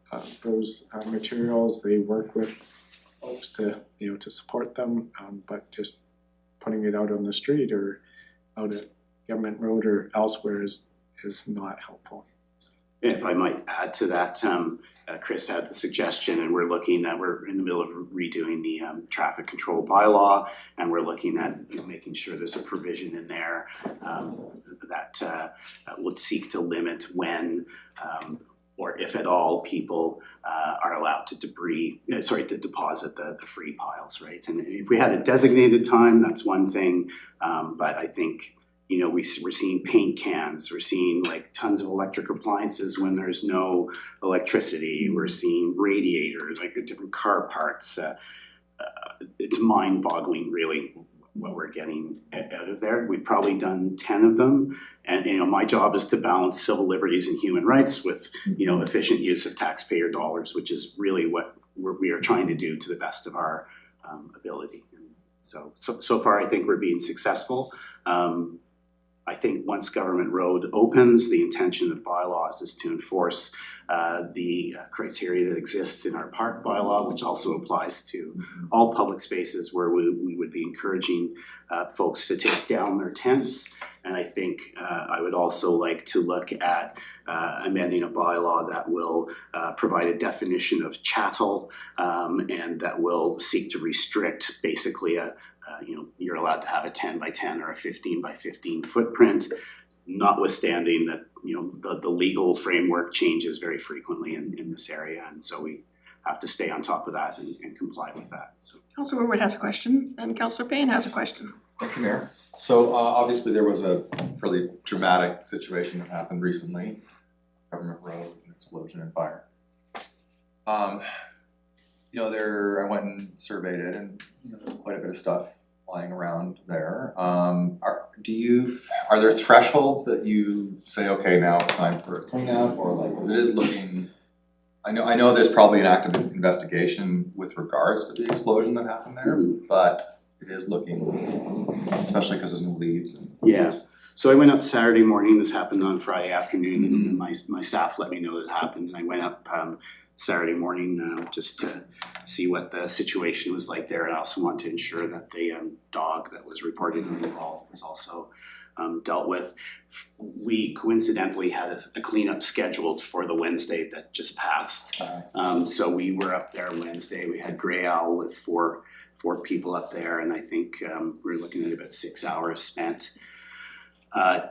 materials. They work with folks to support them, but just putting it out on the street or out at Government Road or elsewhere is not helpful. If I might add to that, Chris had the suggestion, and we're in the middle of redoing the traffic control bylaw, and we're looking at making sure there's a provision in there that would seek to limit when or if at all people are allowed to deposit the free piles, right? And if we had a designated time, that's one thing, but I think we're seeing paint cans, we're seeing like tons of electric appliances when there's no electricity, we're seeing radiators, like different car parts. It's mind-boggling, really, what we're getting out of there. We've probably done 10 of them, and my job is to balance civil liberties and human rights with efficient use of taxpayer dollars, which is really what we are trying to do to the best of our ability. So far, I think we're being successful. I think once Government Road opens, the intention of bylaws is to enforce the criteria that exists in our park bylaw, which also applies to all public spaces where we would be encouraging folks to take down their tents. And I think I would also like to look at amending a bylaw that will provide a definition of chattel and that will seek to restrict basically you're allowed to have a 10 by 10 or a 15 by 15 footprint, notwithstanding that the legal framework changes very frequently in this area, and so we have to stay on top of that and comply with that. So. Councillor Woodward has a question, and Councillor Payne has a question. Thank you, Mayor. So obviously there was a fairly dramatic situation that happened recently, Government Road, an explosion and fire. I went and surveyed it, and there's quite a bit of stuff lying around there. Are there thresholds that you say, okay, now it's time for a cleanup, or like, because it is looking, I know there's probably an active investigation with regards to the explosion that happened there, but it is looking, especially because there's no leaves. Yeah. So I went up Saturday morning. This happened on Friday afternoon, and my staff let me know that it happened, and I went up Saturday morning just to see what the situation was like there, and I also want to ensure that the dog that was reported involved was also dealt with. We coincidentally had a cleanup scheduled for the Wednesday that just passed. So we were up there Wednesday. We had Grey Owl with four people up there, and I think we were looking at about 6 hours spent.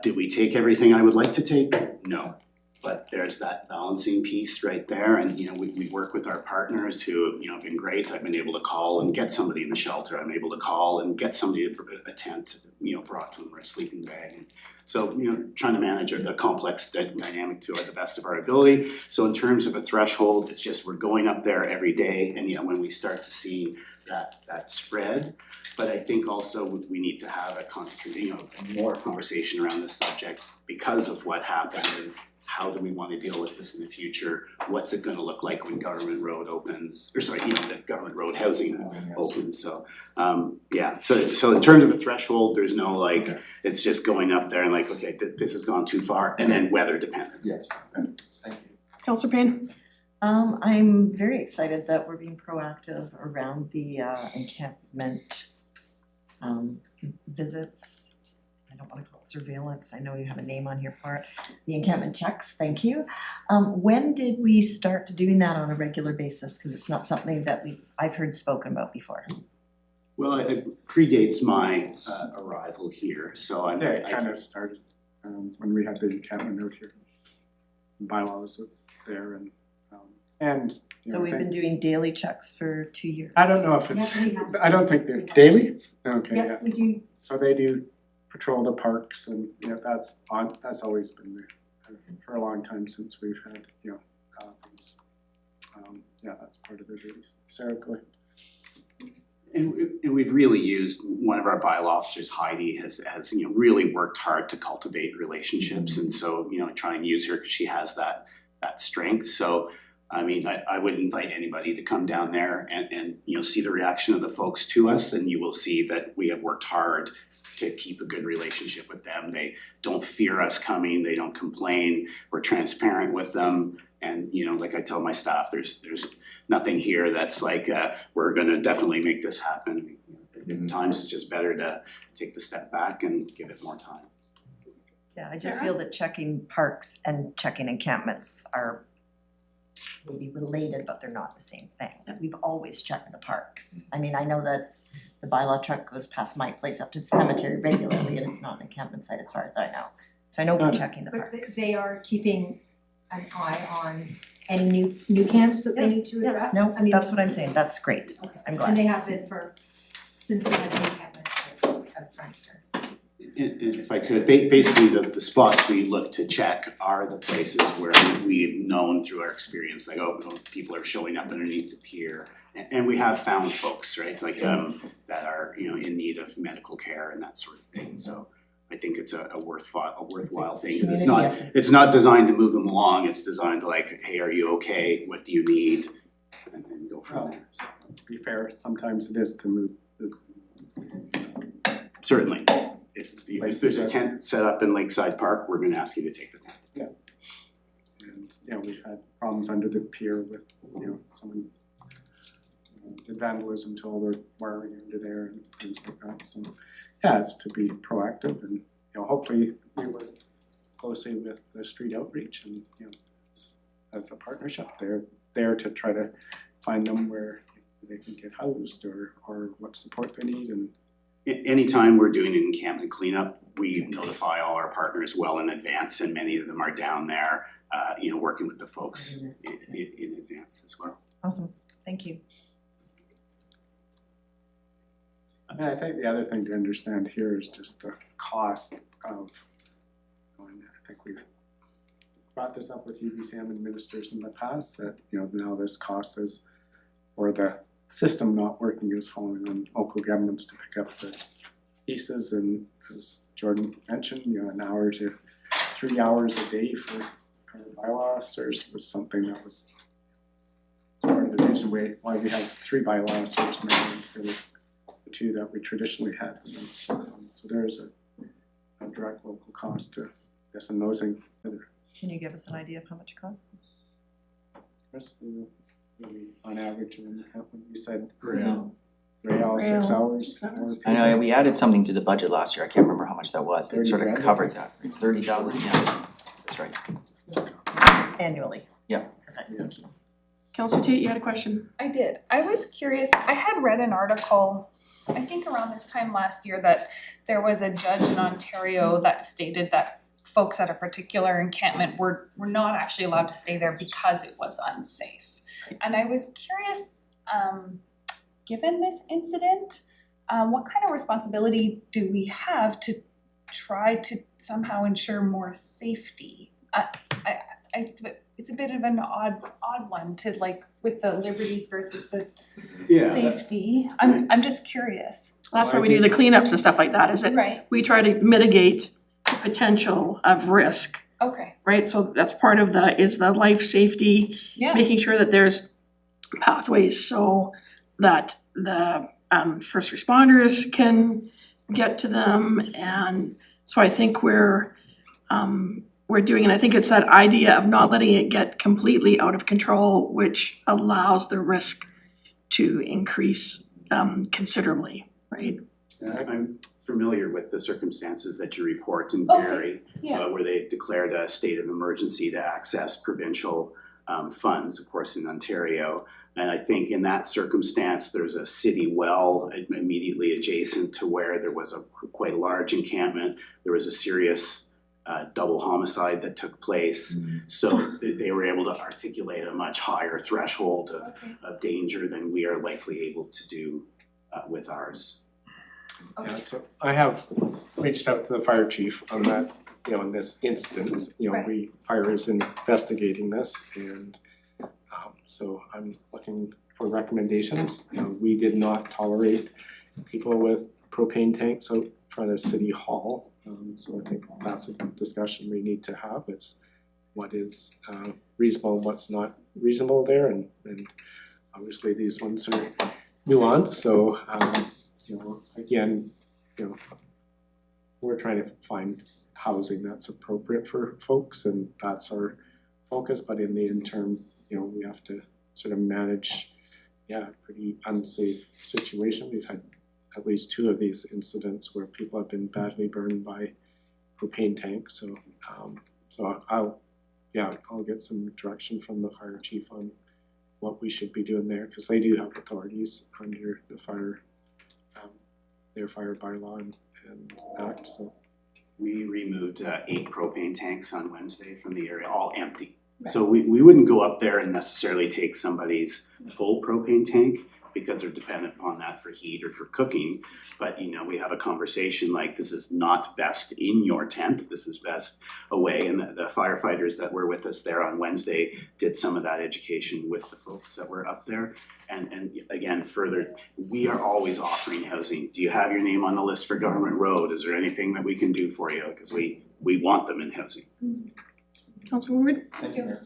Did we take everything I would like to take? No. But there's that balancing piece right there, and we work with our partners who have been great. I've been able to call and get somebody in the shelter. I'm able to call and get somebody a tent, brought to them, or a sleeping bag. So trying to manage a complex dynamic to the best of our ability. So in terms of a threshold, it's just we're going up there every day, and when we start to see that spread. But I think also we need to have more conversation around this subject because of what happened. And how do we want to deal with this in the future? What's it going to look like when Government Road opens? Or sorry, the Government Road housing opens. So So in terms of a threshold, there's no it's just going up there and okay, this has gone too far, and then weather dependent. Yes. Okay. Thank you. Councillor Payne. I'm very excited that we're being proactive around the encampment visits. I don't want to call it surveillance. I know you have a name on here for it. The encampment checks, thank you. When did we start doing that on a regular basis? Because it's not something that I've heard spoken about before. Well, it predates my arrival here, so it kind of started when we had the encampment out here. Bylaw was there, and so we've been doing daily checks for 2 years. I don't know if it's. I don't think they're daily. Okay. Yep, we do. So they do patrol the parks, and that's always been there for a long time since we've had these. That's part of their duties. Sarah, go ahead. And we've really used, one of our bylaw officers, Heidi, has really worked hard to cultivate relationships, and so try and use her because she has that strength. So I mean, I would invite anybody to come down there and see the reaction of the folks to us, and you will see that we have worked hard to keep a good relationship with them. They don't fear us coming, they don't complain, we're transparent with them, and like I tell my staff, there's nothing here that's we're gonna definitely make this happen. At times it's just better to take the step back and give it more time. Yeah, I just feel that checking parks and checking encampments are maybe related, but they're not the same thing. We've always checked the parks. I mean, I know that the bylaw truck goes past my place up to the cemetery regularly, and it's not an encampment site as far as I know. So I know we're checking the parks. But they are keeping an eye on any new camps that they need to address? No, that's what I'm saying. That's great. Okay. I'm glad. And they have been since we had the encampment out front here. And if I could, basically the spots we look to check are the places where we've known through our experience, like, people are showing up underneath the pier. And we have found folks, right, like, that are, in need of medical care and that sort of thing, so I think it's a worthwhile thing, cause it's not designed to move them along, it's designed to like, hey, are you okay, what do you need, and go from there, so. To be fair, sometimes it is to move. Certainly, if there's a tent set up in Lakeside Park, we're gonna ask you to take the tent. And, we've had problems under the pier with, someone did vandalism to all the wiring under there and things like that, so. Yeah, it's to be proactive and, hopefully we work closely with the street outreach and, as a partnership, they're there to try to find them where they can get housed or what support they need and. Anytime we're doing an encampment cleanup, we notify all our partners well in advance, and many of them are down there, working with the folks in advance as well. Awesome, thank you. And I think the other thing to understand here is just the cost of, and I think we've brought this up with UBCM administrators in the past, that, now this cost is, or the system not working is falling on local governments to pick up the pieces, and as Jordan mentioned, an hour to 3 hours a day for bylaw officers was something that was part of the reason why we have 3 bylaw officers now instead of the 2 that we traditionally had. So there's a direct local cost to this and nosing further. Can you give us an idea of how much it costs? Maybe on average, you said Rail. 6 hours. I know, we added something to the budget last year, I can't remember how much that was, it sort of 30 grand, covered that, 30,000, yeah, that's right. Annually? Yeah. Perfect, thank you. Councillor Tate, you had a question? I did. I was curious, I had read an article, I think around this time last year, that there was a judge in Ontario that stated that folks at a particular encampment were not actually allowed to stay there because it was unsafe. And I was curious, given this incident, what kind of responsibility do we have to try to somehow ensure more safety? It's a bit of an odd one to like with the liberties versus the safety. I'm just curious. That's why we do the cleanups and stuff like that, is it? Right. We try to mitigate the potential of risk, Okay. right? So that's part of the life safety, Yeah. making sure that there's pathways so that the first responders can get to them. And so I think we're doing, and I think it's that idea of not letting it get completely out of control, which allows the risk to increase considerably, right? I'm familiar with the circumstances that you report in Okay, Barrie, yeah. where they declared a state of emergency to access provincial funds, of course, in Ontario. And I think in that circumstance, there's a city well immediately adjacent to where there was a quite large encampment. There was a serious double homicide that took place. So they were able to articulate a much higher threshold of danger than we are likely able to do with ours. Yeah, so I have reached out to the fire chief on that, in this instance, fire is investigating this, and so I'm looking for recommendations. We did not tolerate people with propane tanks out front of City Hall, so I think that's a discussion we need to have. It's what is reasonable and what's not reasonable there, and obviously these ones are nuanced, so again, we're trying to find housing that's appropriate for folks, and that's our focus, but in the interim, we have to sort of manage, a pretty unsafe situation. We've had at least 2 of these incidents where people have been badly burned by propane tanks, so I'll get some direction from the fire chief on what we should be doing there, because they do have authorities under the fire, their fire bylaw and act, so. We removed 8 propane tanks on Wednesday from the area, all empty. So we wouldn't go up there and necessarily take somebody's full propane tank, because they're dependent upon that for heat or for cooking. But, you know, we have a conversation like, this is not best in your tent, this is best away. And the firefighters that were with us there on Wednesday did some of that education with the folks that were up there. And again, further, we are always offering housing. Do you have your name on the list for Government Road? Is there anything that we can do for you? Because we want them in housing. Councilor Wood? Thank you, Mayor.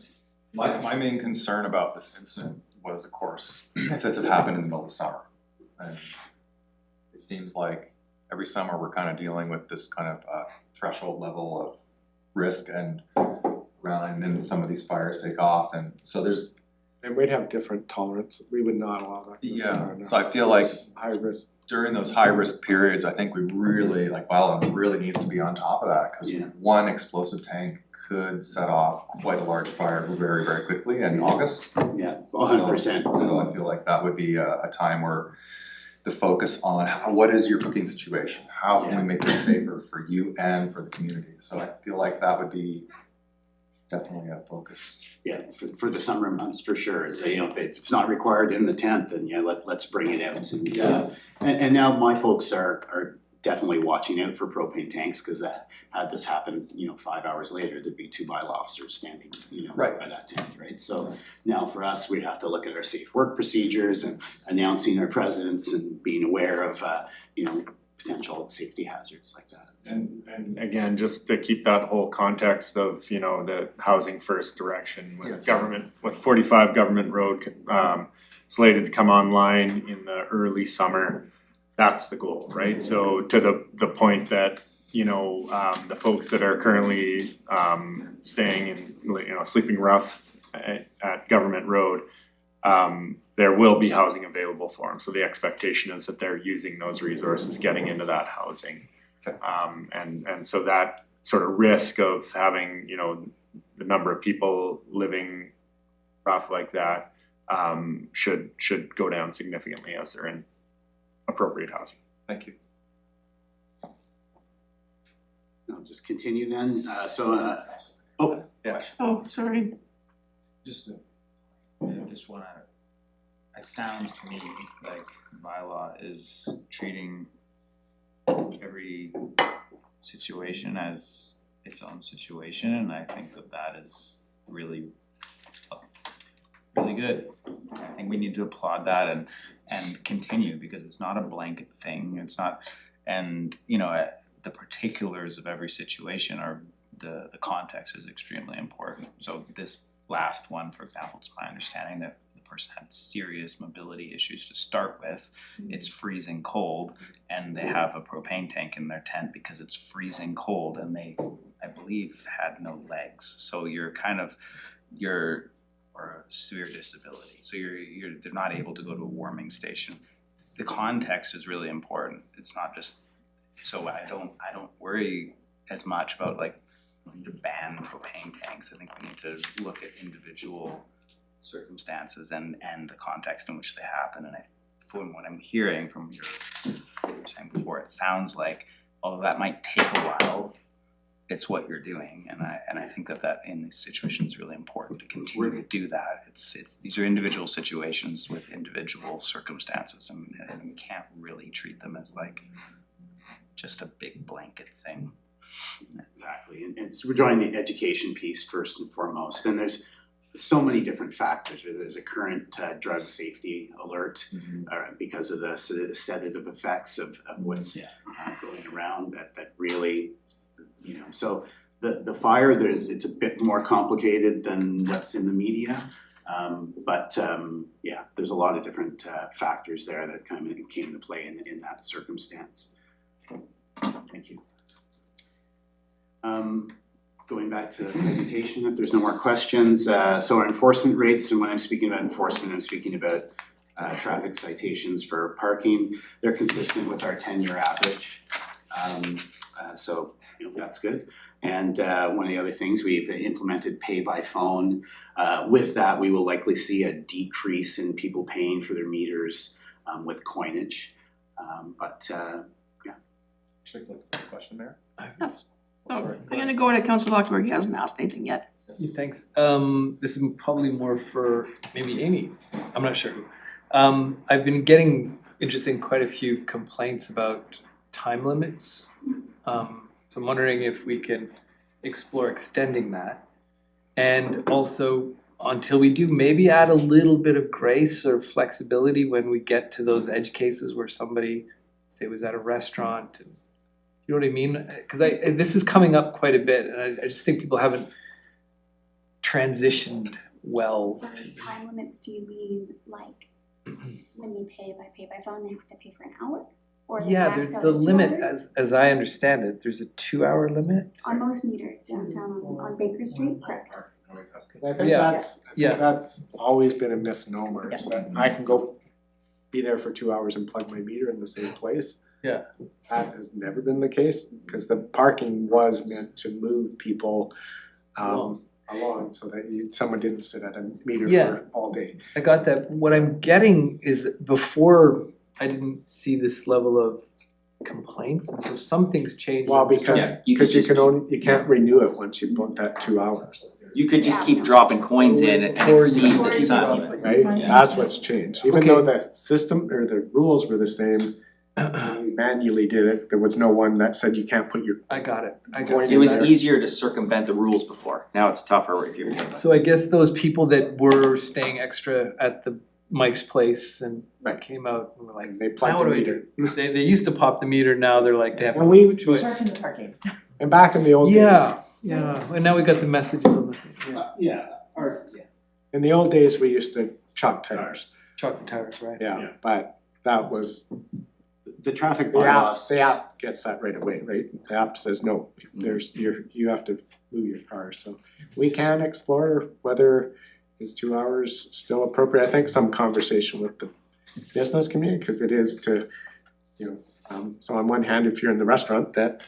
My main concern about this incident was, of course, if this had happened in the middle of summer. And it seems like every summer we're kind of dealing with this kind of threshold level of risk and then some of these fires take off, and so there's. And we'd have different tolerance, we would not allow that. Yeah, so I feel like high risk. During those high risk periods, I think we really, like Bylaw really needs to be on top of that, because one explosive tank could set off quite a large fire very, very quickly in August. Yeah, 100%. So I feel like that would be a time where the focus on what is your cooking situation? How can we make this safer for you and for the community? So I feel like that would be definitely a focus. Yeah, for the summer months, for sure. So, you know, if it's not required in the tent, then yeah, let's bring it out. And now my folks are definitely watching out for propane tanks, because had this happened, you know, 5 hours later, there'd be 2 bylaw officers standing, you know, right by that tent, right? So now for us, we have to look at our safe work procedures and announcing our presence and being aware of, you know, potential safety hazards like that. And again, just to keep that whole context of, you know, the housing first direction with government, with 45 Government Road slated to come online in the early summer, that's the goal, right? So to the point that, you know, the folks that are currently staying in, you know, sleeping rough at Government Road, there will be housing available for them. So the expectation is that they're using those resources, getting into that housing. And so that sort of risk of having, you know, the number of people living rough like that should go down significantly as they're in appropriate housing. Thank you. I'll just continue then. Oh, sorry. Just wanna, it sounds to me like Bylaw is treating every situation as its own situation, and I think that is really good. I think we need to applaud that and continue, because it's not a blanket thing, it's not, and you know, the particulars of every situation are, the context is extremely important. So this last one, for example, it's my understanding that the person had serious mobility issues to start with. It's freezing cold, and they have a propane tank in their tent because it's freezing cold, and they, I believe, had no legs. So you're or a severe disability. So they're not able to go to a warming station. The context is really important. It's not just, so I don't worry as much about like to ban propane tanks. I think we need to look at individual circumstances and the context in which they happen. And from what I'm hearing from what you were saying before, it sounds like, although that might take a while, it's what you're doing, and I think that in this situation is really important to continue to do that. It's these are individual situations with individual circumstances, and we can't really treat them as like just a big blanket thing. Exactly, and so we're drawing the education piece first and foremost, and there's so many different factors. There's a current drug safety alert because of the sedative effects of what's going around that really, you know, so the fire, it's a bit more complicated than what's in the media, but yeah, there's a lot of different factors there that kind of came into play in that circumstance. Thank you. Going back to the presentation, if there's no more questions, so our enforcement rates, and when I'm speaking about enforcement, I'm speaking about traffic citations for parking. They're consistent with our 10-year average, so you know, that's good. And one of the other things, we've implemented pay by phone. With that, we will likely see a decrease in people paying for their meters with coinage, but yeah. Actually, like the question there. Yes. Oh, I'm gonna go to Councilor Lockberg, he hasn't asked anything yet. Thanks. This is probably more for maybe Amy, I'm not sure who. I've been getting, interesting, quite a few complaints about time limits. So I'm wondering if we can explore extending that. And also, until we do, maybe add a little bit of grace or flexibility when we get to those edge cases where somebody, say, was at a restaurant and, you know what I mean? Cause this is coming up quite a bit, and I just think people haven't transitioned well. By time limits, do you mean like when you pay by phone, they have to pay for an hour? Or they Yeah, maxed there's out the at 2 limit, hours? as I understand it, there's a 2-hour limit. On most meters downtown on Baker Street, correct? Cause I think Yeah. that's always been a misnomer, is that I can go be there for 2 hours and plug my meter in the same place. Yeah. That has never been the case, cause the parking was meant to move people along so that someone didn't sit at a meter Yeah. for all day. I got that. What I'm getting is that before, I didn't see this level of complaints, and so some things changed. Well, because Yeah, you could just you can't renew it once you book that 2 hours, You could just keep dropping coins in and Before you- exceed before the you time. drop it. right? Yeah. That's what's changed, even Okay. though the system or the rules were the same, when we manually did it, there was no one that said you can't put your I got it. coin It in was there. easier to circumvent the rules before, now it's tougher if you're. So I guess those people that were staying extra at the Mike's place and Right. came out and were like, And they now plugged what the do I meter. do? They used to pop the meter, now they're like, they have And no choice. Park in the parking. And back in the old days, Yeah, and now we got the messages on the thing, yeah. in the old days, we used to chuck tires, Chalk the tires, right? yeah, but that was, The traffic the bylaws. app gets that right away, right? The app says, no, you have to move your car, so we can explore whether is 2 hours still appropriate. I think some conversation with the business community, cause it is to, so on one hand, if you're in the restaurant, that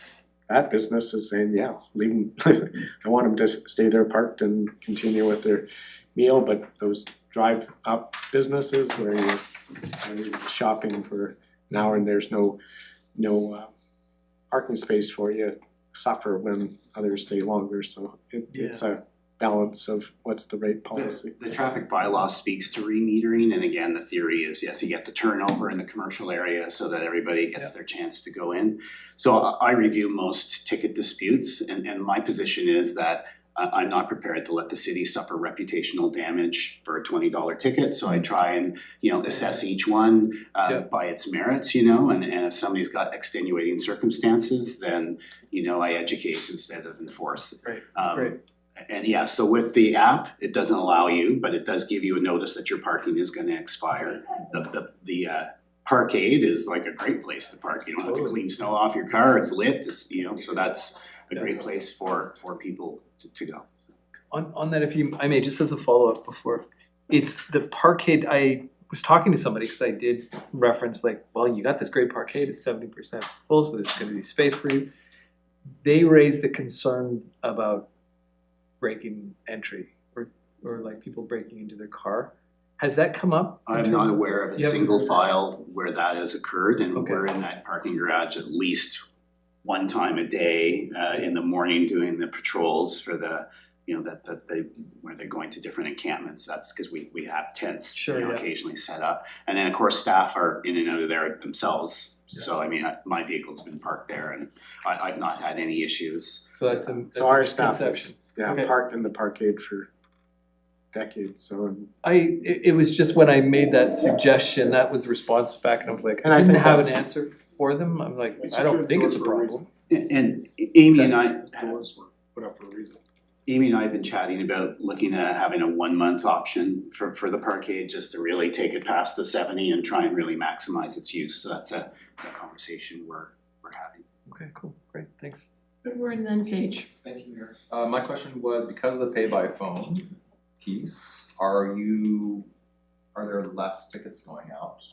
business is saying, yeah, leave them, I want them to stay there parked and continue with their meal, but those drive up businesses where you're shopping for an hour and there's no parking space for you, suffer when others stay longer, so it's a balance of what's the right policy. The traffic bylaw speaks to remetering, and again, the theory is, yes, you get the turnover in the commercial area so that everybody gets their chance to go in. So I review most ticket disputes, and my position is that I'm not prepared to let the city suffer reputational damage for a $20 ticket, so I try and, assess each one by its merits, and if somebody's got extenuating circumstances, then, I educate instead of enforce. Right. And yeah, so with the app, it doesn't allow you, but it does give you a notice that your parking is gonna expire. The parkade is like a great place to park, you don't have to clean snow off your car, it's lit, it's, so that's a great place for people to go. On that, if I may, just as a follow-up before, it's the parkade, I was talking to somebody, cause I did reference like, well, you got this great parkade, it's 70% full, so there's gonna be space for you. They raised the concern about breaking entry or like people breaking into their car. Has that come up? I'm not aware of a You haven't single heard? file where that has occurred, and Okay. we're in that parking garage at least one time a day in the morning doing the patrols for the, that they, where they're going to different encampments. That's because we have tents, Sure, yeah. occasionally set up. And then, of course, staff are in and out of there themselves. So, my vehicle's been parked there and I've not had any issues. So that's a So our misconception. staff is, Okay. parked in the parkade for decades, so. It was just when I made that suggestion, that was the response back, and I was like, And I I didn't think have an that's- answer for them, I'm like, I don't think it's a problem. And Amy and I, Doors were put up for a reason. Amy and I have been chatting about looking at having a 1-month option for the parkade, just to really take it past the 70 and try and really maximize its use. So that's a conversation we're having. Okay, cool, great, thanks. February and then Paige. Thank you, Mayor. My question was, because of the pay by phone piece, are there less tickets going out?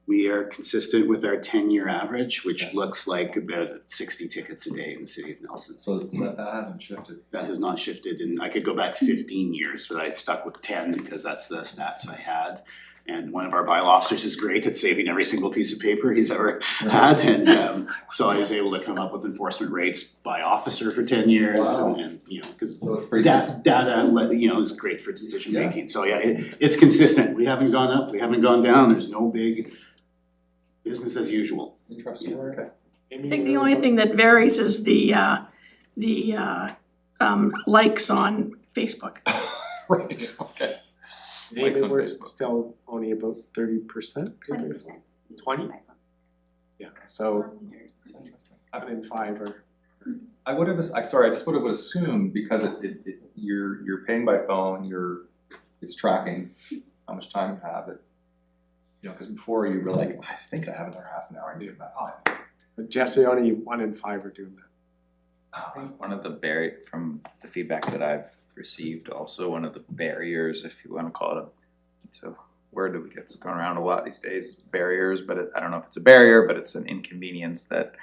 We are consistent with our 10-year average, which looks like about 60 tickets a day in the city of Nelson. So that hasn't shifted. That has not shifted, and I could go back 15 years, but I stuck with 10 because that's the stats I had. And one of our bylaw officers is great at saving every single piece of paper he's ever had, and so I was able to come up with enforcement rates by officer for 10 years, Wow. and you know, cause So it's pretty data, you know, is great for decision making, so yeah, it's consistent, we haven't gone up, we haven't gone down, there's no big business as usual. interesting, okay. I think the only thing that varies is the likes on Facebook. Right, okay. Maybe Likes on we're Facebook. still only about 30%. 20%. 20? Yeah, so 1 in 5 are. I would have, I just would have assumed because you're paying by phone, it's tracking how much time you have it. You know, because before you were like, I think I have another half an hour and do that. But Jesse, only 1 in 5 are doing that. One of the from the feedback that I've received, also one of the barriers, if you wanna call it it's a word that gets thrown around a lot these days, barriers, but I don't know if it's a barrier, but it's an inconvenience that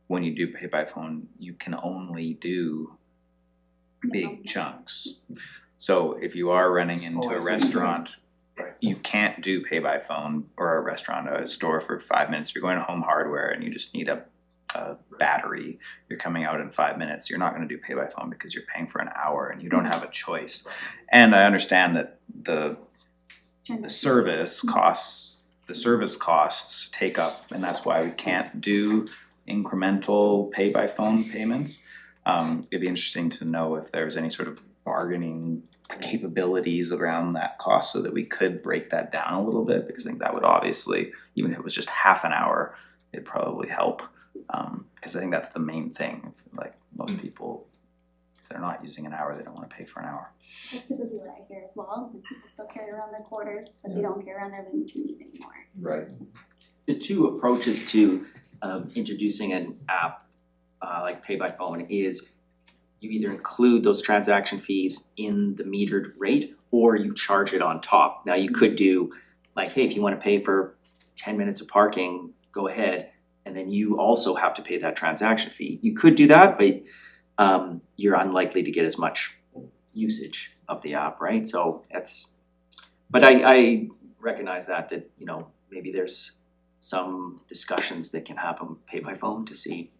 when you do pay by phone, you can only do big chunks. So if you are running into a restaurant, you can't do pay by phone, or a restaurant, a store for 5 minutes. You're going to Home Hardware and you just need a battery, you're coming out in 5 minutes, you're not gonna do pay by phone because you're paying for an hour and you don't have a choice. And I understand that the service costs take up, and that's why we can't do incremental pay by phone payments. It'd be interesting to know if there's any sort of bargaining capabilities around that cost so that we could break that down a little bit, because I think that would obviously, even if it was just half an hour, it'd probably help. Because I think that's the main thing, like most people, if they're not using an hour, they don't wanna pay for an hour. That's typically what I hear as well, like people still carry around their quarters, but they don't carry around their Ventunis anymore. Right. The two approaches to introducing an app like pay by phone is you either include those transaction fees in the metered rate or you charge it on top. Now you could do like, hey, if you wanna pay for 10 minutes of parking, go ahead, and then you also have to pay that transaction fee. You could do that, but you're unlikely to get as much usage of the app, right? So but I recognize that you know, maybe there's some discussions that can happen pay by phone to see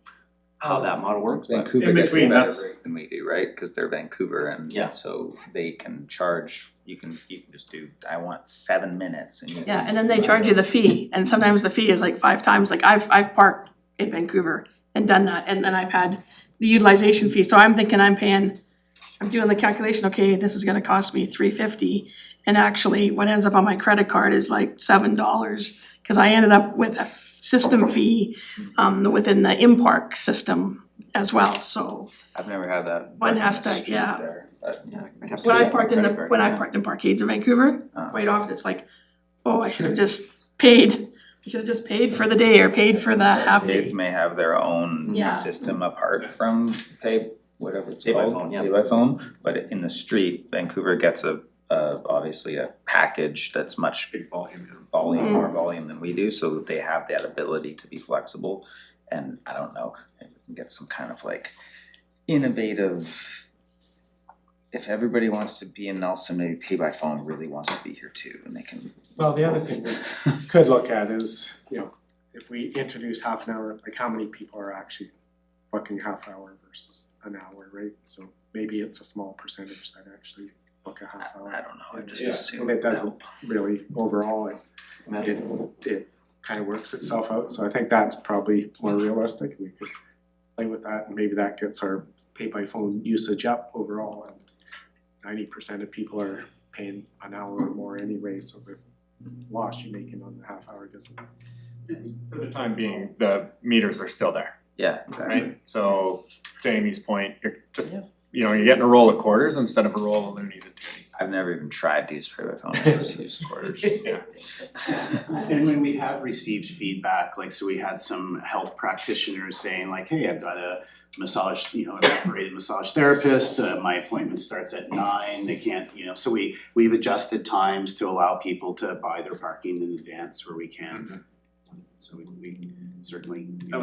how that model works, but Vancouver in gets a between, better that's- rate than we do, right? Cause they're Vancouver and Yeah. so they can charge, you can just do, I want 7 minutes and you can. Yeah, and then they charge you the fee, and sometimes the fee is like 5 times, like I've parked in Vancouver and done that, and then I've had the utilization fee, so I'm thinking I'm doing the calculation, okay, this is gonna cost me $3.50, and actually what ends up on my credit card is like $7, cause I ended up with a system fee within the in-park system as well, so I've never had that. One has to- street yeah. there, but yeah, I'd have to when I check my parked in credit card, when I yeah. parked in parkades in Vancouver, Uh. quite often it's like, oh, I should have just paid for the day or paid for the half day. Kids may have their own Yeah. system apart from whatever it's Pay by called, phone, yeah. pay by phone, but in the street, Vancouver gets obviously a package that's much Big volume, yeah. more volume than we do, so that they have that ability to be flexible. And I don't know, maybe we can get some kind of like innovative, if everybody wants to be in Nelson, maybe pay by phone really wants to be here too, and they can. Well, the other thing we could look at is, you know, if we introduce half an hour, like how many people are actually booking half hour versus an hour, right? So maybe it's a small percentage that actually book a half hour. I don't know, I just Yeah, assume and it it would doesn't really, overall, it kind of works itself out, so I think that's probably more realistic, we could play with that, and maybe that gets our pay by phone usage up overall, and 90% of people are paying an hour or more anyway, so the loss you're making on the half hour doesn't. For the time being, the meters are still there, Yeah, exactly. right? So to Amy's point, you're just, you know, you're getting a roll of quarters instead of a roll of loonies and toonies. I've never even tried to use pay by phone, I just use quarters. Yeah. And when we have received feedback, like, so we had some health practitioners saying like, hey, I've got a massage, you know, an operated massage therapist, my appointment starts at 9, they can't, you know, so we've adjusted times to allow people to buy their parking in advance where we can. So we certainly. That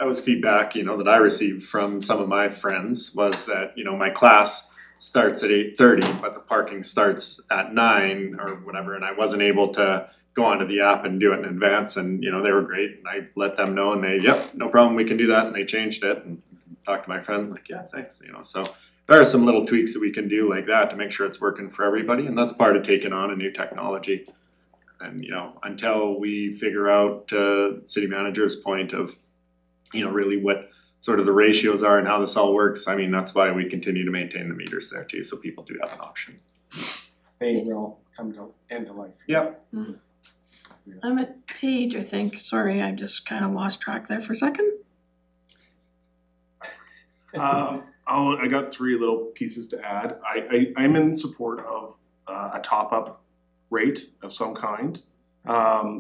was feedback, you know, that I received from some of my friends, was that, you know, my class starts at 8:30, but the parking starts at 9 or whatever, and I wasn't able to go onto the app and do it in advance, and you know, they were great, and I let them know, and they, yep, no problem, we can do that, and they changed it, and talked to my friend, like, yeah, thanks, you know, so there are some little tweaks that we can do like that to make sure it's working for everybody, and that's part of taking on a new technology. And, you know, until we figure out, city manager's point of, you know, really what sort of the ratios are and how this all works, I mean, that's why we continue to maintain the meters there too, so people do have an option. They will come to end of life. Yep. I'm at page, I think, sorry, I just kind of lost track there for a second. I got 3 little pieces to add. I'm in support of a top-up rate of some kind.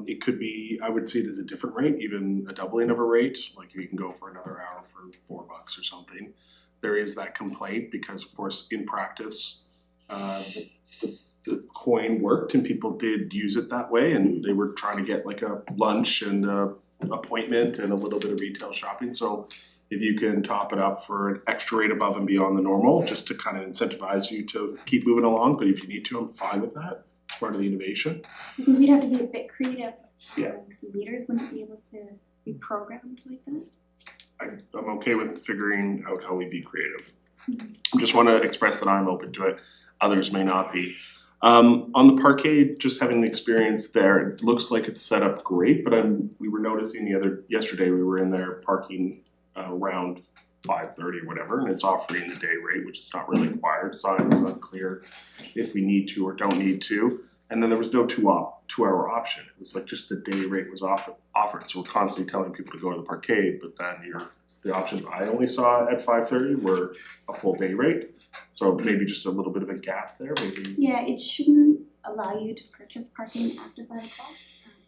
It could be, I would see it as a different rate, even a doubling of a rate, like you can go for another hour for $4 or something. There is that complaint because of course in practice, the coin worked and people did use it that way and they were trying to get like a lunch and a appointment and a little bit of retail shopping. So if you can top it up for an extra rate above and beyond the normal, just to kind of incentivize you to keep moving along, but if you need to, I'm fine with that. It's part of the innovation. I think we'd have to be a bit creative. Yeah. The meters wouldn't be able to be programmed like that. I'm okay with figuring out how we be creative. I just want to express that I'm open to it. Others may not be. On the parkade, just having the experience there, it looks like it's set up great, but we were noticing yesterday we were in there parking around 5:30 or whatever, and it's offering the day rate, which is not really required, so it was unclear if we need to or don't need to. And then there was no 2-hour option. It was like just the day rate was offered. So we're constantly telling people to go to the parkade, but then the options I only saw at 5:30 were a full day rate. So maybe just a little bit of a gap there, maybe. Yeah, it shouldn't allow you to purchase parking after 5 o'clock.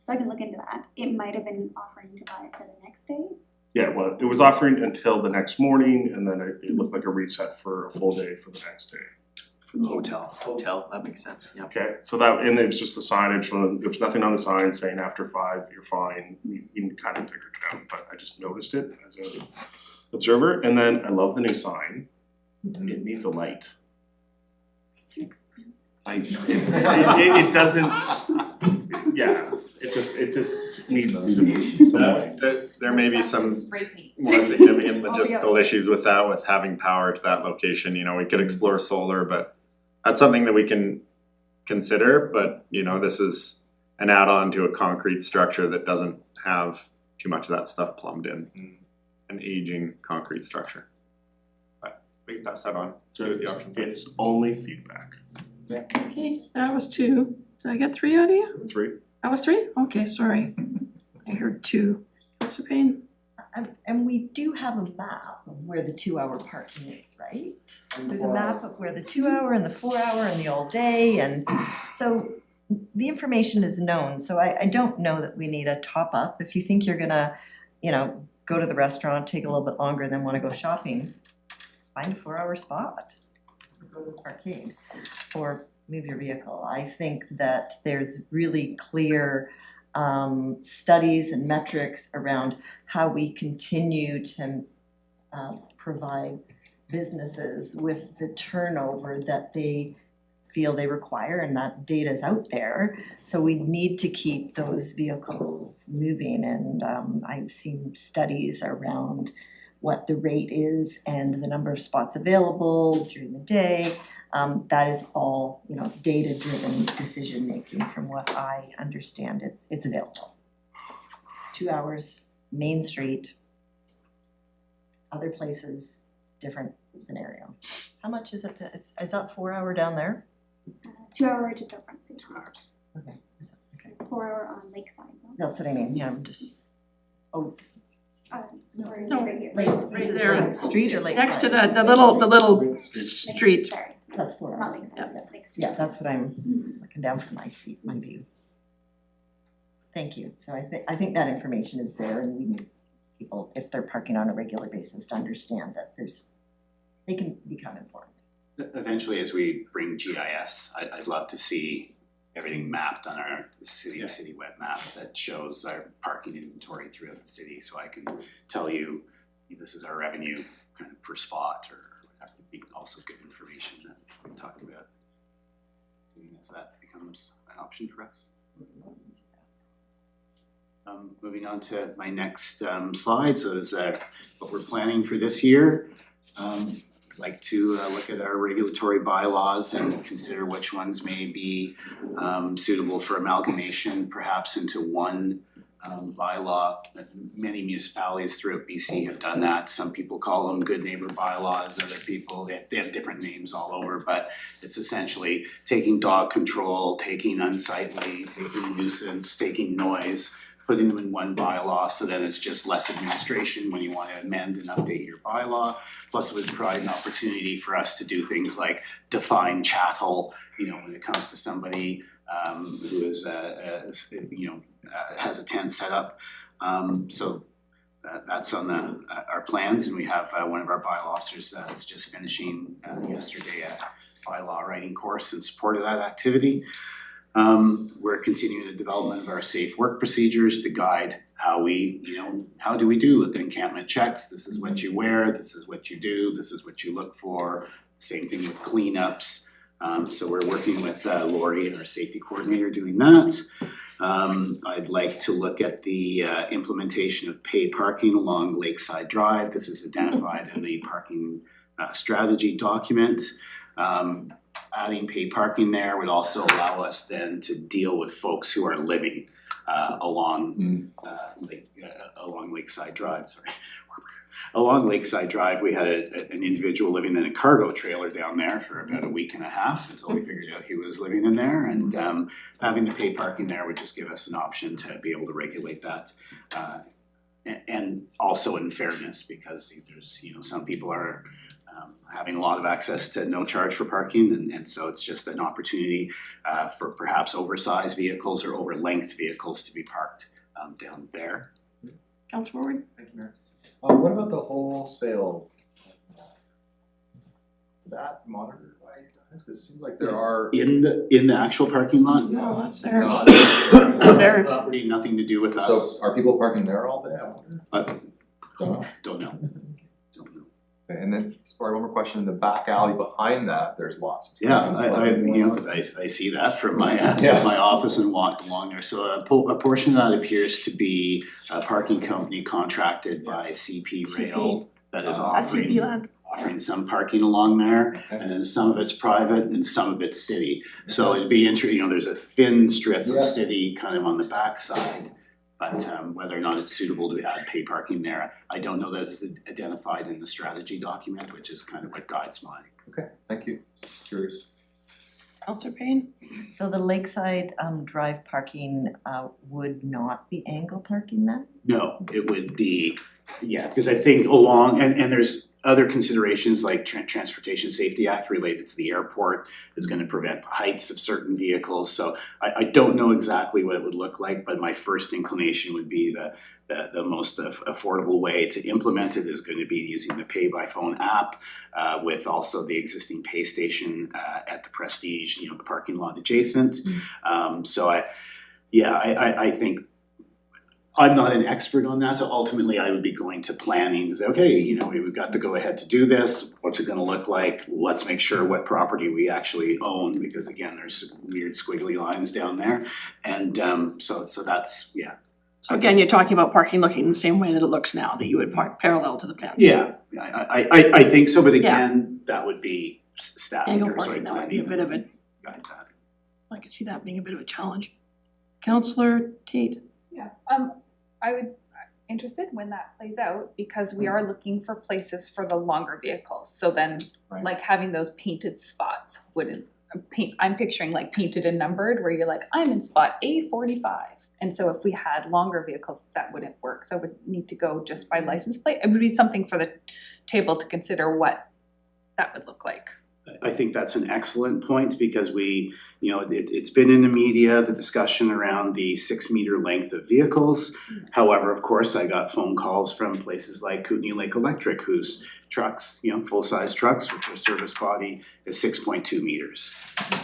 So I can look into that. It might have been offering to buy it for the next day. Yeah, well, it was offering until the next morning, and then it looked like a reset for a full day for the next day. From the hotel, that makes sense, yeah. Okay, so and it was just the signage, there was nothing on the sign saying after 5, you're fine, you kind of figured it out, but I just noticed it as an observer, and then I love the new sign, it needs a light. It's expensive. It doesn't, yeah, it just needs some light. There may be some Spray paint. more significant logistical issues with that, with having power to that location, you know, we could explore solar, but that's something that we can consider, but you know, this is an add-on to a concrete structure that doesn't have too much of that stuff plumbed in, an aging concrete structure. But we can pass that on to the options. It's only feedback. Okay, so that was 2, did I get 3 out of you? 3. That was 3? Okay, sorry, I heard 2. Councillor Payne? And we do have a map of where the 2-hour parking is, right? There's a map of where the 2-hour and the 4-hour and the all day, and so the information is known, so I don't know that we need a top up. If you think you're gonna, you know, go to the restaurant, take a little bit longer, then wanna go shopping, find a 4-hour spot. Go to the arcade, or move your vehicle. I think that there's really clear studies and metrics around how we continue to provide businesses with the turnover that they feel they require, and that data is out there. So we need to keep those vehicles moving, and I've seen studies around what the rate is and the number of spots available during the day. That is all, you know, data-driven decision-making from what I understand. It's available. 2 hours, Main Street, other places, different scenario. How much is it is that 4-hour down there? 2-hour just up front station. Okay. It's 4-hour on Lakeside. No? That's what I mean, yeah, I'm just, Or is it No, right here? this is there. Lake Street or Lakeside? Next to the little street. Sorry, That's 4 not hours. Lakeside, Lake Street. Yeah, that's what I'm looking down from my seat, my view. Thank you. So I think that information is there, and we need people, if they're parking on a regular basis, to understand that they can become informed. Eventually, as we bring GIS, I'd love to see everything mapped on our city web map that shows our parking inventory throughout the city, so I can tell you this is our revenue kind of per spot or whatever. It'd be also good information that an option for us. Moving on to my next slide, so is what we're planning for this year. Like to look at our regulatory bylaws and consider which ones may be suitable for amalgamation, perhaps into one bylaw. Many municipalities throughout BC have done that. Some people call them good neighbor bylaws, other people, they have different names all over, but it's essentially taking dog control, taking unsightly, taking nuisance, taking noise, putting them in one bylaw, so then it's just less administration when you want to amend and update your bylaw. Plus it would provide an opportunity for us to do things like define chattel, you know, when it comes to somebody who is, has a tent set up. So that's on our plans, and we have one of our bylaw officers that's just finishing yesterday a bylaw writing course in support of that activity. We're continuing the development of our safe work procedures to guide how we, how do we do encampment checks? This is what you wear, this is what you do, this is what you look for. Same thing with cleanups. So we're working with Lori, our safety coordinator, doing that. I'd like to look at the implementation of paid parking along Lakeside Drive. This is identified in the parking strategy document. Adding paid parking there would also allow us then to deal with folks who are living along Lakeside Drive. Along Lakeside Drive, we had an individual living in a cargo trailer down there for about a week and a half until we figured out he was living in there. And having the paid parking there would just give us an option to be able to regulate that. And also in fairness, because there's, some people are having a lot of access to no charge for parking, and so it's just an opportunity for perhaps oversized vehicles or over length vehicles to be parked down there. Councilor Ward? Thank you, Mayor. What about the wholesale? Is that monitored by you guys? 'Cause it seems like there are. In the actual parking lot? No, that's theirs. No, That's theirs. Property, nothing to do with us. So are people parking there all day? I wonder. Don't know. And then, sorry, one more question, in the back alley behind that, there's lots of. Yeah, cause I see that from my my office and walked along there. So a portion of that appears to be a parking company contracted by CP Rail that is That's CP land. offering some parking along there, and then some of it's private and some of it's city. So it'd be interesting, there's a thin strip of city kind of on the backside. But whether or not it's suitable to add paid parking there, I don't know that it's identified in the strategy document, which is kind of what guides mine. Okay, thank you, just curious. Councilor Payne? So the Lakeside Drive parking would not be angle parking then? No, it would be, because I think along, and there's other considerations like Transportation Safety Act related to the airport is gonna prevent the heights of certain vehicles. So I don't know exactly what it would look like, but my first inclination would be the most affordable way to implement it is going to be using the Pay by Phone app with also the existing pay station at the Prestige, the parking lot adjacent. So I think I'm not an expert on that, so ultimately I would be going to planning to say, okay, we've got to go ahead to do this. What's it gonna look like? Let's make sure what property we actually own, because again, there's weird squiggly lines down there. And so that's, So again, you're talking about parking looking the same way that it looks now, that you would park parallel to the fence. Yeah, I think so, but again, that would be staff. Angle parking, that would be a bit of a, I could see that being a bit of a challenge. Councillor Tate? Yeah, I would, interested when that plays out, because we are looking for places for the longer vehicles, so then like having those painted spots wouldn't, I'm picturing like painted and numbered, where you're like, I'm in spot A45. And so if we had longer vehicles, that wouldn't work, so it would need to go just by license plate. It would be something for the table to consider what that would look like. I think that's an excellent point, because it's been in the media, the discussion around the 6 meter length of vehicles. However, of course, I got phone calls from places like Kootenay Lake Electric, whose trucks, full-size trucks, which are service body, is 6.2 meters.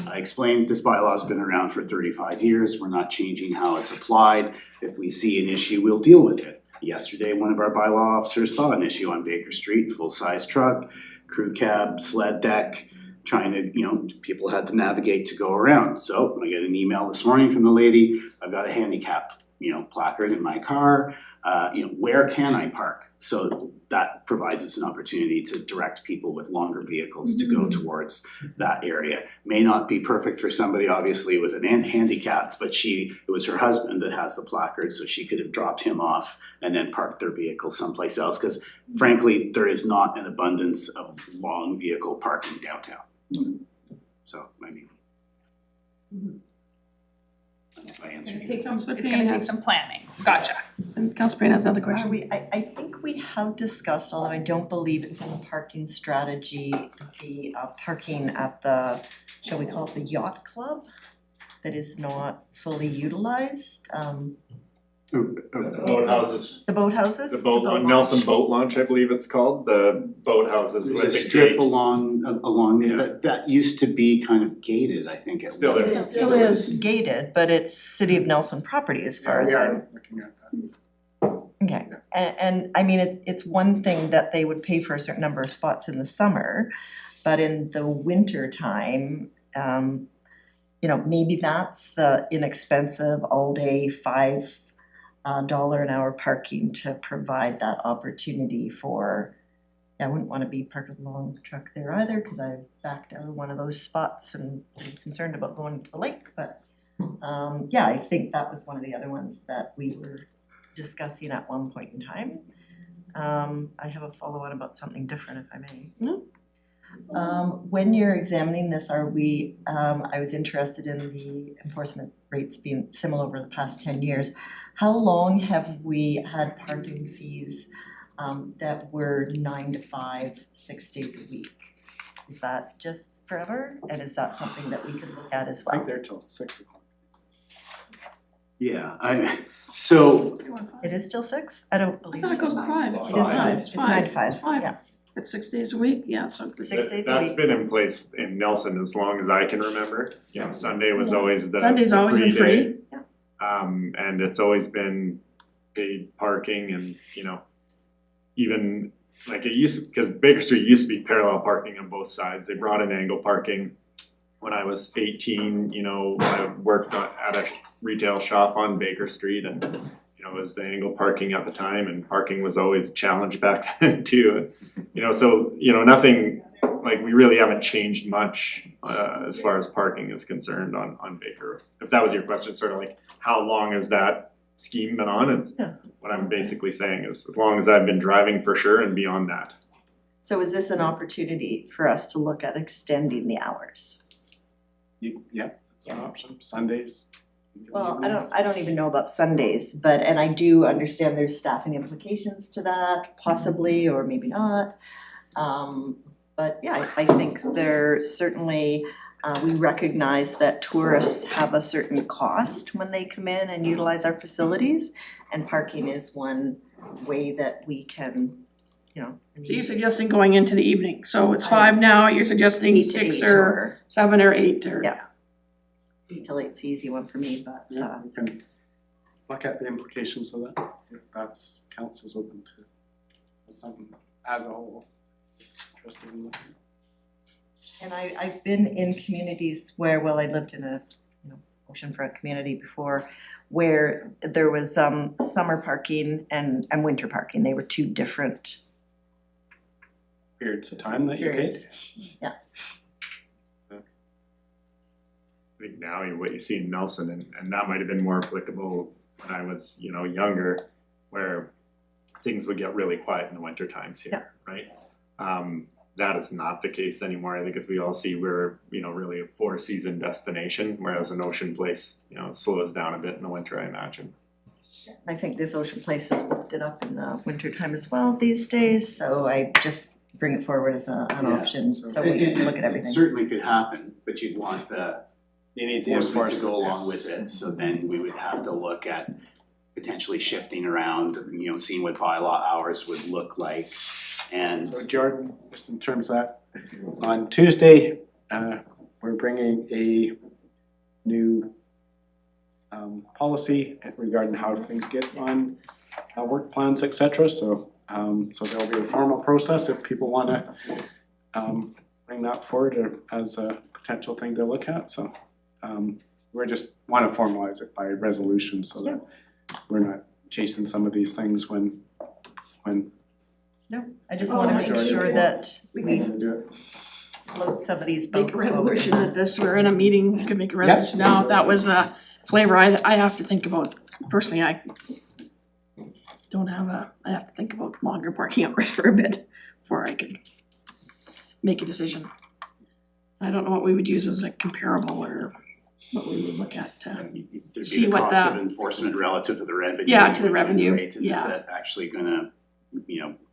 I explained this bylaw has been around for 35 years. We're not changing how it's applied. If we see an issue, we'll deal with it. Yesterday, one of our bylaw officers saw an issue on Baker Street, full-size truck, crew cab, sled deck, trying to, people had to navigate to go around. So I get an email this morning from the lady, I've got a handicap, placard in my car, where can I park? So that provides us an opportunity to direct people with longer vehicles to go towards that area. May not be perfect for somebody, obviously, with an handicapped, but it was her husband that has the placard, so she could have dropped him off and then parked their vehicle someplace else, because frankly, there is not an abundance of long vehicle parking downtown. So, I mean. I answered you. It's gonna take some planning, gotcha. And Councilor Payne has another question. I think we have discussed, although I don't believe it's in the parking strategy, the parking at the, shall we call it the yacht club? That is not fully utilized, Boathouses. the boathouses? The boat launch, Nelson Boat Launch, I believe it's called, the boathouses There's with a the strip gate. along there, that used to be kind of gated, I think. At Still one is. point. Still is. Gated, but it's City of Nelson property as far as I'm. looking at that. Okay, and I mean, it's one thing that they would pay for a certain number of spots in the summer, but in the winter time, maybe that's the inexpensive all-day $5 an hour parking to provide that opportunity for, I wouldn't wanna be parked with a long truck there either, cause I've backed out of one of those spots and I'm concerned about going to the lake, but I think that was one of the other ones that we were discussing at one point in time. I have a follow-on about something different, if I may. No. When you're examining this, I was interested in the enforcement rates being similar over the past 10 years. How long have we had parking fees that were 9 to 5, 6 days a week? Is that just forever? And is that something that we could look at as I well? think they're till 6 o'clock. Yeah, so It is still 6? I don't I believe thought it goes to 5. It is 9, it's 9 to 5, Five. yeah. It's 6 days a week, yeah, so. 6 days a That's week. been in place in Nelson as long as I can remember. Sunday was always the Sunday's always been day. free. And it's always been paid parking and, even like it used to, because Baker Street used to be parallel parking on both sides. They brought in angle parking. When I was 18, I worked at a retail shop on Baker Street and, it was the angle parking at the time and parking was always a challenge back then too. So, nothing, like we really haven't changed much as far as parking is concerned on Baker. If that was your question, sort of like how long has that scheme been on? It's what I'm basically saying is as long as I've been driving for sure and beyond that. So is this an opportunity for us to look at extending the hours? Yeah, it's an option, Sundays. Well, I don't even know about Sundays, and I do understand there's staffing implications to that, possibly, or maybe not. But yeah, I think there certainly, we recognize that tourists have a certain cost when they come in and utilize our facilities, and parking is one way that we can, So you're suggesting going into the evening, so it's 5 now, you're suggesting 8 to 6 8 or 7 or 8 or. Yeah. 8 till 8's the easy one for me, but Yeah, we can look at the implications of that, if that's council's open to something as a whole. Interested in looking. And I've been in communities where, I lived in a, oceanfront community before, where there was summer parking and winter parking. They were two different Periods of time that you paid. Yeah. I think now what you see in Nelson, and that might have been more applicable when I was, younger, where things would get really quiet in the winter times here, right? That is not the case anymore, I think, as we all see, we're, really a 4-season destination, whereas an ocean place, slows down a bit in the winter, I imagine. I think this ocean place has whipped it up in the winter time as well these days, so I just bring it forward as an option, so we can look at It everything. certainly could happen, but you'd want the You need the enforcement to enforcement. go along with it, so then we would have to look at potentially shifting around, seeing what bylaw hours would look like. And So Jordan, just in terms of that, on Tuesday, we're bringing a new policy regarding how things get on work plans, et cetera. So there'll be a formal process if people wanna bring that forward as a potential thing to look at, so we just wanna formalize it by resolution so that we're not chasing some of these things when No, I just wanna make sure that we we can do it. float some of these Make a boats. resolution that we're in a meeting, we could make a resolution now, if that was the flavor, I have to think about, personally, I have to think about longer parking hours for a bit before I could make a decision. I don't know what we would use as a comparable or what we would look at to There'd be see the what cost of the, enforcement relative to the revenue. Yeah, to the you revenue, generate, and is yeah. that actually gonna,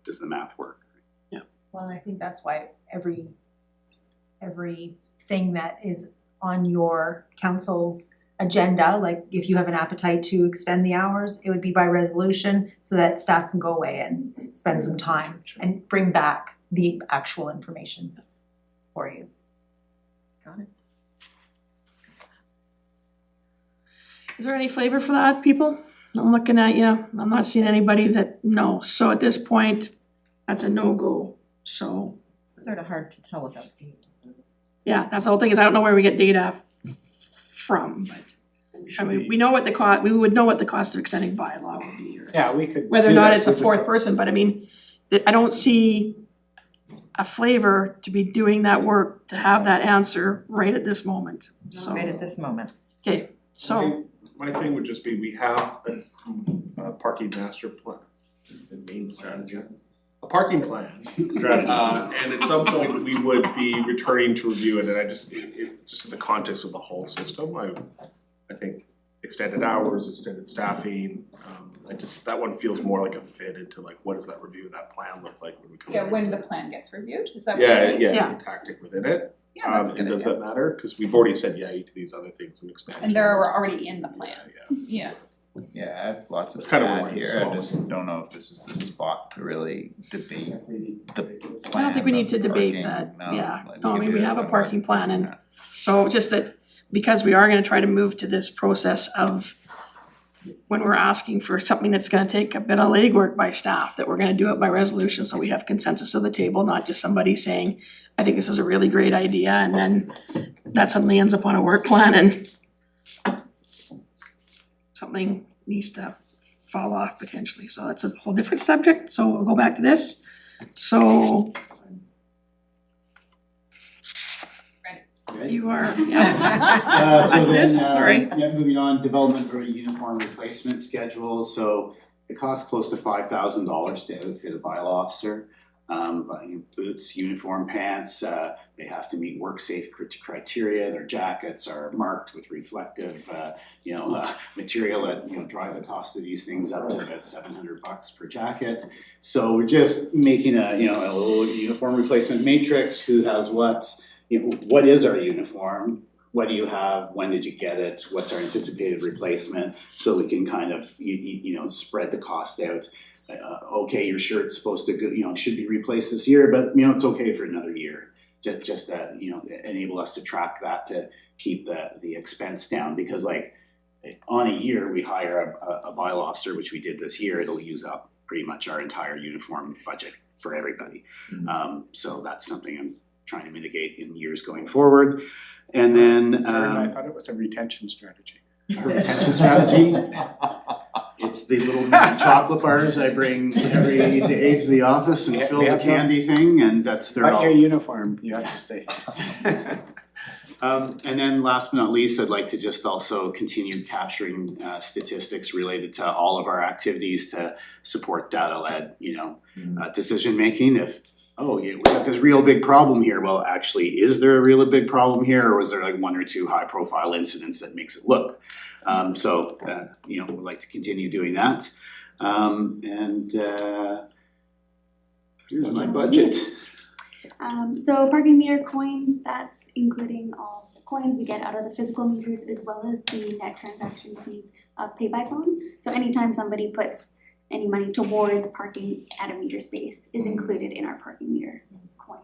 does the math work? Well, I think that's why every thing that is on your council's agenda, like if you have an appetite to extend the hours, it would be by resolution so that staff can go away and spend some time and bring back the actual information for you. Got it. is there any flavor for that, people? I'm looking at you, I'm not seeing anybody that, no, so at this point, that's a no-go, so. Sort of hard to tell without data. Yeah, that's the whole thing, is I don't know where we get data from, but, I mean, we know what we would know what the cost of extending bylaw would be, or Yeah, we could. whether or do not this, it's a we just- fourth person, but I mean, I don't see a flavor to be doing that work, to have that answer right at this moment, so. Right at this moment. Okay, so, My thing would just be, we have a parking master plan, the main strategy. A parking plan. Strategy. And at some point, we would be returning to review it, and I just, just in the context of the whole system, I think extended hours, extended staffing, that one feels more like a fit into like, what does that review and that plan look like when we come? Yeah, back? when the plan gets reviewed, is that what you're Yeah, saying? yeah, it's a tactic within it. Yeah, that's a good And does idea. that matter? Cause we've already said yay to these other things and expansion. And they're already in the plan, Yeah. yeah. Yeah, I have lots of That's kind of to where add it's here, I falling. just don't know if this is the spot to really debate the plan I don't think we need of to debate parking. that, No, yeah, like, no, I can mean, do we it have a when parking plan, and yeah. so just that, because we are gonna try to move to this process of when we're asking for something that's gonna take a bit of legwork by staff, that we're gonna do it by resolution, so we have consensus of the table, not just somebody saying, I think this is a really great idea, and then that suddenly ends up on a work plan and something needs to fall off potentially, so that's a whole different subject, so we'll go back to this. So you are, yeah. So Back to then, this, sorry. yeah, moving on, development of a uniform replacement schedule, so it costs close to $5,000 to outfit a bylaw officer. Boots, uniform pants, they have to meet work safe criteria, their jackets are marked with reflective, material that, drive the cost of these things up to about $700 per jacket. So we're just making a little uniform replacement matrix, who has what, what is our uniform? What do you have? When did you get it? What's our anticipated replacement? So we can kind of, spread the cost out. Okay, your shirt's supposed to go, should be replaced this year, but it's okay for another year. Just that, enable us to track that, to keep the expense down, because like on a year, we hire a bylaw officer, which we did this year, it'll use up pretty much our entire uniform budget for everybody. So that's something I'm trying to mitigate in years going forward. And then I thought it was a retention strategy. a retention strategy. It's the little mini chocolate bars I bring every day to the office and Yeah, fill we the have candy thing, and that's their But your uniform, you have to stay. And then last but not least, I'd like to just also continue capturing statistics related to all of our activities to support data-led, decision making. If we got this real big problem here, well, actually, is there a real big problem here, or was there like one or two high-profile incidents that makes it look? We'd like to continue doing that. Here's my budget. So parking meter coins, that's including all the coins we get out of the physical meters as well as the net transaction fees of pay by phone. So anytime somebody puts any money towards parking at a meter space is included in our parking meter coin.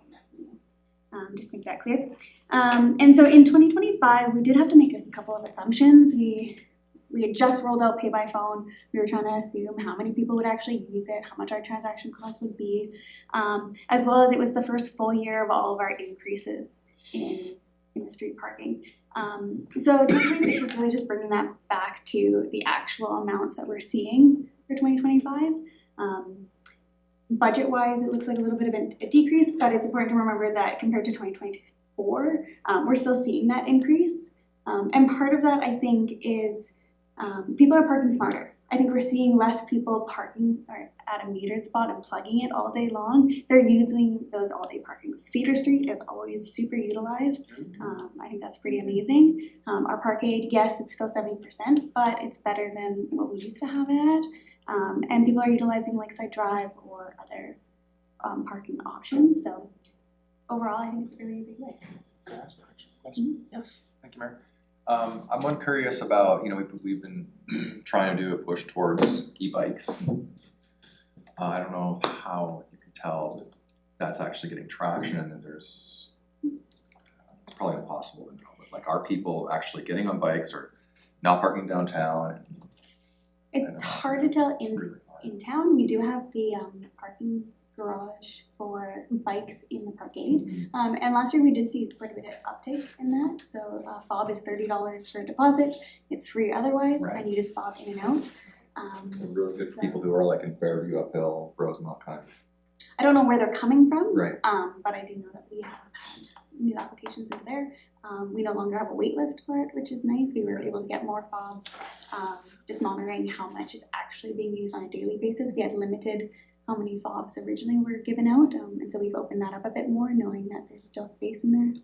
Just make that clear. And so in 2025, we did have to make a couple of assumptions. We we had just rolled out pay by phone. We were trying to assume how many people would actually use it, how much our transaction cost would be, as well as it was the first full year of all of our increases in the street parking. So 2026 is really just bringing that back to the actual amounts that we're seeing for 2025. Budget-wise, it looks like a little bit of a decrease, but it's important to remember that compared to 2024, we're still seeing that increase. And part of that, I think, is people are parking smarter. I think we're seeing less people parking at a metered spot and plugging it all day long. They're using those all-day parkings. Cedar Street is always super utilized. I think that's pretty amazing. Our parkade, yes, it's still 70%, but it's better than what we used to have it at. And people are utilizing Lakeside Drive or other parking options. So overall, I think it's really a big way. Can I ask an actual question? Yes. Thank you, Mayor. I'm one curious about, we've been trying to do a push towards e-bikes. I don't know how you can tell that that's actually getting traction and that there's, it's probably impossible to know, but like, are people actually getting on bikes or not parking downtown? It's hard to tell in town. We do have the parking garage for bikes in the parkade. And last year we did see quite a bit of uptake in that. So fob is $30 for a deposit. It's free otherwise, and you just fob in and out. So really good for people who are like in Fairview, Uphill, Rosemont kind of. I don't know where they're coming from, Right. But I do know that we have had new applications in there. We no longer have a wait list for it, which is nice. We were able to get more fobs, just monitoring how much is actually being used on a daily basis. We had limited how many fobs originally were given out, and so we've opened that up a bit more, knowing that there's still space in there.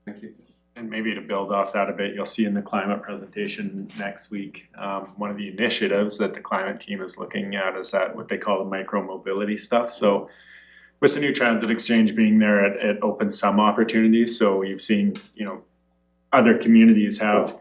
Thank you. And maybe to build off that a bit, you'll see in the climate presentation next week, one of the initiatives that the climate team is looking at is that what they call the micro mobility stuff. So with the new transit exchange being there, it opens some opportunities. So you've seen, other communities have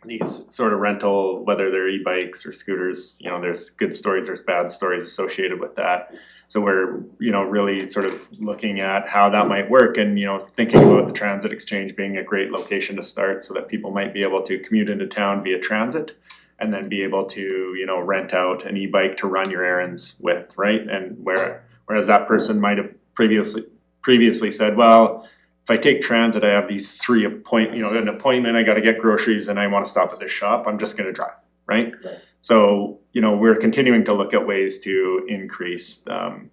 these sort of rental, whether they're e-bikes or scooters, there's good stories, there's bad stories associated with that. So we're, really sort of looking at how that might work and, thinking about the transit exchange being a great location to start so that people might be able to commute into town via transit and then be able to, rent out an e-bike to run your errands with, right? And whereas that person might have previously said, well, if I take transit, I have these three an appointment, I gotta get groceries and I wanna stop at this shop, I'm just gonna drive, right? So, we're continuing to look at ways to increase, the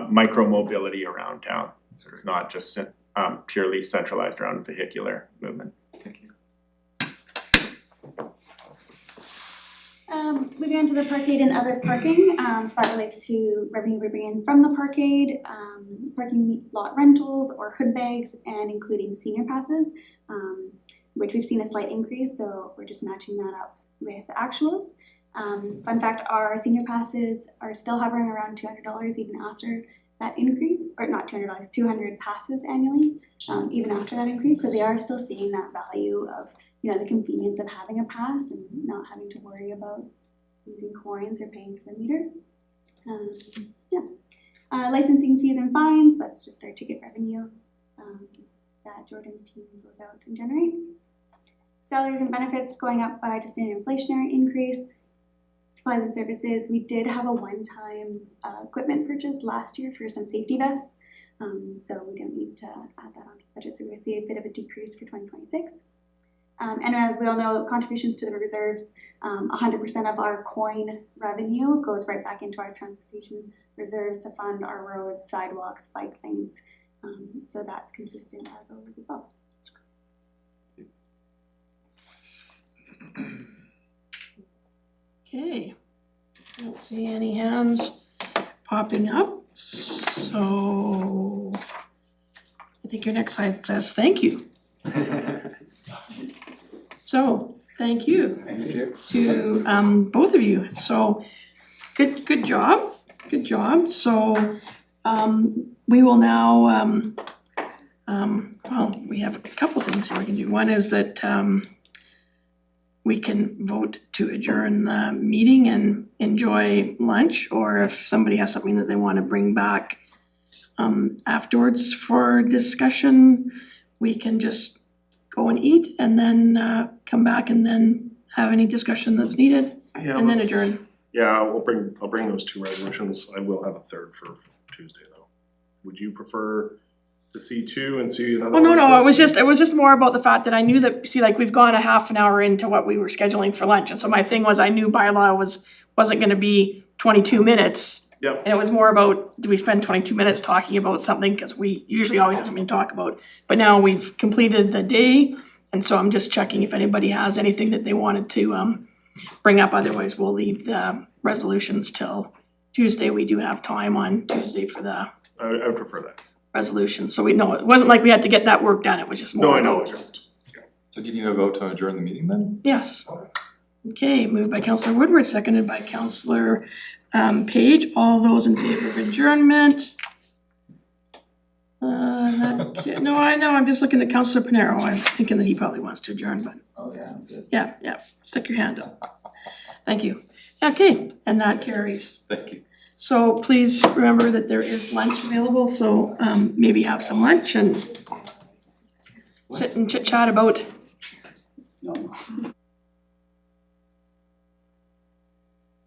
micro mobility around town. So it's not just purely centralized around vehicular movement. Thank you. Moving on to the parkade and other parking, so that relates to revenue we bring in from the parkade, parking lot rentals or hood bags, and including senior passes, which we've seen a slight increase, so we're just matching that up with actuals. Fun fact, our senior passes are still hovering around $200 even after that increase, or not $200, 200 passes annually, even after that increase, so they are still seeing that value of the convenience of having a pass and not having to worry about using coins or paying for a meter. Licensing fees and fines, that's just our ticket revenue that Jordan's team goes out and generates. Salaries and benefits going up by just an inflationary increase. Supplies and services, we did have a one-time equipment purchase last year for some safety vests, so we don't need to add that onto the budget, so we're going to see a bit of a decrease for 2026. And as we all know, contributions to the reserves, 100% of our coin revenue goes right back into our transportation reserves to fund our roads, sidewalks, bike lanes. So that's consistent as always as well. Okay, I don't see any hands popping up, so I think your next slide says thank you. So, thank you to both of you. So, good job. So, we will now, well, we have a couple things here we can do. One is that we can vote to adjourn the meeting and enjoy lunch, or if somebody has something that they want to bring back afterwards for discussion, we can just go and eat and then come back and then have any discussion that's needed Yeah, and then let's- adjourn. Yeah, I'll bring those two resolutions. I will have a third for Tuesday though. Would you prefer to see two and see another Well, one? no, it was just more about the fact that I knew that, see, like, we've gone a half an hour into what we were scheduling for lunch, and so my thing was I knew bylaw wasn't gonna be 22 minutes. Yep. And it was more about, do we spend 22 minutes talking about something, cause we usually always have something to talk about. But now we've completed the day, and so I'm just checking if anybody has anything that they wanted to bring up, otherwise we'll leave the resolutions till Tuesday. We do have time on Tuesday for the I would prefer that. resolution, so we know, it wasn't like we had to get that work done, it was just No, more I know, about. just, So do you need a vote to adjourn the meeting then? Yes. Okay, moved by Councillor Woodward, seconded by Councillor Page. All those in favor of adjournment? No, I know, I'm just looking at Councillor Panero. I'm thinking that he probably wants to adjourn, but Oh, yeah, I'm good. yeah, stick your hand up. Thank you. Okay, and that carries. Thank you. So please remember that there is lunch available, so maybe have some lunch and sit and chit chat about